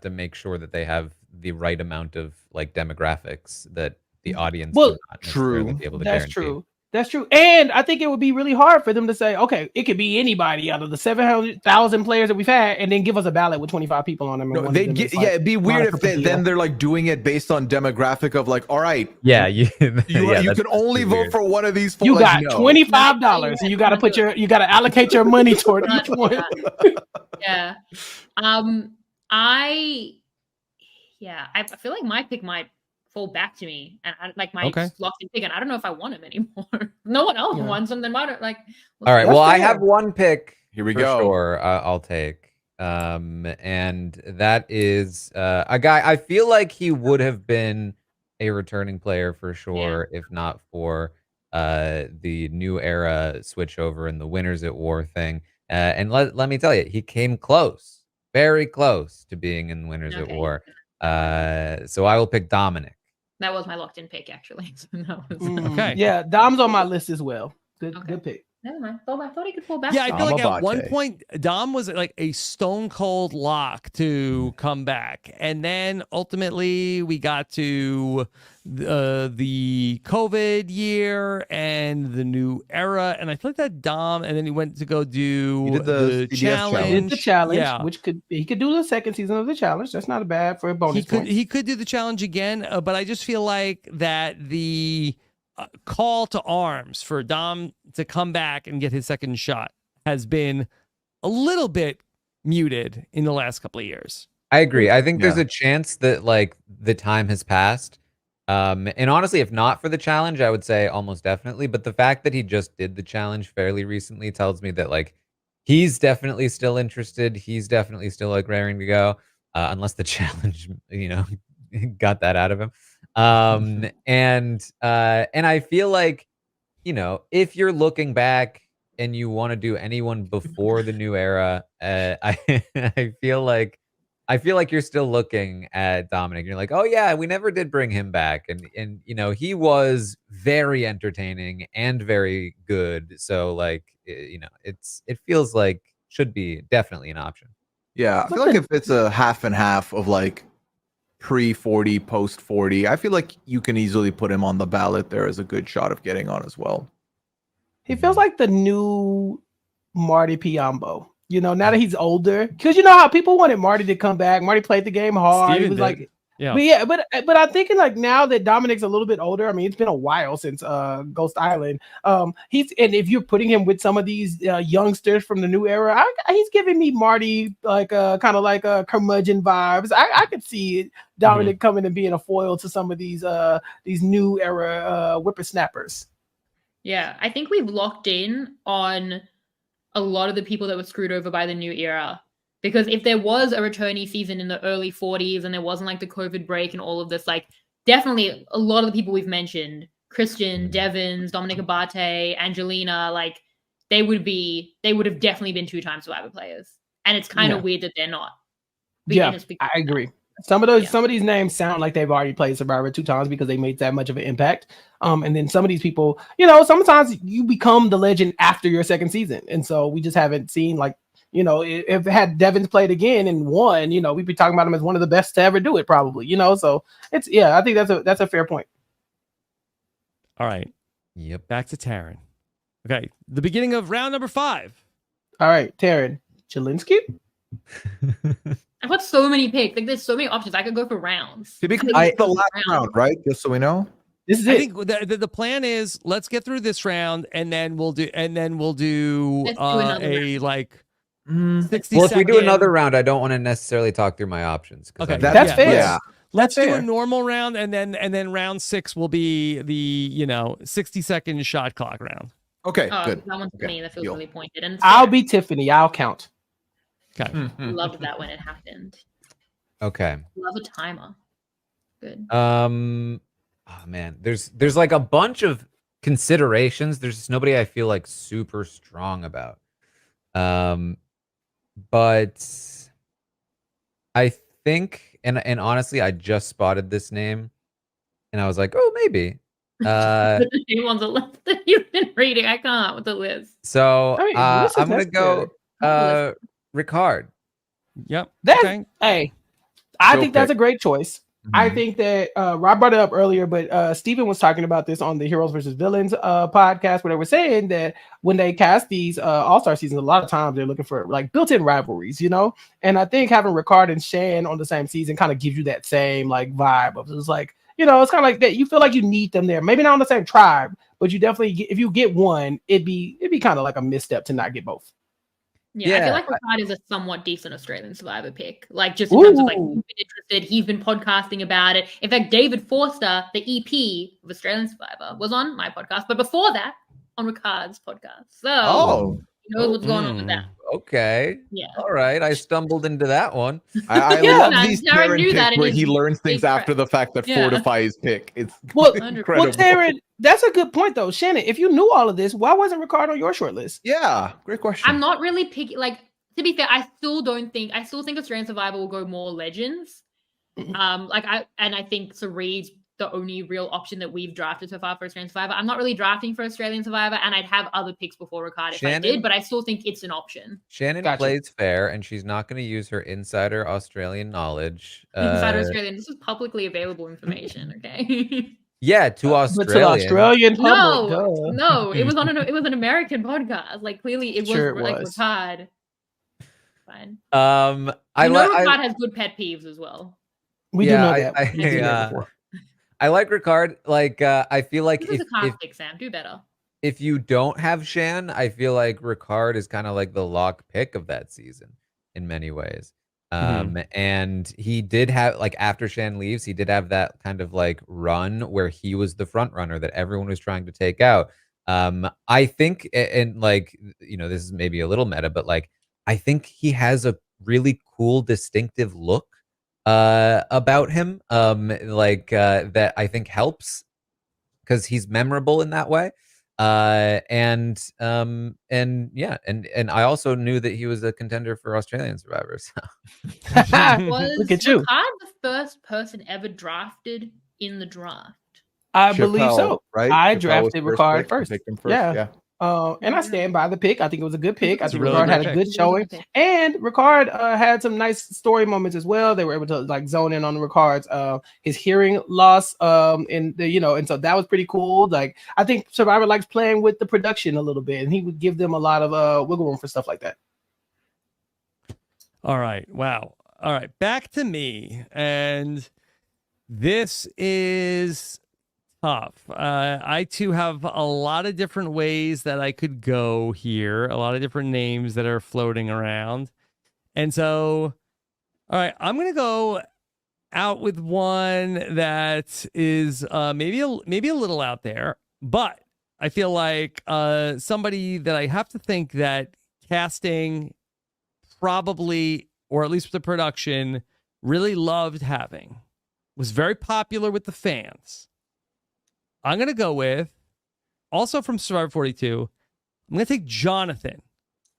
to make sure that they have the right amount of like demographics that the audience Well, would not necessarily true. be able to That's guarantee. true. That's true. And I think it would be really hard for them to say, okay, it could be anybody out of the 700,000 players that we've had, and then give us a ballot with 25 people on them. and No, one of they'd them get, is, like, it'd be weird if Monica they, Padilla. then they're like doing it based on demographic of like, all right, Yeah, you you can only vote for one of these. You like, got no. $25, and you got to you got to allocate your money toward each one. Yeah. Yeah, I feel like my pick might fall back to me, and like my Okay. locked in pick, and I don't know if I want him anymore. No one else Yeah. wants him, then why don't like? All right. That's Well, I fair. have one pick. Here we for go. Sure, I'll take. And that is a guy. I feel like he would have been a returning player for sure, if not for the new era switch over and the winners at war thing. And let me tell you, he came close, very close to being in winners at Okay. war. So I will pick Dominic. That was my locked in pick, actually. So that was Okay. Yeah, Dom's on my list as well. Good, Okay. good pick. never mind. I thought he could fall back. Yeah, I feel like at one Amabate. point Dom was like a stone cold lock to come back, and then ultimately we got to the COVID year and the new era, and I feel like that Dom, and then he went to go do He did the CDS challenge. He did the challenge, Yeah. which he could do the second season of the challenge. That's not bad for a bonus point. He could do the challenge again, but I just feel like that the call to arms for Dom to come back and get his second shot has been a little bit muted in the last couple of years. I agree. I think there's Yeah. a chance that like the time has passed. And honestly, if not for the challenge, I would say almost definitely. But the fact that he just did the challenge fairly recently tells me that like he's definitely still interested. He's definitely still like raring to go, unless the challenge, got that out of him. And I feel like, if you're looking back and you want to do anyone before the new era, I feel like you're still looking at Dominic. You're like, oh yeah, we never did bring him back, and he was very entertaining and very good. So like, it feels like should be definitely an option. Yeah, I feel like if it's a half and half of like pre-40, post-40, I feel like you can easily put him on the ballot. There is a good shot of getting on as well. He feels like the new Marty Piombo. Now that he's older, because you know how people wanted Marty to come back. Marty played the game hard. Steven He was did. like, Yeah. but I'm thinking like now that Dominic's a little bit older. I mean, it's been a while since Ghost Island. And if you're putting him with some of these youngsters from the new era, he's giving me Marty like kind of like curmudgeon vibes. I could see Dominic coming and being a foil to some of these new era whippersnappers. Yeah, I think we've locked in on a lot of the people that were screwed over by the new era. Because if there was a returnee season in the early 40s and there wasn't like the COVID break and all of this, like definitely a lot of the people we've mentioned, Christian, Devins, Dominic Abate, Angelina, like they would have definitely been 2-time Survivor players. And it's kind of weird that they're not. Yeah, I agree. Some of these names sound like they've already played Survivor 2 times because they made that much of an impact. And then some of these people, sometimes you become the legend after your second season. And so we just haven't seen like, if had Devins played again and won, we'd be talking about him as one of the best to ever do it probably, so it's, I think that's a fair point. All right. Yep. Back to Taran. Okay. The beginning of round number 5. All right, Taran, Jelinski. I've got so many picks. Like there's so many options. I could go for rounds. Because I it's the last round, right? Just so we know. This is I it. think the plan is let's get through this round and then we'll do Let's do another a round. like 60 Well, if we do second- another round, I don't want to necessarily talk through my options. 'Cause Okay, I- That's fair. Yeah. Let's do fair. a normal round and then round 6 will be the 60-second shot clock round. Okay, Oh, good. that one's for Okay, me. That feels deal. really pointed. And I'll be Tiffany. I'll count. Okay. loved that when it happened. Okay. Love a timer. Good. Oh man, there's like a bunch of considerations. There's just nobody I feel like super strong about. But I think, and honestly, I just spotted this name, and I was like, oh, maybe. The name on the list that you've been reading. I can't with the list. So I mean, this is I'm gonna go necessary. Ricard. Yep. That's Okay. hey, I Go think that's pick. a great choice. I think that Rob brought it up earlier, but Steven was talking about this on the Heroes versus Villains podcast, where they were saying that when they cast these All-Star seasons, a lot of times they're looking for like built-in rivalries, and I think having Ricard and Shan on the same season kind of gives you that same like vibe of it's like, it's kind of like that. You feel like you need them there, maybe not on the same tribe, but you definitely if you get one, it'd be kind of like a misstep to not get both. Yeah, I Yeah, feel like Ricard is a somewhat decent Australian Survivor pick. Like, just in terms of like, Ooh. he's been interested, he's been podcasting about it. In fact, David Forster, the EP of Australian Survivor, was on my podcast, but before that, on Ricard's podcast. So Oh, he knows what's going on with that. Okay. Yeah. All right. I stumbled into that one. I Yeah, love man, these Taran Taran knew that picks in where his he learns things big after the fact that Yeah. fortify his pick. It's Well, incredible. Taran, that's a good point though. Shannon, if you knew all of this, why wasn't Ricard on your short list? Yeah, great question. I'm not really picky. Like, to be fair, I still think Australian Survivor will go more legends. I think Sareed's the only real option that we've drafted so far for Australian Survivor. I'm not really drafting for Australian Survivor, and I'd have other picks before Ricard if I did, but I still think it's an option. Shannon Gotcha. plays fair, and she's not going to use her insider Australian knowledge. Insider Australian. This is publicly available information, okay? Yeah, to But to the Australians. Australian public, No, it was an American podcast. Like, clearly, it was Sure it like was. Ricard. Fine. I Ricard has good pet peeves as well. we yeah, do know I- that. I- We do know yeah. before. I like Ricard. Like, I feel like This is if, a classic, Sam. Do better. if you don't have Shan, I feel like Ricard is kind of like the lock pick of that season in many ways. And he did have, like, after Shan leaves, he did have that kind of like run where he was the front runner that everyone was trying to take out. I think, and like, you know, this is maybe a little meta, but like, I think he has a really cool, distinctive look about him, that I think helps because he's memorable in that way. And yeah, and I also knew that he was a contender for Australian Survivor. So. Was Look at you. Ricard the first person ever drafted in the draft? I believe Chappell, so. right? I Chappell was drafted first Ricard pick. I first. picked him first. Yeah. And I stand by the pick. I think it was a good pick. I It's a think really Ricard good had a pick. good showing. Okay. And Ricard had some nice story moments as well. They were able to like zone in on Ricard's his hearing loss. And so that was pretty cool. Like, I think Survivor likes playing with the production a little bit, and he would give them a lot of wiggle room for stuff like that. All right. Wow. All right. Back to me. And this is tough. I too have a lot of different ways that I could go here, a lot of different names that are floating around. And so, all right, I'm going to go out with one that is maybe a little out there, but I feel like somebody that I have to think that casting probably, or at least with the production, really loved having, was very popular with the fans. I'm going to go with, also from Survivor 42, I'm going to take Jonathan.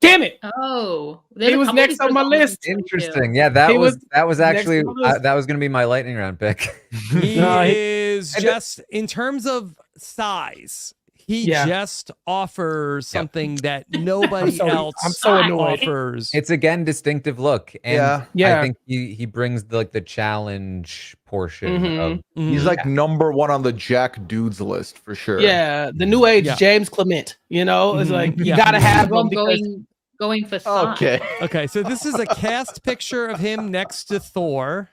Damn it! Oh, He was next on my list. Interesting. Yeah, that He was was actually next on the list. that was going to be my lightning round pick. He No, is just, in terms of size, he Yeah. just offers something that nobody else I'm so annoyed. offers. It's again distinctive look, and Yeah. I think he brings the challenge portion Mhm. of He's like number one on the Jack dudes list for sure. Yeah, the new age Yeah. James Clement. It's like you Yeah. gotta have him I'm because going for size. Okay. Okay, so this is a cast picture of him next to Thor.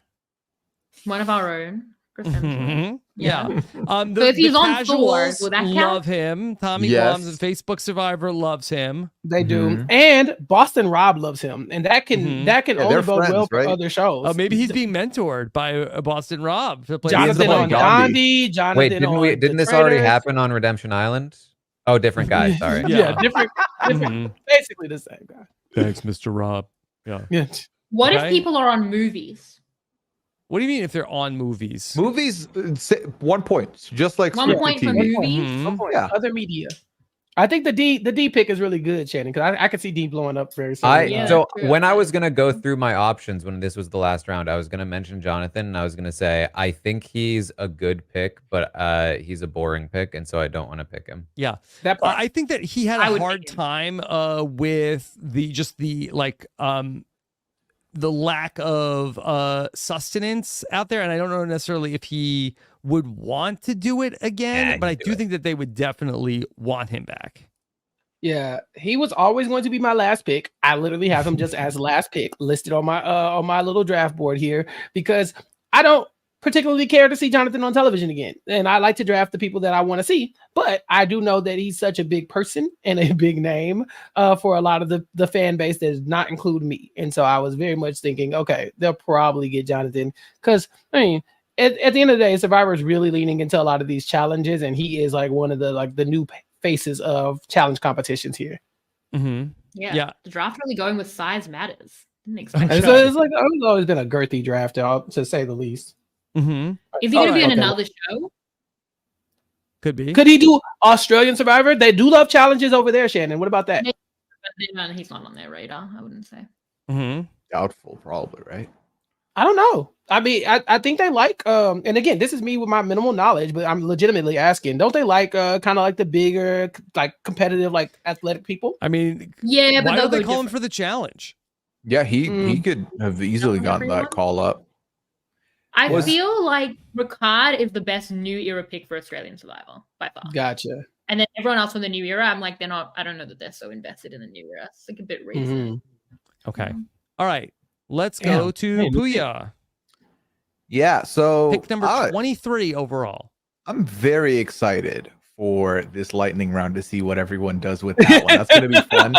One of our own. Chris Hemsworth. Mhm. Yeah. So if he's on Thor, casuals will that count? love him. Tommy Yes. Blums and Facebook Survivor loves him. they do, Mhm. and Boston Rob loves him, and that can Mhm. only they're bode well friends, for right? other shows. Oh, maybe he's being mentored by Boston Rob to play Jonathan on on Gandhi. Gandhi. Jonathan Wait, on didn't The this already Traitors. happen on Redemption Island? Oh, different guy. Sorry. Yeah, different, Mhm. basically the same guy. Thanks, Mr. Rob. Yeah. Yeah. What Okay. if people are on movies? What do you mean if they're on movies? Movies, 1 point, just like 1 scripted point for TV. movies. Mhm. Yeah. Other media. I think the D pick is really good, Shannon, because I could see D blowing up very soon. Yeah, So true. when I was gonna go through my options when this was the last round, I was gonna mention Jonathan, and I was gonna say I think he's a good pick, but he's a boring pick, and so I don't want to pick him. Yeah. that part. I think that he had I a would hard pick him. time with the lack of sustenance out there, and I don't know necessarily if he would want to do it again, Yeah, but I he'd do do it. think that they would definitely want him back. Yeah, he was always going to be my last pick. I literally have him just as last pick listed on my little draft board here because I don't particularly care to see Jonathan on television again. And I like to draft the people that I want to see. But I do know that he's such a big person and a big name for a lot of the fan base that does not include me. And so I was very much thinking, okay, they'll probably get Jonathan. Because, I mean, at the end of the day, Survivor is really leaning into a lot of these challenges. And he is like one of the new faces of challenge competitions here. Mm-hmm. Yeah. The draft really going with size matters. Didn't expect And so it's like, it's always been a girthy draft, to say the least. Mm-hmm. Is he going to be in another show? Could be. Could he do Australian Survivor? They do love challenges over there, Shannon. What about that? He's not on their radar, I wouldn't say. Mm-hmm. Doubtful, probably, right? I don't know. I mean, I think they like, and again, this is me with my minimal knowledge, but I'm legitimately asking, don't they like kind of like the bigger, like competitive, like athletic people? I mean, yeah, but why don't they call him for the challenge? Yeah, he could have easily gotten that call up. I feel like Ricard is the best new era pick for Australian Survivor by far. Gotcha. And then everyone else from the new era, I'm like, they're not. I don't know that they're so invested in the new era. It's like a bit recent. Okay. All right. Let's go to Pooya. Yeah. So pick number 23 overall. I'm very excited for this lightning round to see what everyone does with that one. That's going to be fun.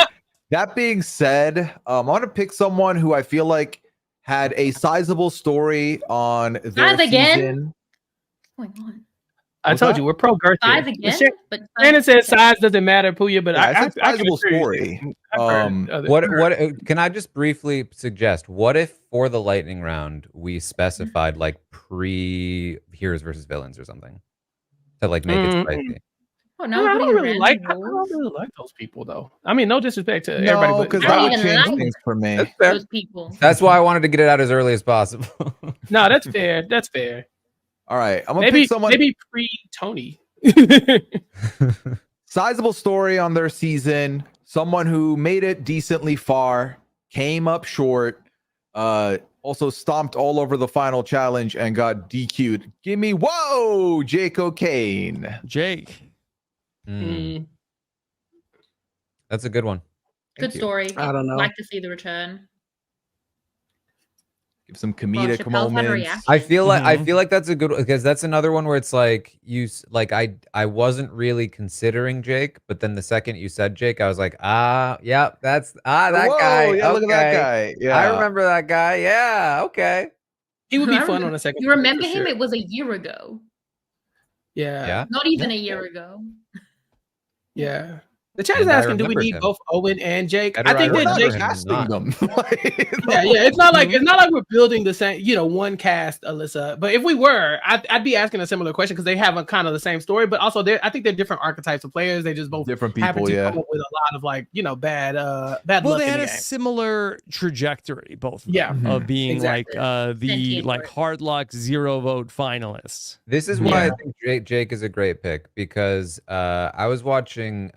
That being said, I want to pick someone who I feel like had a sizable story on their season. What's going on? I told you we're pro girth. Size again, but Shannon said size doesn't matter, Pooya, but I sizable story. What can I just briefly suggest? What if for the lightning round we specified like pre-heroes versus villains or something to like make it spicy? Oh, no, I don't really like those people though. I mean, no disrespect to everybody, because that would change things for me. Those people. That's why I wanted to get it out as early as possible. No, that's fair. That's fair. All right, I'm gonna pick someone. Maybe pre-Tony. Sizable story on their season. Someone who made it decently far, came up short, also stomped all over the final challenge and got DQ'd. Give me Jake O'Kane. Jake. That's a good one. Good story. I don't know. Like to see the return. Give some comedic moments. I feel like that's a good, because that's another one where it's like I wasn't really considering Jake, but then the second you said Jake, I was like, yeah, that's that guy. Yeah, look at that guy. Yeah, I remember that guy. Yeah, okay. He would be fun on a second. You remember him? Sure. It was a year ago. Yeah. Not even a year ago. Yeah. The chat is asking, do we need both Owen and Jake? I think that Jake casting them. yeah. It's not like we're building the same, one cast, Alyssa. But if we were, I'd be asking a similar question because they have a kind of the same story, but also I think they're different archetypes of players. They just both different people, happen to come up with a lot of bad luck. Well, they had a similar trajectory, both of them, of being like hard luck 0 vote finalists. This is why I think Jake is a great pick, because I was watching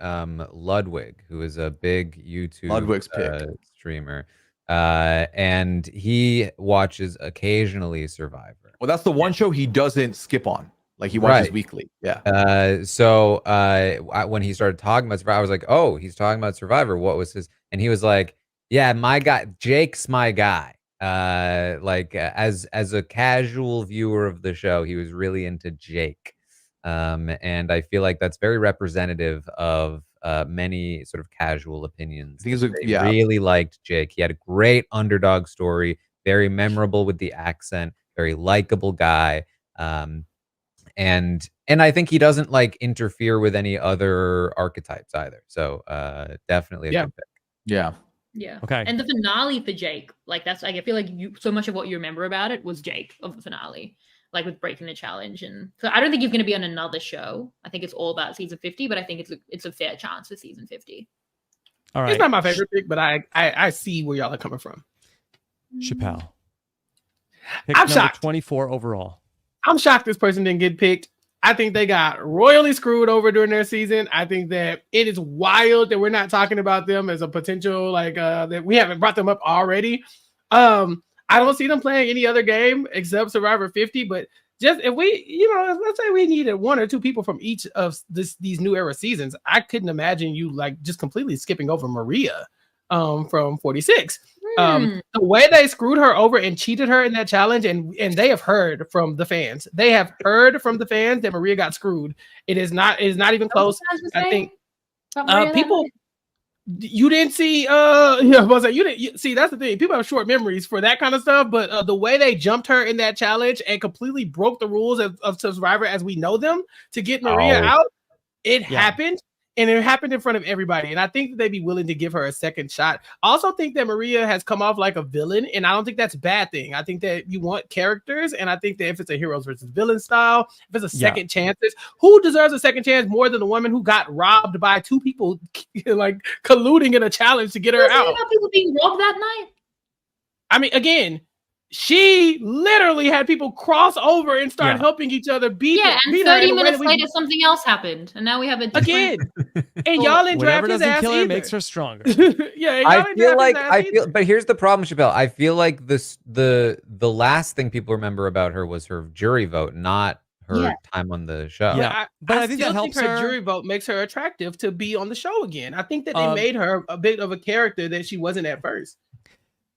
Ludwig, who is a big YouTube streamer, and he watches occasionally Survivor. Well, that's the one show he doesn't skip on. Like he watches weekly. Yeah. So when he started talking about Survivor, I was like, oh, he's talking about Survivor. What was his? And he was like, yeah, my guy, Jake's my guy. As a casual viewer of the show, he was really into Jake. And I feel like that's very representative of many sort of casual opinions. They really liked Jake. He had a great underdog story, very memorable with the accent, very likable guy. And I think he doesn't like interfere with any other archetypes either. So definitely a good pick. Yeah. Yeah. Okay. And the finale for Jake, like that's like I feel like so much of what you remember about it was Jake of the finale. Like with breaking the challenge, and so I don't think he's going to be on another show. I think it's all about season 50, but I think it's a fair chance for season 50. All right, it's not my favorite pick, but I see where y'all are coming from. Chappell, I'm shocked. 24 overall. I'm shocked this person didn't get picked. I think they got royally screwed over during their season. I think that it is wild that we're not talking about them as a potential that we haven't brought them up already. I don't see them playing any other game except Survivor 50, but just if we, let's say we needed 1 or 2 people from each of these new era seasons, I couldn't imagine you like just completely skipping over Maria from 46. The way they screwed her over and cheated her in that challenge, and they have heard from the fans. They have heard from the fans that Maria got screwed. It is not even close. I think people. You didn't see, you didn't see. That's the thing. People have short memories for that kind of stuff. But the way they jumped her in that challenge and completely broke the rules of Survivor as we know them to get Maria out, it happened. And it happened in front of everybody. And I think that they'd be willing to give her a second shot. I also think that Maria has come off like a villain. And I don't think that's a bad thing. I think that you want characters. And I think that if it's a heroes versus villain style, if it's a second chances, who deserves a second chance more than the woman who got robbed by two people like colluding in a challenge to get her out? About people being robbed that night? I mean, again, she literally had people cross over and start helping each other beat. Yeah, and 30 minutes later, something else happened, and now we have a different... again. And y'all didn't draft his ass kill her either. makes her stronger. But here's the problem, Chappell. I feel like the last thing people remember about her was her jury vote, not her time on the show. Yeah, but I think that helps her. Jury vote makes her attractive to be on the show again. I think that they made her a bit of a character that she wasn't at first.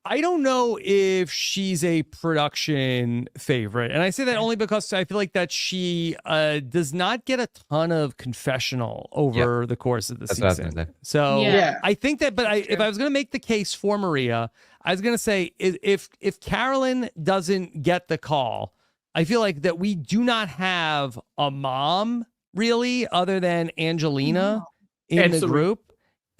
I don't know if she's a production favorite. And I say that only because I feel like that she does not get a ton of confessional over the course of the season. So I think that, but if I was going to make the case for Maria, I was going to say if Carolyn doesn't get the call, I feel like that we do not have a mom really other than Angelina in the group.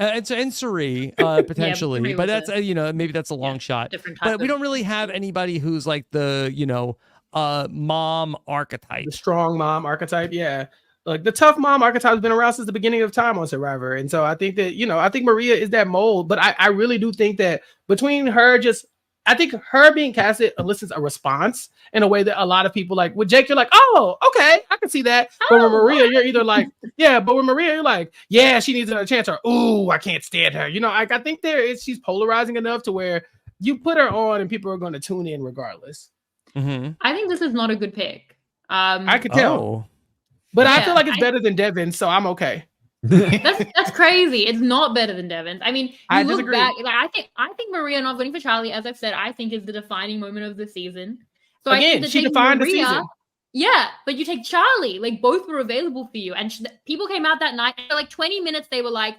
And Suri, potentially, but that's maybe that's a long shot. But we don't really have anybody who's like the mom archetype, the strong mom archetype. Yeah, like the tough mom archetype has been around since the beginning of time on Survivor, and so I think that I think Maria is that mold. But I really do think that between her I think her being casted elicits a response in a way that a lot of people like. With Jake, you're like, oh, okay, I can see that. But with Maria, you're either like, yeah, but with Maria, you're like, yeah, she needs another chance, or ooh, I can't stand her. I think she's polarizing enough to where you put her on and people are going to tune in regardless. Mm-hmm. I think this is not a good pick. I could tell, but I feel like it's better than Devin, so I'm okay. That's crazy. It's not better than Devin. I mean, I look back. Like, I think Maria not voting for Charlie, as I've said, I think is the defining moment of the season. So again, I think that she defined Maria, the season. Yeah, but you take Charlie. Like both were available for you, and people came out that night. And for like 20 minutes, they were like,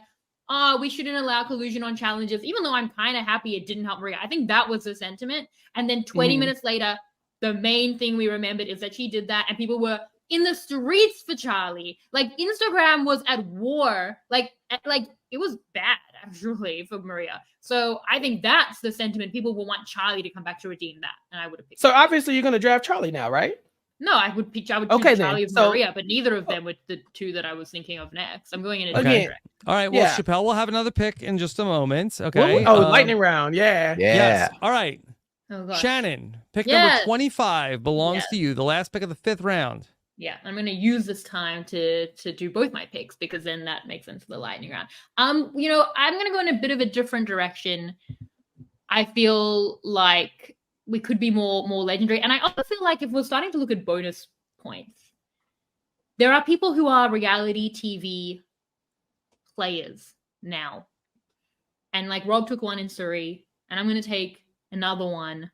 "Oh, we shouldn't allow collusion on challenges." Even though I'm kind of happy it didn't help Maria. I think that was the sentiment. And then 20 minutes later, the main thing we remembered is that she did that, and people were in the streets for Charlie. Like Instagram was at war. Like it was bad actually for Maria. So I think that's the sentiment. People will want Charlie to come back to redeem that, and I would have picked. So obviously you're gonna draft Charlie now, right? No, I would choose Charlie or Maria, but neither of them were the two that I was thinking of next. I'm going in a different direction. All right. Well, Chappell will have another pick in just a moment. Okay. Lightning round. Yeah. Yes. All right. Oh, Shannon, pick number 25 belongs to you. The last pick of the 5th round. Yeah, I'm going to use this time to do both my picks because then that makes sense for the lightning round. I'm going to go in a bit of a different direction. I feel like we could be more legendary. And I also feel like if we're starting to look at bonus points, there are people who are reality TV players now. And like Rob took one in Suri, and I'm going to take another one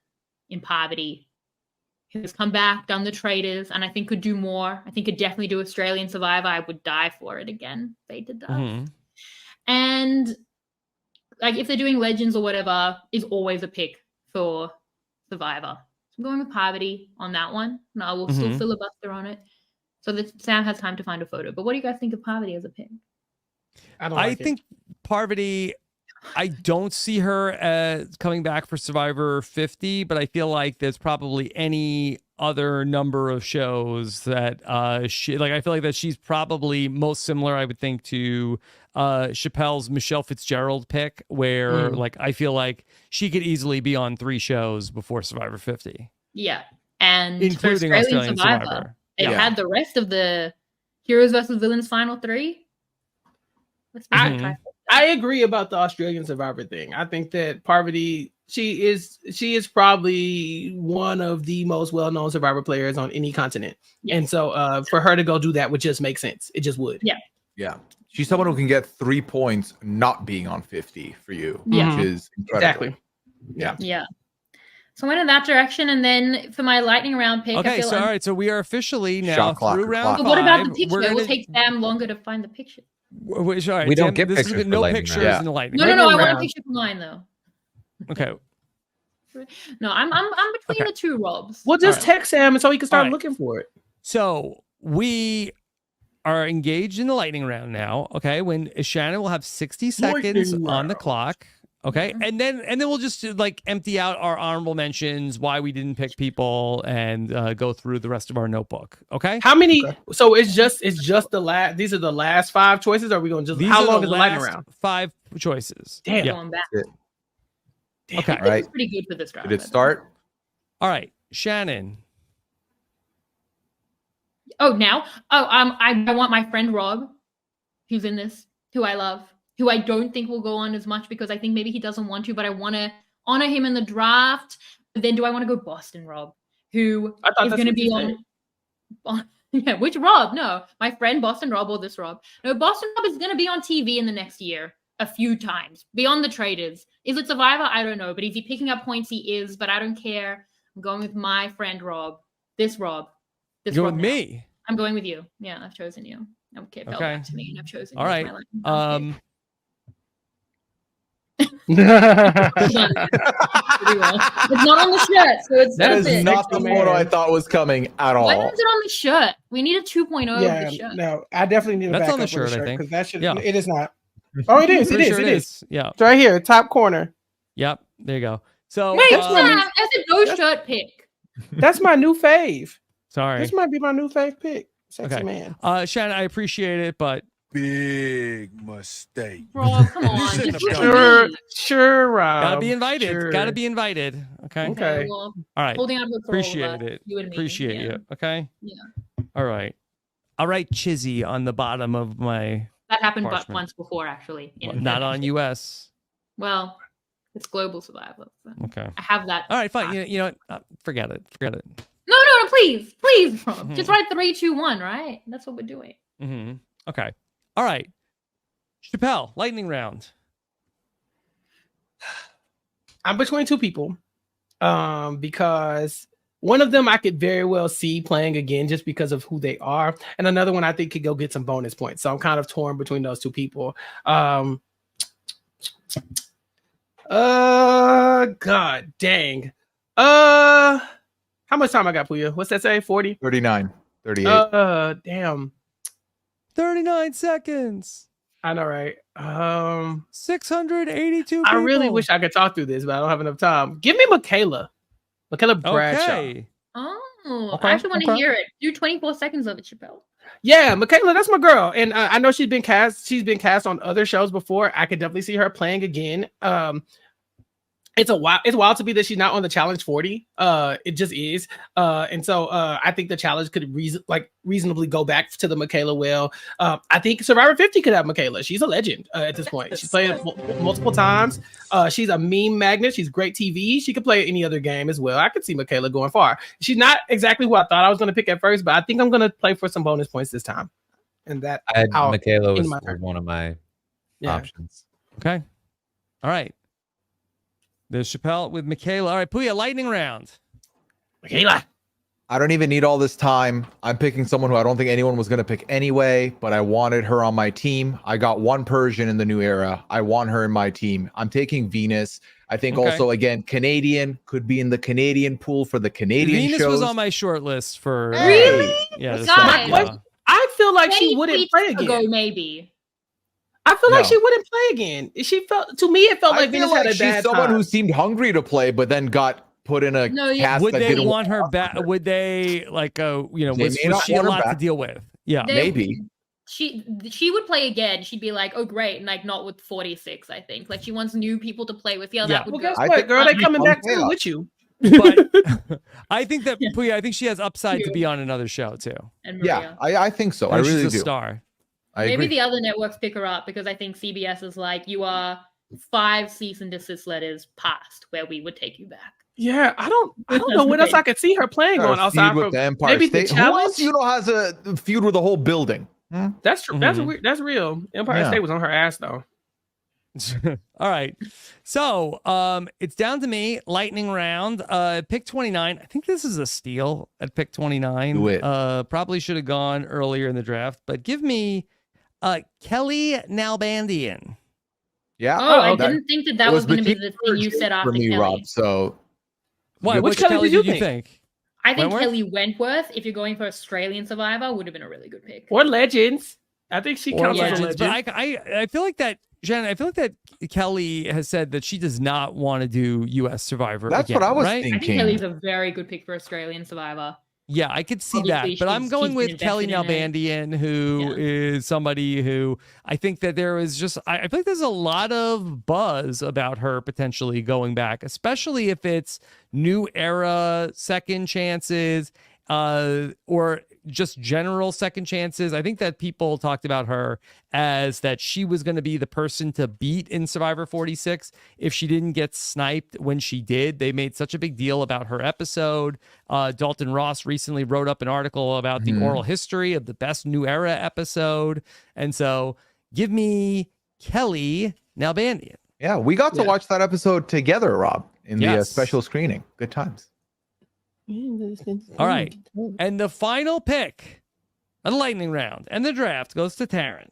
in Poverty, who's come back, done the Traders, and I think could do more. I think could definitely do Australian Survivor. I would die for it again. They did that. Mm-hmm. And like if they're doing Legends or whatever, is always a pick for Survivor. So I'm going with Poverty on that one. And I will still filibuster on it. So that Sam has time to find a photo. But what do you guys think of Poverty as a pick? I think Poverty, I don't see her as coming back for Survivor 50, but I feel like there's probably any other number of shows that I feel like that she's probably most similar, I would think, to Chappell's Michelle Fitzgerald pick, where like I feel like she could easily be on 3 shows before Survivor 50. Yeah. And including Australian Survivor. It had the rest of the Heroes versus Villains final 3. I agree about the Australian Survivor thing. I think that Poverty, she is probably one of the most well-known Survivor players on any continent. Yeah. And so for her to go do that would just make sense. It just would. Yeah. Yeah. She's someone who can get 3 points not being on 50 for you, which is incredible. Exactly. Yeah. So I went in that direction, and then for my lightning round pick, Okay, I feel so all right, so we are officially now Shot clock, through round clock. But five. what about the picture? We're It will gonna- take Sam longer to find the picture. all right, We don't Sam, get this is pictures for no lightning pictures round. Yeah. in the lightning. No, round. I want round. a picture from mine though. Okay. No, I'm between Okay. the two Robs. We'll just All right. text Sam so he can start All right. looking for it. So we are engaged in the lightning round now. Okay, when Shannon will have 60 seconds Lightning on the round. clock. Okay, Mhm. and then we'll just like empty out our honorable mentions, why we didn't pick people, and go through the rest of our notebook. Okay. How many? So it's just the last. These are the last 5 choices. Or are we going to just? These How are long the is the lightning last round? 5 choices. Damn. Yeah. Going back. Damn. Okay. This Right. is pretty good for this round. Did it start? All right, Shannon. Oh, now? Oh, I want my friend Rob, who's in this, who I love, who I don't think will go on as much because I think maybe he doesn't want to, but I want to honor him in the draft. But then do I want to go Boston Rob, who I thought is that's going to what be you on yeah, which Rob? No, my friend Boston Rob or this Rob. No, Boston Rob is going to be on TV in the next year a few times beyond the traders. Is it Survivor? I don't know, but is he picking up points? He is, but I don't care. I'm going with my friend Rob. This Rob. This You're Rob with now. me. I'm going with you. Yeah, I've chosen you. Okay, it felt Okay. back to me, and I've chosen. All you as right. my lightning round pick. Pretty well. It's not on the shirt, so it's That that's is it. not the Man. photo I thought was coming at Why all. is it on the shirt? We need a 2.0 of Yeah, the shirt. no, I definitely need a That's backup on the of shirt, I think. because that should. Yeah. It is not. Oh, it is. It Pretty is. sure It is. Yeah. It's right here, top corner. Yep. There you go. So Wait, that's Sam, what that's a no shirt pick. That's my new fave. sorry. This might be my new fave pick. Sexy Okay. man. Shannon, I appreciate it, but Big mistake. Bro, come on. shouldn't Just have do done it. Sure, me. sure, Rob. gotta be invited. Sure. Gotta be invited. Okay. Okay. Well, All right. holding out hope for all of Appreciate us, it. you and me. Appreciate yeah. you. Okay. Yeah. All right. I'll write Chizzy on the bottom of my. That happened but Parchment. once before, actually. Not on US. Well, it's global survival. So Okay. I have that. All right. Fine. You know what? Forget it. Forget it. No, please, Rob. Just write 3, 2, 1, right? That's what we're doing. Mm-hmm. Okay. All right. Chappell, lightning round. I'm between 2 people, because one of them I could very well see playing again just because of who they are, and another one I think could go get some bonus points. So I'm kind of torn between those 2 people. God dang. How much time I got, Pooya? What's that say? 40? 39, 38. Damn. 39 seconds. I know, right? 682 I really people. wish I could talk through this, but I don't have enough time. Give me Michaela Bradshaw. Okay. Oh, Okay, I actually want to okay. hear it. Do 24 seconds of it, Chappell. Yeah, Michaela, that's my girl, and I know she's been cast. She's been cast on other shows before. I could definitely see her playing again. It's wild to be that she's not on the Challenge 40. It just is. And so I think the challenge could reasonably go back to the Michaela well. I think Survivor 50 could have Michaela. She's a legend at this point. She's played it multiple times. She's a meme magnet. She's great TV. She could play any other game as well. I could see Michaela going far. She's not exactly who I thought I was going to pick at first, but I think I'm going to play for some bonus points this time. And that I had out Michaela in was my- one of my yeah. options. Okay. All right. There's Chappell with Michaela. All right, Pooya, lightning round. Michaela. I don't even need all this time. I'm picking someone who I don't think anyone was going to pick anyway, but I wanted her on my team. I got one Persian in the new era. I want her in my team. I'm taking Venus. I think Okay. also, again, Canadian could be in the Canadian pool for the Canadian Venus shows. was on my short list for. Really? Yeah. this Guys. one, yeah. I feel like she 20 wouldn't tweets play ago, again. maybe. I feel like No. she wouldn't play again. She felt to me, it felt I like feel Venus like had a she's bad someone time. who seemed hungry to play, but then got put in a No, yeah. cast Would that they didn't want her back? Would they They was may not she a want her lot to back. deal with? Yeah. They- Maybe. She would play again. She'd be like, oh great, and like not with 46. I think like she wants new people to play with. Yeah, Yeah. that would Well, go. guess I what, think girl? They that'd be coming fun back too chaos. with you. But I think that Pooya, I think she has upside to Cute. be on another show too. And Maria. Yeah, I think so. I And really she's a do. star. I Maybe agree. the other networks pick her up because I think CBS is like, you are 5 cease and desist letters past where we would take you back. Yeah, I don't know what else I could see her playing Got on a outside feud with from the Empire maybe State. the Who challenge. else you know has a feud with the whole building? Hmm? That's true. That's Mhm. weird. That's real. Empire Yeah. State was on her ass though. All right. So it's down to me. Lightning round. Pick 29. I think this is a steal at pick 29. Do it. Probably should have gone earlier in the draft, but give me Kelly Nalbandian. Yeah. Oh, I that- didn't think that it was going to be between the thing you said for after me, Kelly. Rob. So What? Which Which Kelly Kelly did you did you think? I think Wentworth? Kelly Wentworth, if you're going for Australian Survivor, would have been a really good pick. Or Legends. I think she Or counts as a Legends, legend. but I feel like that, Shannon, I feel like that Kelly has said that she does not want to do U.S. Survivor. That's again, what I was right? I think thinking. Kelly's a very good pick for Australian Survivor. Yeah, I could see Obviously, that, but I'm she's going been with Kelly invested in Nalbandian, who Yeah. is somebody who I think that there is just, I feel like there's a lot of buzz about her potentially going back, especially if it's new era second chances, or just general second chances. I think that people talked about her as that she was going to be the person to beat in Survivor 46 if she didn't get sniped when she did. They made such a big deal about her episode. Dalton Ross recently wrote up an article about the oral history of the best new era episode. And so give me Kelly Nalbandian. Yeah, we got to Yeah. watch that episode together, Rob, in the Yes. special screening. Good times. All right. And the final pick of the lightning round and the draft goes to Taran.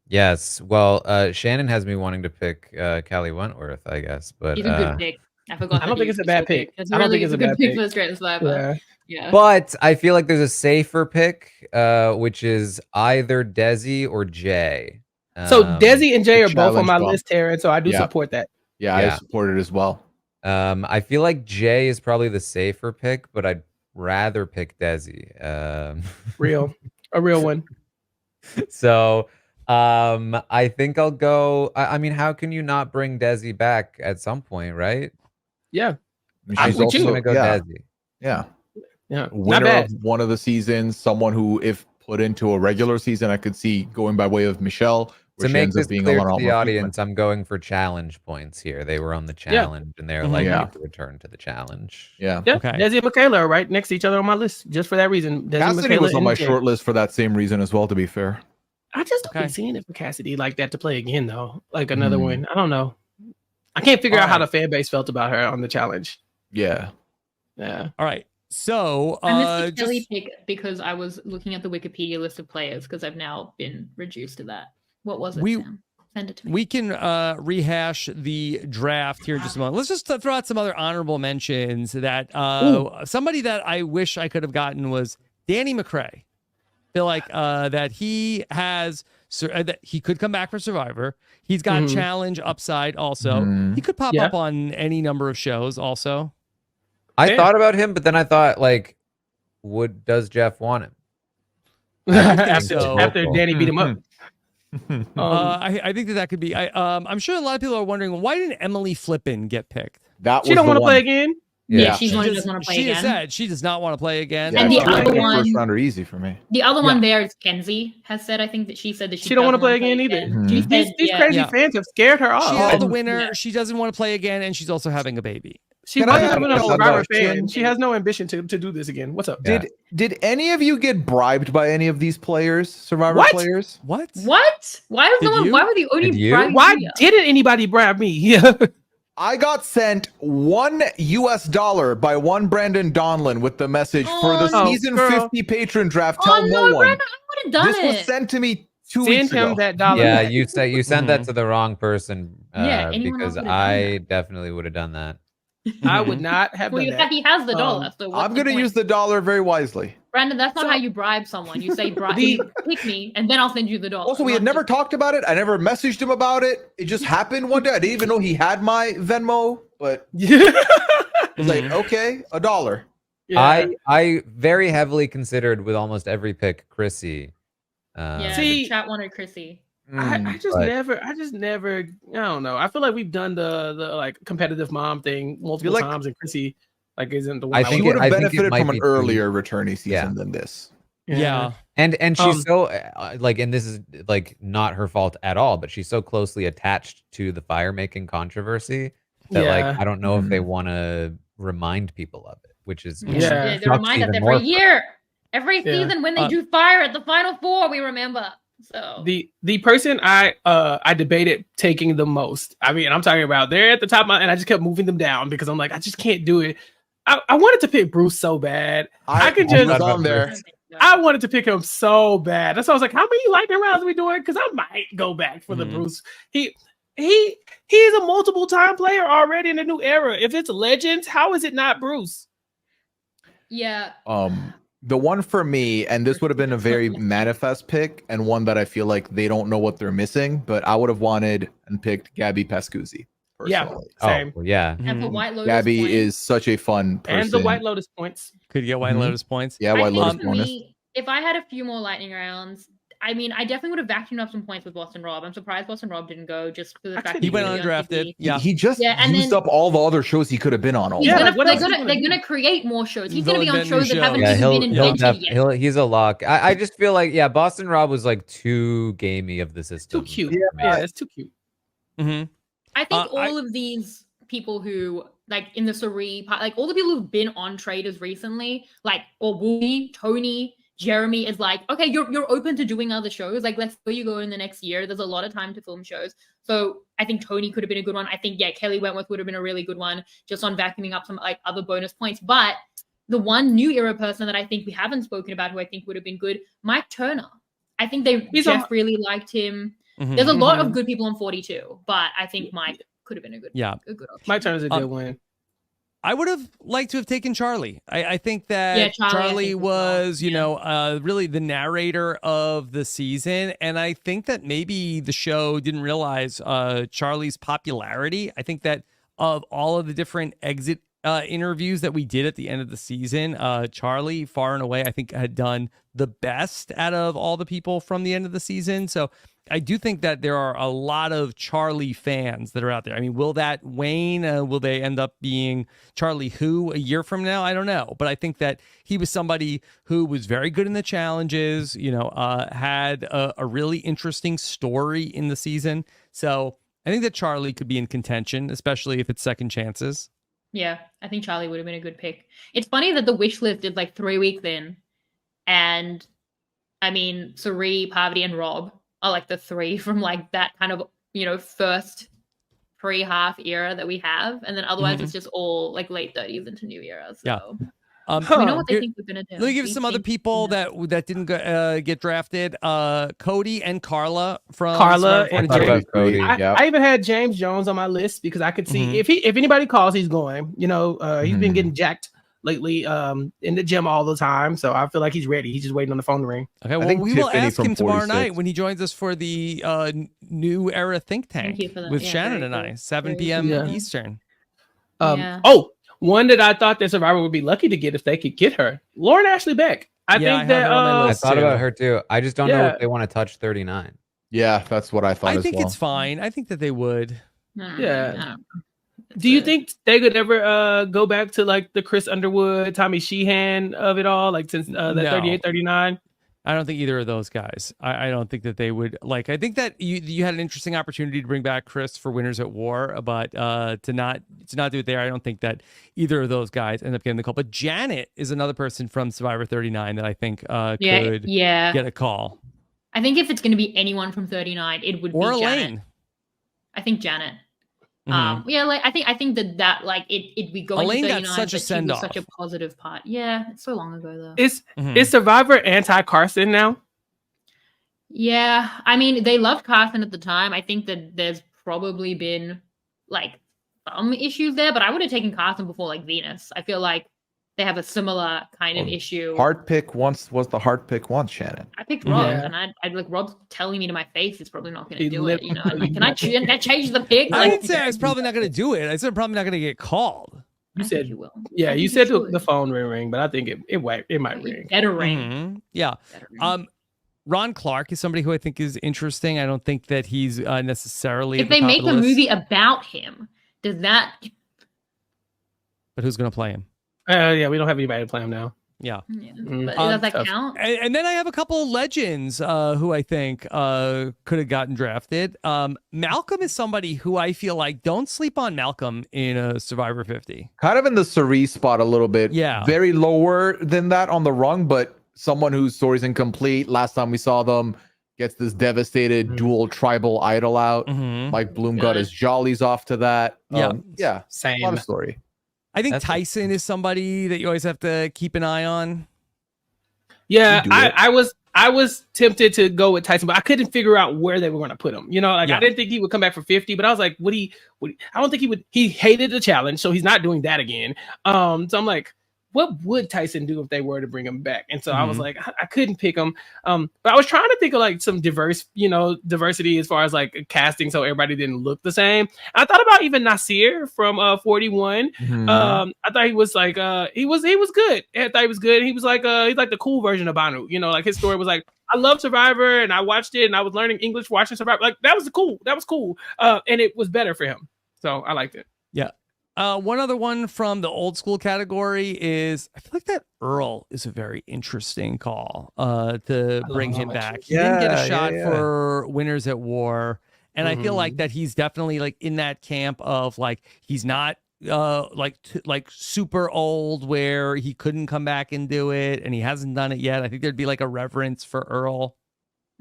Yes. Well, Shannon has me wanting to pick Callie Wentworth, I guess, but He's a good pick. I forgot. I don't that think he's it's a bad good pick. It's I don't really think it's a good bad pick pick. for Australian Survivor. Yeah. but I feel like there's a safer pick, which is either Desi or Jay. So Desi and Jay the are both on my challenge list, Taryn. So I do Yeah. support that. Yeah, I Yeah. support it as well. I feel like Jay is probably the safer pick, but I'd rather pick Desi. A real one. So I think I'll go. I mean, how can you not bring Desi back at some point, right? Yeah. And I'm she's with also you. I'm gonna go yeah, Desi. yeah, Yeah. Not winner bad. of one of the seasons. Someone who, if put into a regular season, I could see going by way of Michelle, where To she make ends up this being clear a lot to the more audience, I'm going for challenge points here. They were on the challenge, and they're Mhm. likely Yeah. to return to the challenge. frequent. Yeah. Okay. Desi and Michaela are right next to each other on my list just for that reason. Desi, Cassidy Michaela, was on and my Jay. short list for that same reason as well. To be fair, I just don't Okay. be seeing it for Cassidy like that to play again, though. Like another Hmm. one. I don't know. I can't figure All out how right. the fan base felt about her on the challenge. yeah. Yeah. All right. So I missed the Kelly just, pick because I was looking at the Wikipedia list of players because I've now been reduced to that. What was it, We- Sam? Send it to me. we can rehash the draft here in just a moment. Let's just throw out some other honorable mentions that somebody that I wish I could have gotten was Danny McCrae. Feel like that he has that he could come back for Survivor. He's got Mhm. challenge upside also. Mhm. He could pop Yeah. up on any number of shows also. I Fair. thought about him, but then I thought, like, does Jeff want him? after, so. after Danny beat him up. I think that could be. I'm sure a lot of people are wondering, why didn't Emily Flippin get picked? That She was don't the want to one. play again. Yeah, she's She one who just- doesn't want to play she has again. said she does not want to play again. Yeah, And the it's like other a one- first rounder easy for me. The other one Yeah. there is Kenzie has said. I think that she said that She don't want to doesn't play wanna again either. Mhm. She These said, these yeah. crazy Yeah. fans have scared her off. She is the Oh, winner. yeah. She doesn't want to play again, and she's also having a baby. She Can I wasn't ask even a another Survivor question? fan. She has no ambition to do this again. What's up? Yeah. Did any of you get bribed by any of these players, Survivor What? players? What? What? Why was Did no one? you? Why were the only Did you? bribing Why Pooya? didn't anybody bribe me? Yeah. I got sent $1 by one Brandon Donlin with the message for the Oh, season girl. 50 patron draft. Tell Oh no no, one. Brandon! I would have This done was it. sent to me 2 Send weeks him ago. that dollar. Yeah, back. you sent that to the wrong person. Yeah, anyone because else would've done I that. definitely would have done that. I would not have Well, done that. he has the dollar. So what's I'm the going to point? use the dollar very wisely. Brandon, that's not So- how you bribe someone. You say bribe, The- pick me, and then I'll send you the dollar. Also, we had Not never just- talked about it. I never messaged him about it. It just happened one day. I didn't even know he had my Venmo, but it's like, okay, $1. Yeah. I very heavily considered with almost every pick Chrissy. Yeah, See- the chat wanted Chrissy. I just but- never I don't know. I feel like we've done the like competitive mom thing multiple like- times, and Chrissy like isn't the I one. She think would it- have I think it benefited might from an be too- earlier returnee season Yeah. than this. Yeah. And she's Um, so like, and this is like not her fault at all, but she's so closely attached to the fire making controversy that Yeah. like I don't know if they Mhm. want to remind people of it, which is Yeah. They sucks remind us even every more. year. Every Yeah. season when they do fire at the final four, we remember. So The person I debated taking the most. I mean, I'm talking about they're at the top, and I just kept moving them down because I'm like, I just can't do it. I wanted to pick Bruce so bad. I could was just on there. I wanted to pick him so bad. That's why I was like, how many lightning rounds are we doing? Because I might go back for the Bruce. He's a multiple time player already in the new era. If it's Legends, how is it not Bruce? yeah. The one for me, and this would have been a very manifest pick, and one that I feel like they don't know what they're missing, but I would have wanted and picked Gabby Pascuzzi. Yeah, Personally. same. Oh, yeah. And for White Lotus Gabby points, is such a fun person. And the White Lotus points. Could get White Lotus points. Yeah, I White think Lotus for bonus. me, if I had a few more lightning rounds, I mean, I definitely would have vacuumed up some points with Boston Rob. I'm surprised Boston Rob didn't go just for the fact that He went was undrafted. TV. Yeah. He just Yeah, and used then- up all the other shows he could have been on. He's Yeah, gonna, what they're else is he gonna gonna they're gonna create more shows. He's They'll gonna be on invent new shows that shows. haven't Yeah, even been invented yet. he's a lock. I just feel like, yeah, Boston Rob was like too gamey of the system. Too cute. Yeah. Yeah, it's too cute. Mm-hmm. I think all of these people who like in the Surrey part, like all the people who've been on traders recently, like or Wooly, Tony, Jeremy is like, okay, you're open to doing other shows. Like, let's go you go in the next year. There's a lot of time to film shows. So I think Tony could have been a good one. I think, yeah, Kelly Wentworth would have been a really good one just on vacuuming up some like other bonus points. But the one new era person that I think we haven't spoken about who I think would have been good, Mike Turner. I think Jeff really liked him. There's a lot of good people on 42, but I think Mike could have been a good option. Mike Turner's a good one. I would have liked to have taken Charlie. I think that Charlie was, you know, really the narrator of the season. And I think that maybe the show didn't realize Charlie's popularity. I think that of all of the different exit interviews that we did at the end of the season, Charlie, far and away, I think had done the best out of all the people from the end of the season. So I do think that there are a lot of Charlie fans that are out there. I mean, will that wane? Will they end up being Charlie who a year from now? I don't know. But I think that he was somebody who was very good in the challenges, you know, had a really interesting story in the season. So I think that Charlie could be in contention, especially if it's second chances. Yeah, I think Charlie would have been a good pick. It's funny that the wish list did like 3 weeks in. And I mean, Suri, Parvati, and Rob are like the three from like that kind of, you know, first pre-half era that we have. And then otherwise it's just all like late 30s into new era. So Yeah. we know what they think we're going to do. Let me give some other people that didn't get drafted. Cody and Carla from Carla Survivor and 42. James. Cody, I even had James Jones on my list because I could see if anybody calls, he's going. You know, he's been getting jacked lately in the gym all the time, so I feel like he's ready. He's just waiting on the phone to ring. Okay, well, we will ask him tomorrow night when he joins us for the New Era Think Tank with Shannon and I, 7 p.m. Eastern. Oh, one that I thought that Survivor would be lucky to get if they could get her, Lauren Ashley Beck. I think that I thought about her too. I just don't know if they want to touch 39. Yeah, that's what I thought. I think it's fine. I think that they would. Yeah. Do you think they could ever go back to like the Chris Underwood, Tommy Sheehan of it all, like since the 38, 39? I don't think either of those guys. I don't think that they would like. I think that you had an interesting opportunity to bring back Chris for Winners at War, but to not do it there, I don't think that either of those guys end up getting the call. But Janet is another person from Survivor 39 that I think could get a call. I think if it's going to be anyone from 39, it would be Janet. I think Janet. Yeah, like I think that like it we go Elaine into 39, got such a send off, such a positive part. Yeah, it's so long ago though. Is Survivor anti Carson now? Yeah, I mean they loved Carson at the time. I think that there's probably been like some issues there, but I would have taken Carson before like Venus. I feel like they have a similar kind of issue. Hard pick once was the hard pick once, Shannon. I picked Rob, and I'd like Rob's telling me to my face. It's probably not going to do it. You know, like, can I change the pick? I didn't say I was probably not going to do it. I said I'm probably not going to get called. You said you will. Yeah, you said the phone ring, but I think it might ring. Better ring. Yeah. Ron Clark is somebody who I think is interesting. I don't think that he's necessarily. If they make a movie about him, does that? But who's going to play him? Yeah, we don't have anybody to play him now. Yeah. But does that count? And then I have a couple of legends who I think could have gotten drafted. Malcolm is somebody who I feel like don't sleep on Malcolm in a Survivor 50. Kind of in the Cerise spot a little bit. Yeah. Very lower than that on the rung, but someone whose story's incomplete. Last time we saw them gets this devastated dual tribal idol out. Mhm. Mike Bloom got his jollies off to that. Yeah. Yeah, Same. a lot of story. I think That's Tyson is somebody that you always have to keep an eye on. Yeah, You do it. I was tempted to go with Tyson, but I couldn't figure out where they were going to put him. You know, like Yeah. I didn't think he would come back for 50, but I was like, would he? I don't think he would. He hated the challenge, so he's not doing that again. So I'm like, what would Tyson do if they were to bring him back? And so I was like, I couldn't pick him. But I was trying to think of like some diversity as far as like casting, so everybody didn't look the same. I thought about even Nasir from 41. I thought he was like he was good. I thought he was good. He was like he's like the cool version of Banu. You know, like his story was like, I love Survivor and I watched it and I was learning English watching Survivor. Like that was cool. And it was better for him. So I liked it. Yeah. One other one from the old school category is I feel like that Earl is a very interesting call to bring him back. He didn't get a shot for Winners at War. And I feel like that he's definitely like in that camp of like he's not like super old where he couldn't come back and do it and he hasn't done it yet. I think there'd be like a reverence for Earl.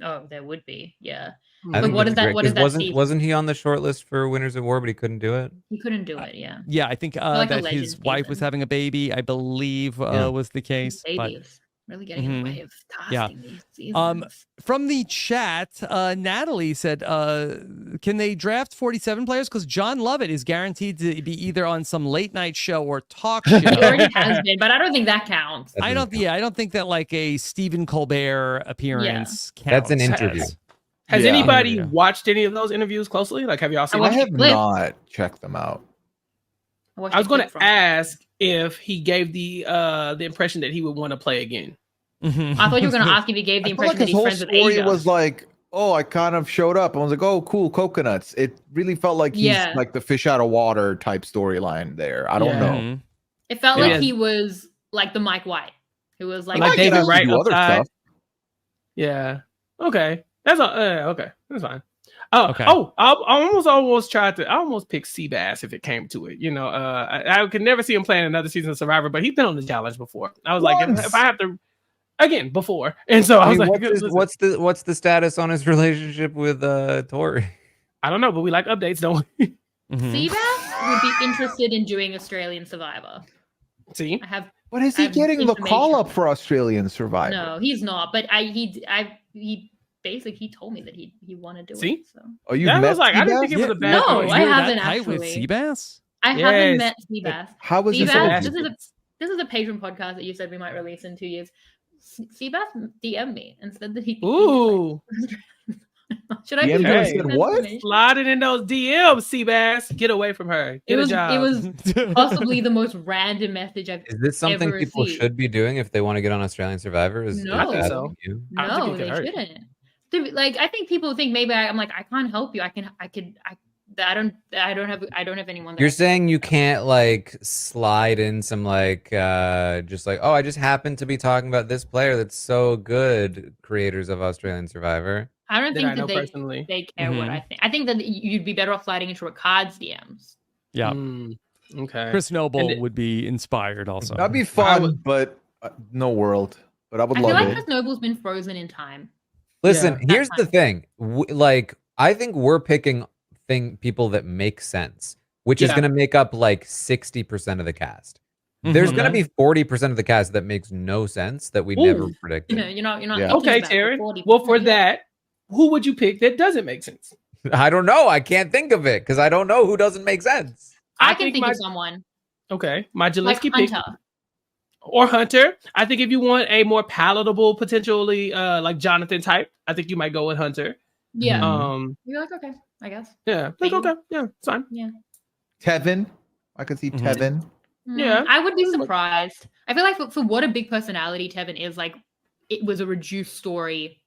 Oh, there would be. Yeah. I But think what that's is that? great, What is 'cause that? wasn't he on the short list for Winners at War, but he couldn't do it? He couldn't do it. Yeah. Yeah, I think like a that legend his wife was season. having a baby, I believe was the case. But Babies really getting in the way of casting these seasons. from the chat, Natalie said, can they draft 47 players? Because John Lovett is guaranteed to be either on some late night show or talk show. He already has been, but I don't think that counts. I don't think that like a Stephen Colbert appearance counts. That's an interview. Has Yeah. anybody watched any of those interviews closely? Like, have y'all seen? I watched have the clip. not checked them out. watched I was the going clip to from- ask if he gave the impression that he would want to play again. I thought you were going to ask if he gave the I feel like impression that his he's whole friends with story Asia. was like, oh, I kind of showed up. I was like, oh, cool, coconuts. It really felt like he's Yeah. like the fish out of water type storyline there. I don't Yeah. know. It felt Yeah. like he was like the Mike White, who was like, Like I David get Wright do other outside. stuff. Yeah. Okay. That's okay. That's fine. Oh, Okay. I almost tried to. I almost picked Seabass if it came to it. You know, I could never see him playing another season of Survivor, but he's been on the challenge before. I was like, if I have to, again, before, and so I was like, listen, what's the status on his relationship with Tori? I don't know, but we like updates, don't we? Seabass would be interested in doing Australian Survivor. See, I have But is I he have getting the information. call up for Australian Survivor? no, he's not. But he basically he told me that he wanted to do See? it. So Oh, you that met was like, I didn't Seabass? think it was a bad. No, choice. I You were that haven't tight with actually. Seabass? I Yes. haven't met Seabass. How was this? Seabass, interview? this is a Patreon podcast that you said we might release in 2 years. Seabass DM'd me and said that he. Ooh, Should I DM'd be you and said what? sliding in those DMs, Seabass. Get away from her. Get It was a job. it was possibly the most random message I've. Is this something ever people received. should be doing if they want to get on Australian Survivor? Is No. I think that so. you? I don't think No, it they could hurt. shouldn't. Like I think people think maybe I'm like I can't help you. I don't have anyone. That You're I can- saying you can't like slide in some like just like, oh, I just happened to be talking about this player that's so good, creators of Australian Survivor. I don't That I think know that personally. they care what Mhm. I think. I think that you'd be better off sliding into a cards DMs. Yeah. Okay. Chris Noble And it- would be inspired also. That'd be I fun, would- but no world. But I would I feel love like it. Chris Noble's been frozen in time. Listen, Yeah. here's the thing. Like, I think we're picking people that make sense, which is Yeah. going to make up like 60% of the cast. There's Mhm. going to be 40% of the cast that makes no sense that we Ooh. never You predicted. know, you're not. Yeah. thinking Okay, about the Taryn. 40%. Well, for that, who would you pick that doesn't make sense? I don't know. I can't think of it because I don't know who doesn't make sense. I I can think think my- of someone Okay, my like Jelinski pick Hunter. or Hunter. I think if you want a more palatable, potentially like Jonathan type, I think you might go with Hunter. Yeah, You're like okay, I guess. yeah, like Maybe. okay, yeah, it's fine. Tevin. I could see Mhm. Tevin. Yeah. I would be surprised. I feel like for what a big personality Tevin is, like it was a reduced story,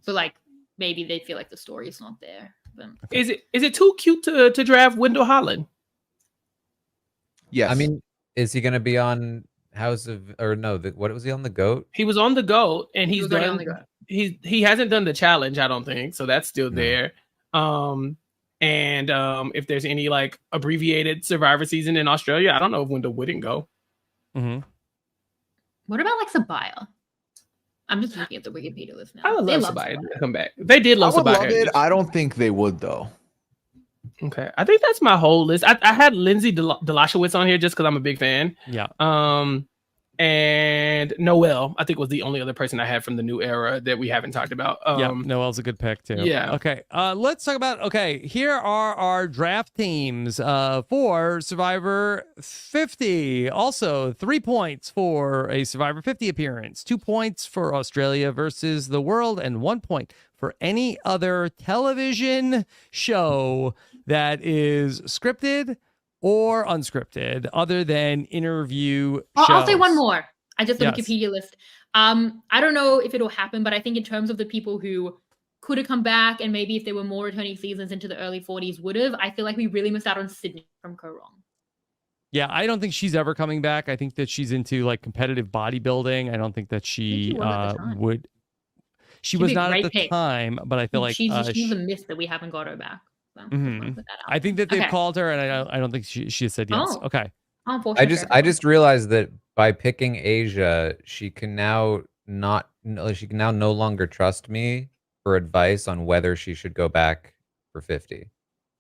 so like maybe they feel like the story is not there. But Is it too cute to draft Wendell Holland? Yes. I mean, is he going to be on House of, or no, what was he on, the GOAT? He was on the GOAT, and He he's was already on done. the GOAT. He hasn't done the challenge, I don't think, so that's still No. there. And if there's any like abbreviated Survivor season in Australia, I don't know if Wendell wouldn't go. Mhm. what about like Sabaya? I'm just looking at the Wikipedia list now. I would They love somebody to come back. They did I love would somebody. love it. I don't think they would though. Okay, I think that's my whole list. I had Lindsay Delashowitz on here just because I'm a big fan. Yeah. And Noel, I think, was the only other person I had from the new era that we haven't talked about. Yeah, Noel's a good pick too. Yeah. Okay. Let's talk about. Okay, here are our draft teams for Survivor 50. Also, 3 points for a Survivor 50 appearance, 2 points for Australia versus the world, and 1 point for any other television show that is scripted or unscripted, other than interview shows. I'll say one more. I just the Yes. Wikipedia list. I don't know if it'll happen, but I think in terms of the people who could have come back and maybe if there were more returning seasons into the early 40s would have, I feel like we really missed out on Sydney from Go Wrong. Yeah, I don't think she's ever coming back. I think that she's into like competitive bodybuilding. I don't think that she was at the time. would. She She'd was be a not at great the pick. time, but I feel like she's a miss that we haven't got her back. So just wanna put that out I think that they've Okay. called her, and I don't think she has said yes. Oh. Okay. Oh, for I sure. just realized that by picking Asia, she can now no longer trust me for advice on whether she should go back for 50.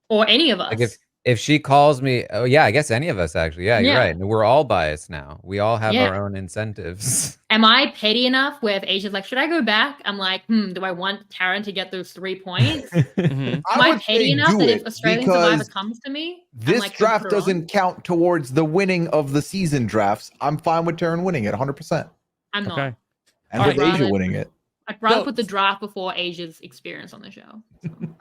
Or any of us. Like if she calls me, oh yeah, I guess any of us actually. Yeah, you're Yeah. right. We're all biased now. We all have Yeah. our own incentives. Am I petty enough where if Asia's like, should I go back? I'm like, do I want Taran to get those 3 points? Am I would petty say enough do that it if Australian Survivor because comes to me, I'm this like, draft put her on? doesn't count towards the winning of the season drafts. I'm fine with Taran winning it 100%. I'm not. Okay. And All with right. Asia winning it. I'd rather So- put the draft before Asia's experience on the show.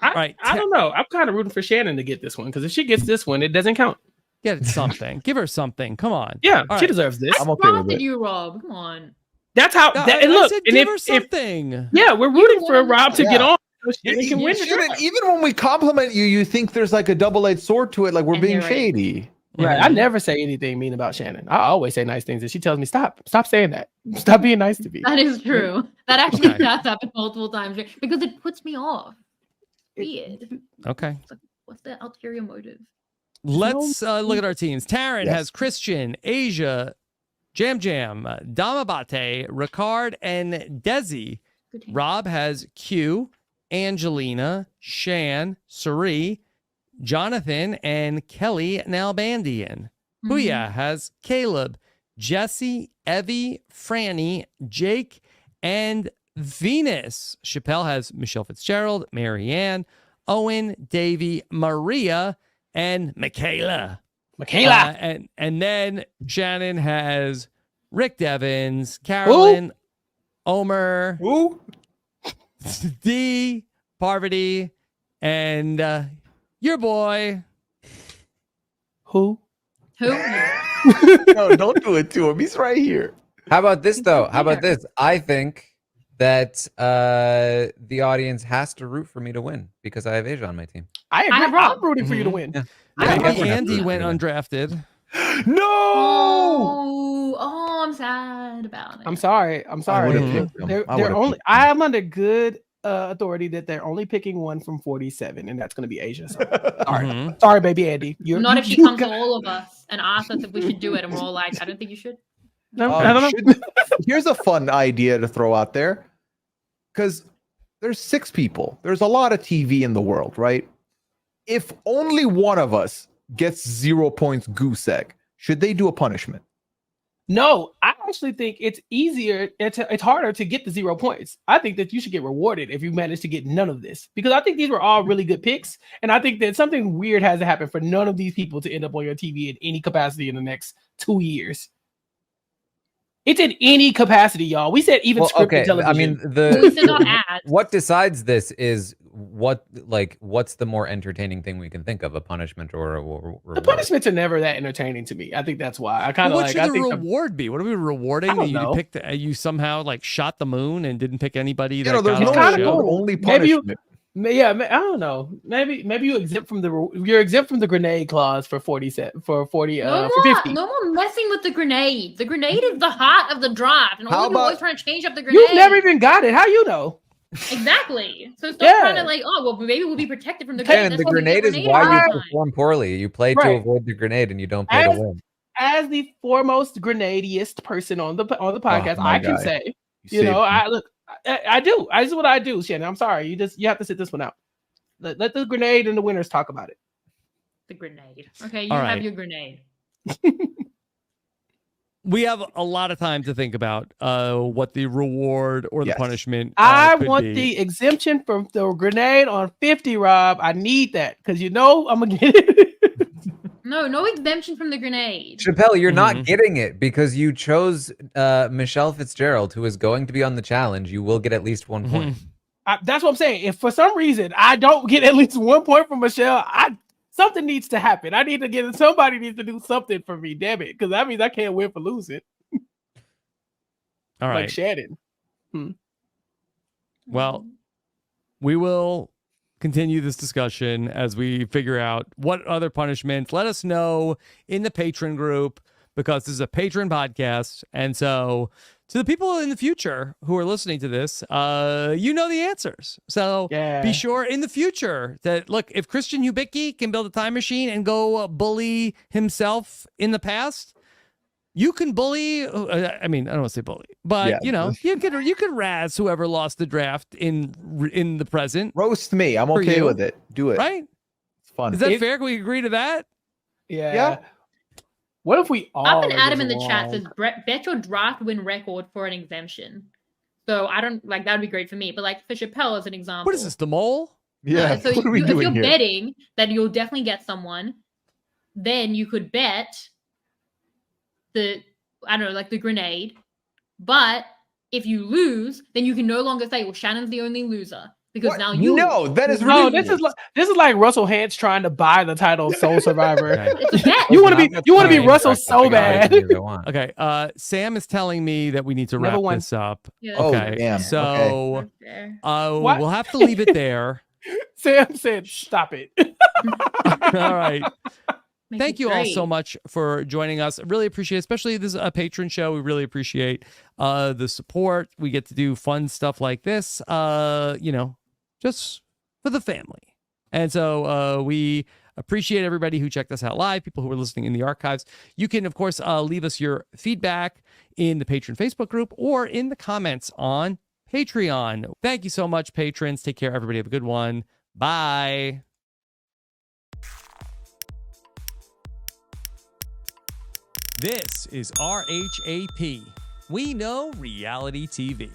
Right. I don't know. I'm kind of rooting for Shannon to get this one because if she gets this one, it doesn't count. Get something. Give her something. Come on. Yeah, All she right. deserves this. I'm okay with Drafted it. you, Rob. Come on. That's how. No, and I look, said and give her if something. yeah, we're rooting for won. Rob to Yeah. get on. So You, Shannon can you win the shouldn't, draft. even when we compliment you, you think there's like a double-edged sword to it, like we're And being you're right. shady. Right. I never say anything mean about Shannon. I always say nice things, and she tells me stop saying that. Stop being nice to me. That is true. That actually Okay. does happen multiple times because it puts me off. Weird. Okay. It's like, what's the ulterior motive? Let's look at our teams. Taran Yes. has Christian, Asia, Jam, Damabate, Ricard, and Desi. Good team. Rob has Q, Angelina, Shan, Suri, Jonathan, and Kelly Nalbandian. Mm-hmm. Pooya has Caleb, Jesse, Evie, Franny, Jake, and Venus. Chappell has Michelle Fitzgerald, Marianne, Owen, Davey, Maria, and Michaela. Michaela. And then Shannon has Rick Devins, Carolyn, Omer, Ooh. D, Parvati, and your boy. Who? Who? No, don't do it to him. He's right here. How about this though? How about this? I think that the audience has to root for me to win because I have Asia on my team. I agree. have Rob. I'm rooting for you to Mhm. win. Yeah. Maybe everyone has to Andy root went for me to win. undrafted. No. Oh, I'm sad about it. I'm sorry. I'm sorry. would've picked him. They're I would've only. picked him. I am under good authority that they're only picking one from 47, and that's going to be Asia. So, sorry, Mhm. sorry, baby Andy. Not if she you comes got- to all of us and asks us if we should do it, and we're all like, I don't think you should. No, I don't know. Here's a fun idea to throw out there, because there's 6 people. There's a lot of TV in the world, right? If only one of us gets 0 points goose egg, should they do a punishment? No, I actually think it's easier. It's harder to get the 0 points. I think that you should get rewarded if you manage to get none of this, because I think these were all really good picks, and I think that something weird has to happen for none of these people to end up on your TV in any capacity in the next 2 years. It's in any capacity, y'all. We said even Well, scripted okay. television. I mean, We did not add. what decides this is what's the more entertaining thing we can think of, a punishment or a reward? the punishments are never that entertaining to me. I think that's why I kind Well, of what like. should I the think reward be? What are we rewarding? I don't You know. picked. You somehow like shot the moon and didn't pick anybody You that know, there's got no on the kinda show. cool. only Maybe you- punishment. yeah, I don't know. Maybe you exempt from you're exempt from the grenade clause for 40 for 40 No for more, 50. no more messing with the grenade. The grenade is the heart of the draft, and all How of you always about- trying to change up the grenade. You've never even got it. How you know? Exactly. So stop Yeah. trying to like, oh well, maybe we'll be protected from the Shannon, grenade. the That's why we get grenade is grenade why all you the time. perform poorly. You play to Right. avoid the grenade, and you don't play to As- win. As the foremost grenadiest person on the podcast, my I can guy. say You know, saved me. I look, I do. This is what I do, Shannon. I'm sorry. You have to sit this one out. Let the grenade and the winners talk about it. The grenade. Okay, you All have right. your grenade. We have a lot of time to think about what the reward or the Yes. punishment I could want be. the exemption from the grenade on 50, Rob. I need that because you know I'm gonna get it. No exemption from the grenade. Chappell, you're Mhm. not getting it because you chose Michelle Fitzgerald, who is going to be on the challenge. You will get at least 1 point. That's what I'm saying. If for some reason I don't get at least 1 point from Michelle, something needs to happen. I need to get somebody needs to do something for me. Damn it, because that means I can't win for losing. All right. Like Shannon. Well, we will continue this discussion as we figure out what other punishments. Let us know in the patron group because this is a patron podcast. And so to the people in the future who are listening to this, you know the answers. So be sure in the future that, look, if Christian Hubicki can build a time machine and go bully himself in the past, you can bully. I mean, I don't want to say bully, but you know, you could razz whoever lost the draft in the present. Roast me. I'm okay with it. Do it. Right? It's fun. Is that fair? Can we agree to that? Yeah. What if we all? Up and Adam in the chat says, bet your draft win record for an exemption. So I don't like that would be great for me, but like for Chappell as an example. What is this, the mole? Yeah. So what are we if doing you're here? betting that you'll definitely get someone, then you could bet the grenade. But if you lose, then you can no longer say, well, Shannon's the only loser. Because now you that is no. ridiculous. This is like Russell Hantz trying to buy the title of Soul Survivor. It's a bet. You want to be Russell so bad. Okay. Sam is telling me that we need to wrap this up. Yeah. Okay. Oh, damn. So Okay. we'll have to leave it there. Sam said, "Stop it." All right. Make Thank it you all great. so much for joining us. I really appreciate it, especially this is a patron show. We really appreciate the support. We get to do fun stuff like this, just for the family. And so we appreciate everybody who checked us out live, people who are listening in the archives. You can, of course, leave us your feedback in the Patron Facebook group or in the comments on Patreon. Thank you so much, patrons. Take care, everybody. Have a good one. Bye. This is RHAP. We know reality TV.